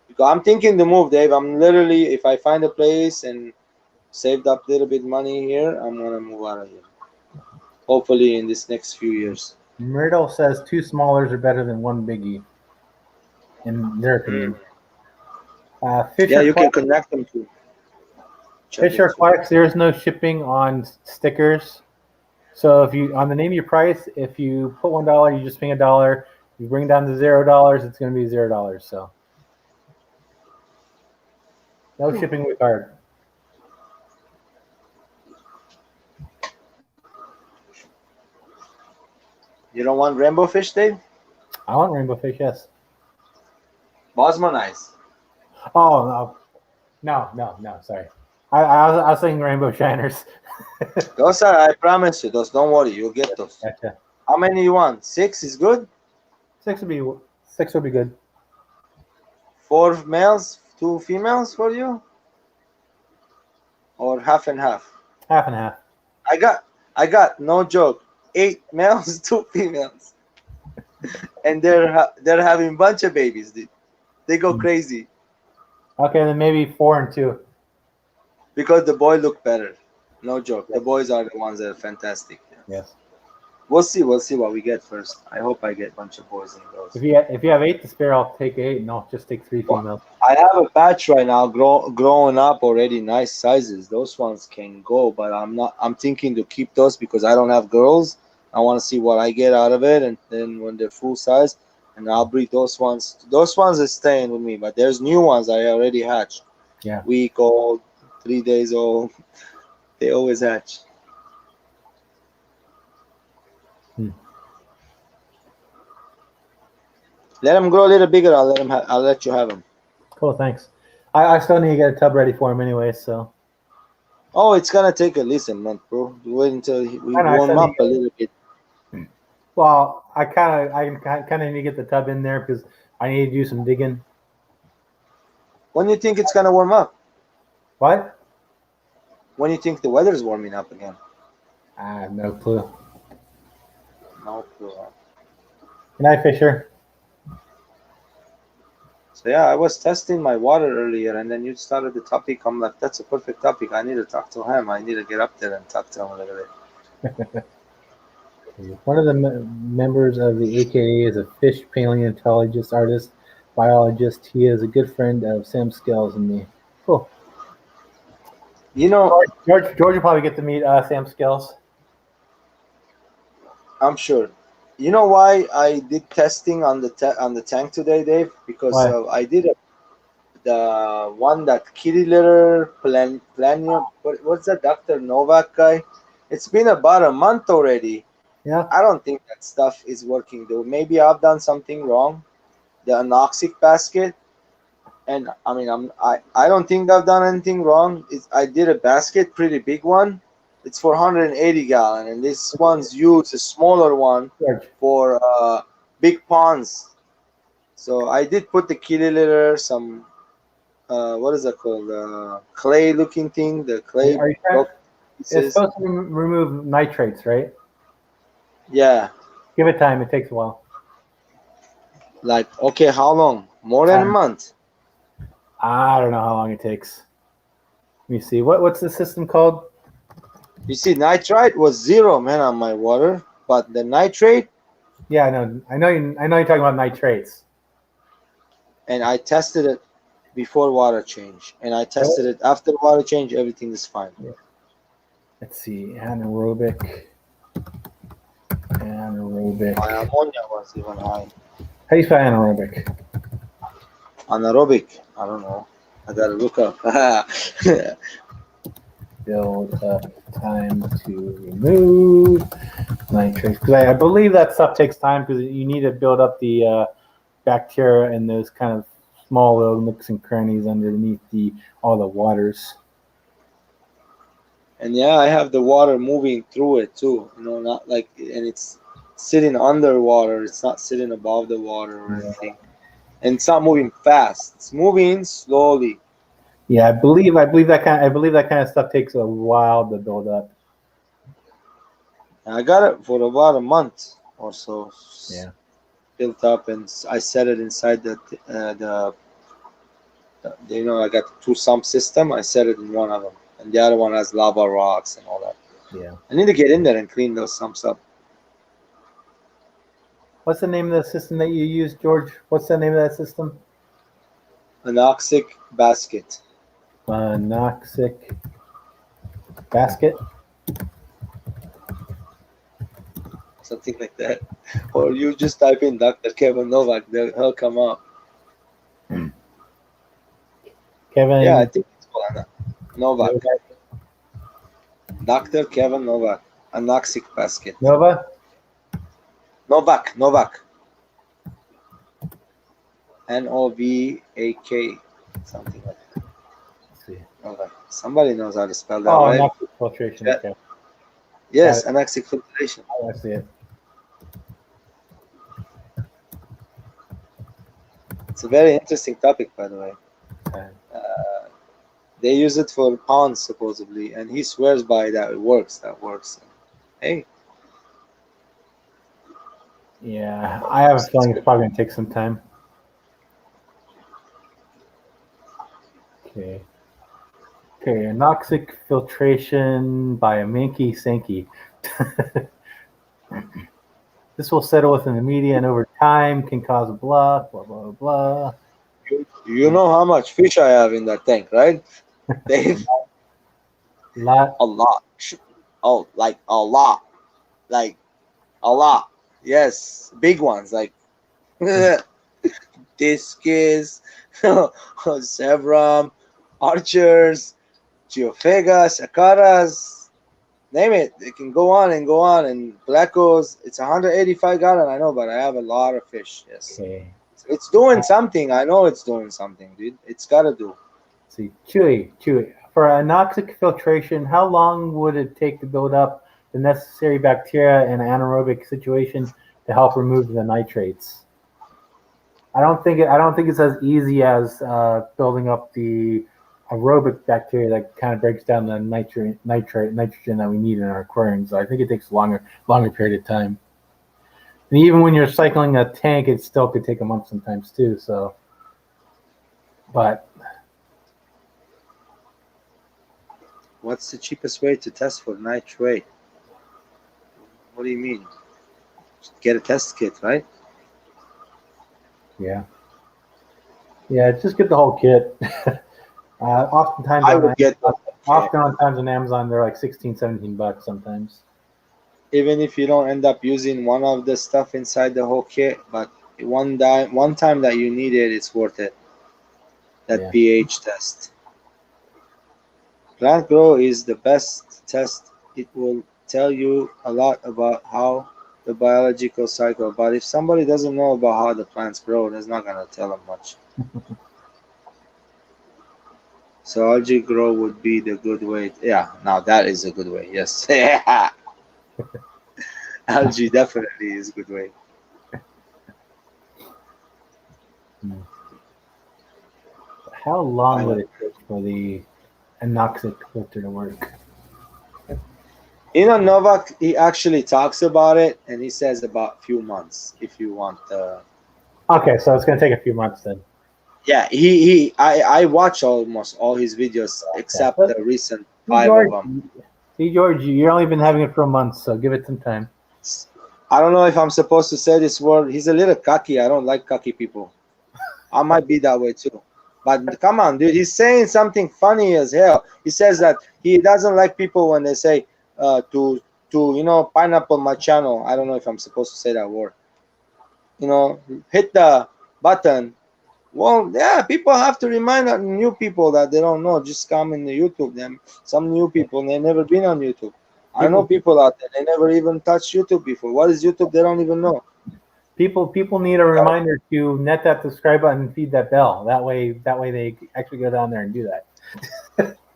Because I'm thinking to move, Dave. I'm literally, if I find a place and saved up a little bit money here, I'm gonna move out of here. Hopefully in this next few years. Myrtle says 2 smallers are better than 1 biggie, in their opinion. Yeah, you can connect them to. Fisher Clarks, there is no shipping on stickers. So if you on the name of your price, if you put $1, you just pay $1. You bring it down to $0, it's going to be $0. So no shipping required. You don't want rainbow fish, Dave? I want rainbow fish, yes. Bosmanize. Oh, no, sorry. I was thinking rainbow shiners. Those are, I promise you, those, don't worry, you'll get those. Gotcha. How many you want? 6 is good? 6 would be good. 4 males, 2 females for you? Or half and half? Half and half. I got no joke, 8 males, 2 females. And they're having a bunch of babies, dude. They go crazy. Okay, then maybe 4 and 2. Because the boy look better. No joke. The boys are the ones that are fantastic. Yes. We'll see what we get first. I hope I get a bunch of boys and girls. If you have 8 to spare, I'll take 8, and I'll just take 3 females. I have a batch right now growing up already, nice sizes. Those ones can go, but I'm thinking to keep those because I don't have girls. I want to see what I get out of it, and then when they're full size, and I'll breed those ones. Those ones are staying with me, but there's new ones I already hatched. Yeah. Week old, 3 days old. They always hatch. Let them grow a little bigger. I'll let you have them. Cool, thanks. I still need to get a tub ready for him anyway, so. Oh, it's gonna take at least a month, bro. Wait until we warm up a little bit. Well, I kind of need to get the tub in there because I need to do some digging. When do you think it's gonna warm up? What? When do you think the weather's warming up again? I have no clue. No clue. Good night, Fisher. So yeah, I was testing my water earlier, and then you started the topic. I'm like, that's a perfect topic. I need to talk to him. I need to get up there and talk to him a little bit. One of the members of the AKA is a fish paleontologist, artist, biologist. He is a good friend of Sam Scales and me. Cool. You know, George will probably get to meet Sam Scales. I'm sure. You know why I did testing on the tank today, Dave? Because I did the one that kitty litter planium. What's that, Dr. Novak guy? It's been about a month already. Yeah. I don't think that stuff is working though. Maybe I've done something wrong. The anoxic basket, And I mean, I don't think I've done anything wrong. I did a basket, pretty big one. It's for 180 gallon, and this one's used a smaller one George. for big ponds. So I did put the kitty litter, some what is that called? Clay looking thing, the clay Are you trying? block It's pieces. supposed to remove nitrates, right? Yeah. Give it time. It takes a while. Like, okay, how long? More than a month. I don't know how long it takes. Let me see. What's the system called? You see, nitrite was 0, man, on my water, but the nitrate, Yeah, I know you're talking about nitrates. and I tested it before water change, and I tested it after water change. Everything is fine. Yeah. Let's see. Anaerobic. My ammonia was even high. How do you spell anaerobic? Anaerobic, I don't know. I gotta look up. Build up time to remove nitrates. Because I believe that stuff takes time because you need to build up the bacteria and those kind of small little nooks and crannies underneath all the waters. And yeah, I have the water moving through it too. You know, not like, and it's sitting underwater. It's not sitting above the water or anything. And it's not moving fast. It's moving slowly. Yeah, I believe that kind of stuff takes a while to build up. And I got it for about a month or so. Yeah. Built up, and I set it inside the you know, I got the 2 sump system. I set it in one of them, and the other one has lava rocks and all that. Yeah. I need to get in there and clean those sumps up. What's the name of the system that you use, George? What's the name of that system? Anoxic basket. Anoxic basket. Something like that. Or you just type in Dr. Kevin Novak, he'll come up. Kevin. Yeah, I think it's called Novak. Dr. Kevin Novak. Anoxic basket. Nova? Novak. Novak. Something like that. Let's see. Novak. Somebody knows how to spell that, Oh, right? anoxic filtration. Yeah. Okay. Yes, anoxic filtration. I see it. It's a very interesting topic, by the way. Okay. They use it for ponds, supposedly, and he swears by that it works. That works. Hey. Yeah, I have a feeling it's probably going to take some time. Okay, anoxic filtration by a Minky Sankey. This will settle within the media and over time can cause a blah, blah, blah, blah. You know how much fish I have in that tank, right, Dave? A lot. Oh, like a lot. Like a lot. Yes, big ones like discus, Sevram, archers, geophagas, acaras, name it. It can go on and go on. And blackos, it's 185 gallon, I know, but I have a lot of fish. Yes. Okay. It's doing something. I know it's doing something, dude. It's got to do. Let's see, Chewy. For anoxic filtration, how long would it take to build up the necessary bacteria in an anaerobic situation to help remove the nitrates? I don't think it's as easy as building up the aerobic bacteria that kind of breaks down the nitrogen that we need in our aquariums. So I think it takes a longer period of time. And even when you're cycling a tank, it still could take a month sometimes too. So, but what's the cheapest way to test for nitrate? What do you mean? Just get a test kit, right? Yeah, just get the whole kit. Oftentimes on Amazon they're like $16-17 sometimes. Even if you don't end up using one of the stuff inside the whole kit, but one time that you need it, it's worth it. That pH test. Plant Grow is the best test. It will tell you a lot about how the biological cycle, but if somebody doesn't know about how the plants grow, that's not going to tell them much. So algae grow would be the good way. Yeah, now that is a good way. Yes. Yeah. Algae definitely is a good way. How long would it take for the anoxic filter to work? You know, Novak, he actually talks about it, and he says about few months if you want. Okay, so it's going to take a few months then. Yeah, I watch almost all his videos except But the recent see, 5 George, of them. see, George, you've only been having it for a month, so give it some time. I don't know if I'm supposed to say this word. He's a little cocky. I don't like cocky people. I might be that way too. But come on, dude. He's saying something funny as hell. He says that he doesn't like people when they say to pineapple my channel. I don't know if I'm supposed to say that word. Hit the button. Well, yeah, people have to remind new people that they don't know. Just come in the YouTube. Them some new people they never been on YouTube. I know people out there they never even touched YouTube before. What is YouTube? They don't even know. People need a reminder to net that subscribe button and feed that bell. That way they actually go down there and do that.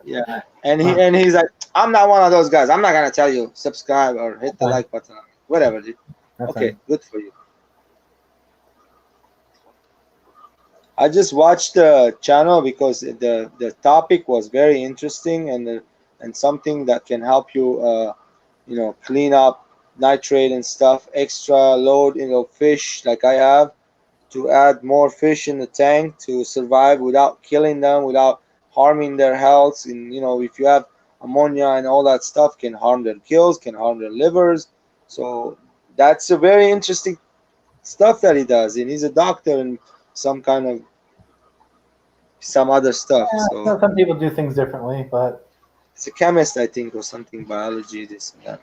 Yeah, and he's like, I'm not one of those guys. I'm not gonna tell you subscribe or hit the like button. Whatever, dude. That's Okay, fine. good for you. I just watched the channel because the topic was very interesting and something that can help you clean up nitrate and stuff. Extra load fish like I have to add more fish in the tank to survive without killing them, without harming their health. And if you have ammonia and all that stuff, can harm their gills, can harm their livers. So that's a very interesting stuff that he does. And he's a doctor and some other stuff. Yeah, So some people do things differently, but it's a chemist, I think, or something, biology, this and that.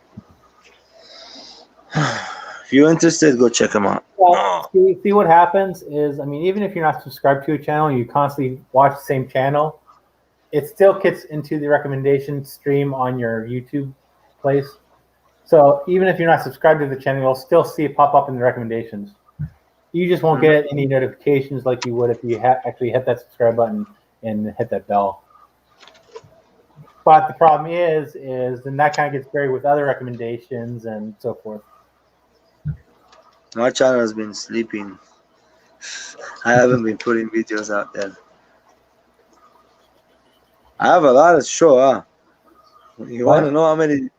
If you're interested, go check him out. well, see what happens is, I mean, even if you're not subscribed to a channel, you constantly watch the same channel, it still gets into the recommendation stream on your YouTube place. So even if you're not subscribed to the channel, you'll still see it pop up in the recommendations. You just won't get any notifications like you would if you actually hit that subscribe button and hit that bell. But the problem is then that kind of gets buried with other recommendations and so forth. My channel has been sleeping. I haven't been putting videos out there. I have a lot of show, huh? You want to know how many?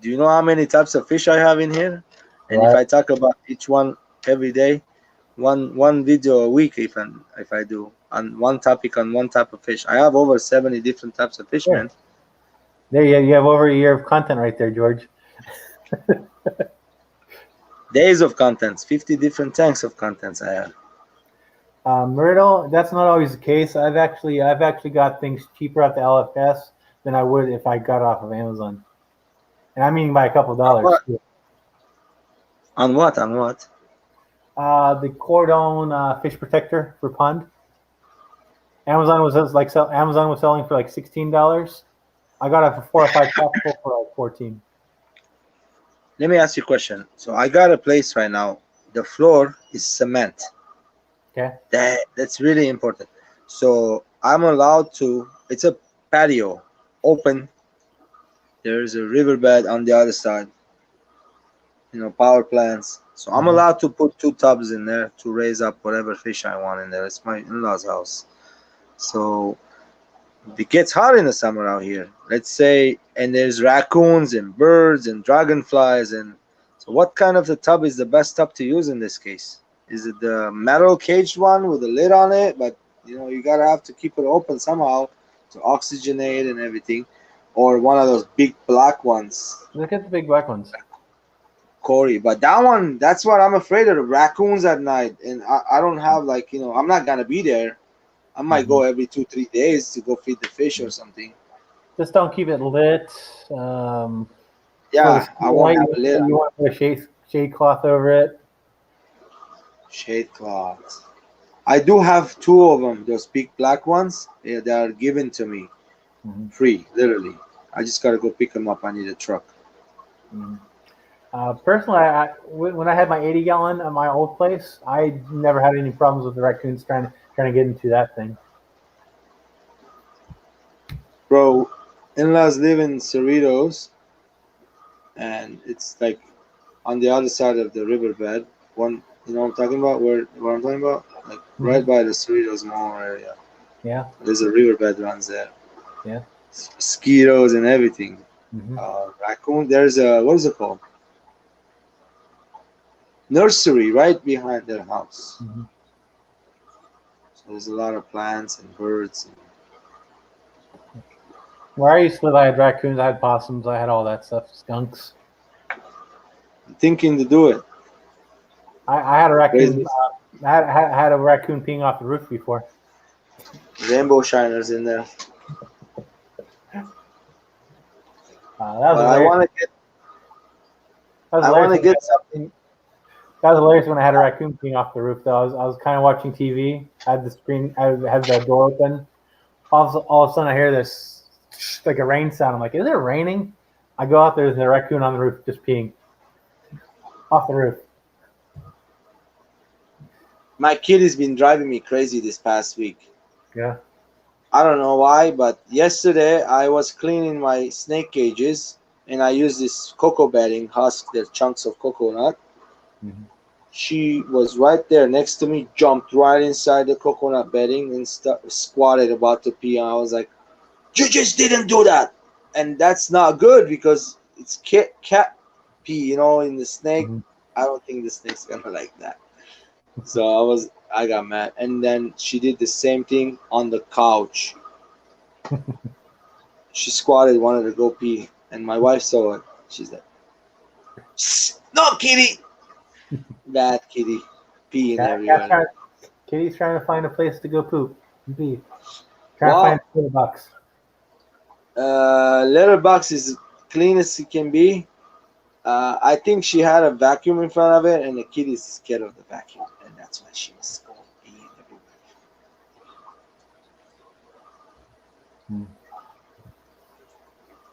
Do you know how many types of fish I have in here? And if I talk about each one every day, one video a week, if I do on one topic on one type of fish, I have over 70 different types of fish, man. There you have over a year of content right there, George. Days of contents, 50 different tanks of contents I have. Myrtle, that's not always the case. I've actually got things cheaper at the LFS than I would if I got off of Amazon. And I mean by a couple dollars. On what? On what? The Cordon fish protector for pond. Amazon was selling for like $16. I got it for 4 or 5 tropical for like 14. Let me ask you a question. So I got a place right now. The floor is cement. Okay. That's really important. So I'm allowed to. It's a patio, open. There's a riverbed on the other side. Power plants. So I'm allowed to put 2 tubs in there to raise up whatever fish I want in there. It's my in-laws' house. So it gets hot in the summer out here. Let's say, and there's raccoons and birds and dragonflies. And so what kind of the tub is the best tub to use in this case? Is it the metal caged one with a lid on it? But you gotta have to keep it open somehow to oxygenate and everything. Or one of those big black ones. Look at the big black ones. Corey, but that's what I'm afraid of, the raccoons at night. And I don't have I'm not gonna be there. I might go every 2-3 days to go feed the fish or something. Just don't keep it lit. Yeah, I won't have a lid. You want to put a shade cloth over it. Shade cloth. I do have 2 of them, those big black ones. Yeah, they are given to me free, literally. I just gotta go pick them up. I need a truck. Personally, when I had my 80-gallon at my old place, I never had any problems with the raccoons trying to get into that thing. Bro, in-laws live in Cerritos, and it's like on the other side of the riverbed. One, you know what I'm talking about? What I'm talking about? Like right by the Cerritos Mall area. Yeah. There's a riverbed runs there. Yeah. Mosquitoes and everything. Mm-hmm. Raccoon. There's a, what is it called? Nursery right behind their house. Mm-hmm. So there's a lot of plants and birds. Where I used to live, I had raccoons, I had possums, I had all that stuff, skunks. I'm thinking to do it. I had a raccoon. Crazy. I had a raccoon peeing off the roof before. Rainbow shiners in there. That But was I hilarious. want to get. That was I want to hilarious. get something. That was hilarious when I had a raccoon peeing off the roof. Though I was kind of watching TV. I had the screen. I had the door open. All of a sudden, I hear this like a rain sound. I'm like, "Is it raining?" I go out there. There's a raccoon on the roof just peeing off the roof. My kid has been driving me crazy this past week. Yeah. I don't know why, but yesterday I was cleaning my snake cages and I used this cocoa bedding husk, the chunks of coconut. Mm-hmm. She was right there next to me, jumped right inside the coconut bedding and squatted about to pee. And I was like, "You just didn't do that," and that's not good because it's cat pee, you know, in the snake. Mm-hmm. I don't think the snake's gonna like that. So I got mad, and then she did the same thing on the couch. She squatted, wanted to go pee, and my wife saw it. She's like, "No, kitty, bad kitty, peeing everywhere." Kitty's trying to find a place to go poop. Pee. Trying to find a litter box. Litter box is clean as it can be. I think she had a vacuum in front of it, and the kitty's scared of the vacuum, and that's why she was going peeing everywhere. Hmm.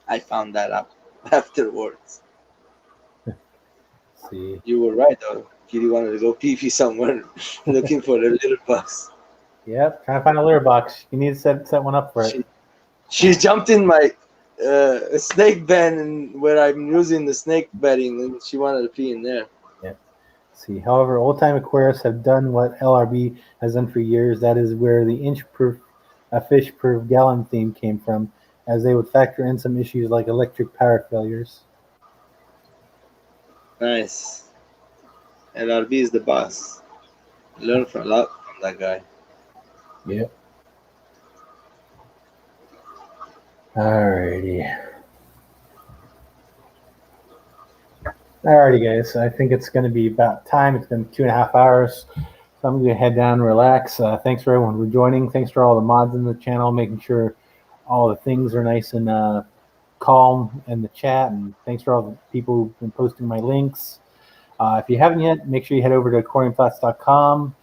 I found that out afterwards. See. You were right, though. Kitty wanted to go pee somewhere, looking for a litter box. Yep, trying to find a litter box. You need to set one up for it. She jumped in my snake pen and where I'm using the snake bedding, and she wanted to pee in there. Yeah. See, however, old-time aquarists have done what LRB has done for years. That is where the inch-proof, fish-proof gallon theme came from, as they would factor in some issues like electric power failures. Nice. LRB is the boss. Learn a lot from that guy. Yep. Alrighty. Alrighty, guys. I think it's going to be about time. It's been 2.5 hours. So I'm going to head down and relax. Thanks for everyone for joining. Thanks for all the mods in the channel, making sure all the things are nice and calm in the chat. And thanks for all the people who've been posting my links. If you haven't yet, make sure you head over to aquariumflats.com.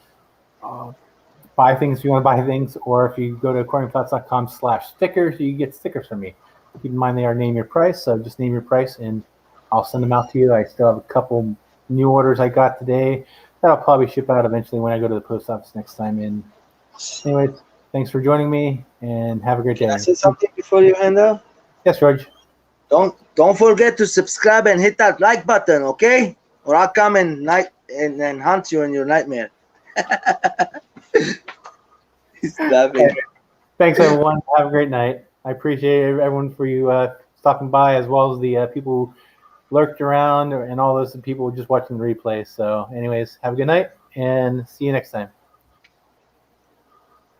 Buy things if you want to buy things, or if you go to aquariumflats.com/stickers, you get stickers from me. Keep in mind they are name your price, so just name your price and I'll send them out to you. I still have a couple new orders I got today that'll probably ship out eventually when I go to the post office next time. And anyways, thanks for joining me and have a great day. Can I say something before you end up? Yes, George. Don't forget to subscribe and hit that like button, okay? Or I'll come and hunt you in your nightmare. He's laughing. Thanks, everyone. Have a great night. I appreciate everyone for you stopping by, as well as the people who lurked around and all those people just watching the replay. So anyways, have a good night and see you next time.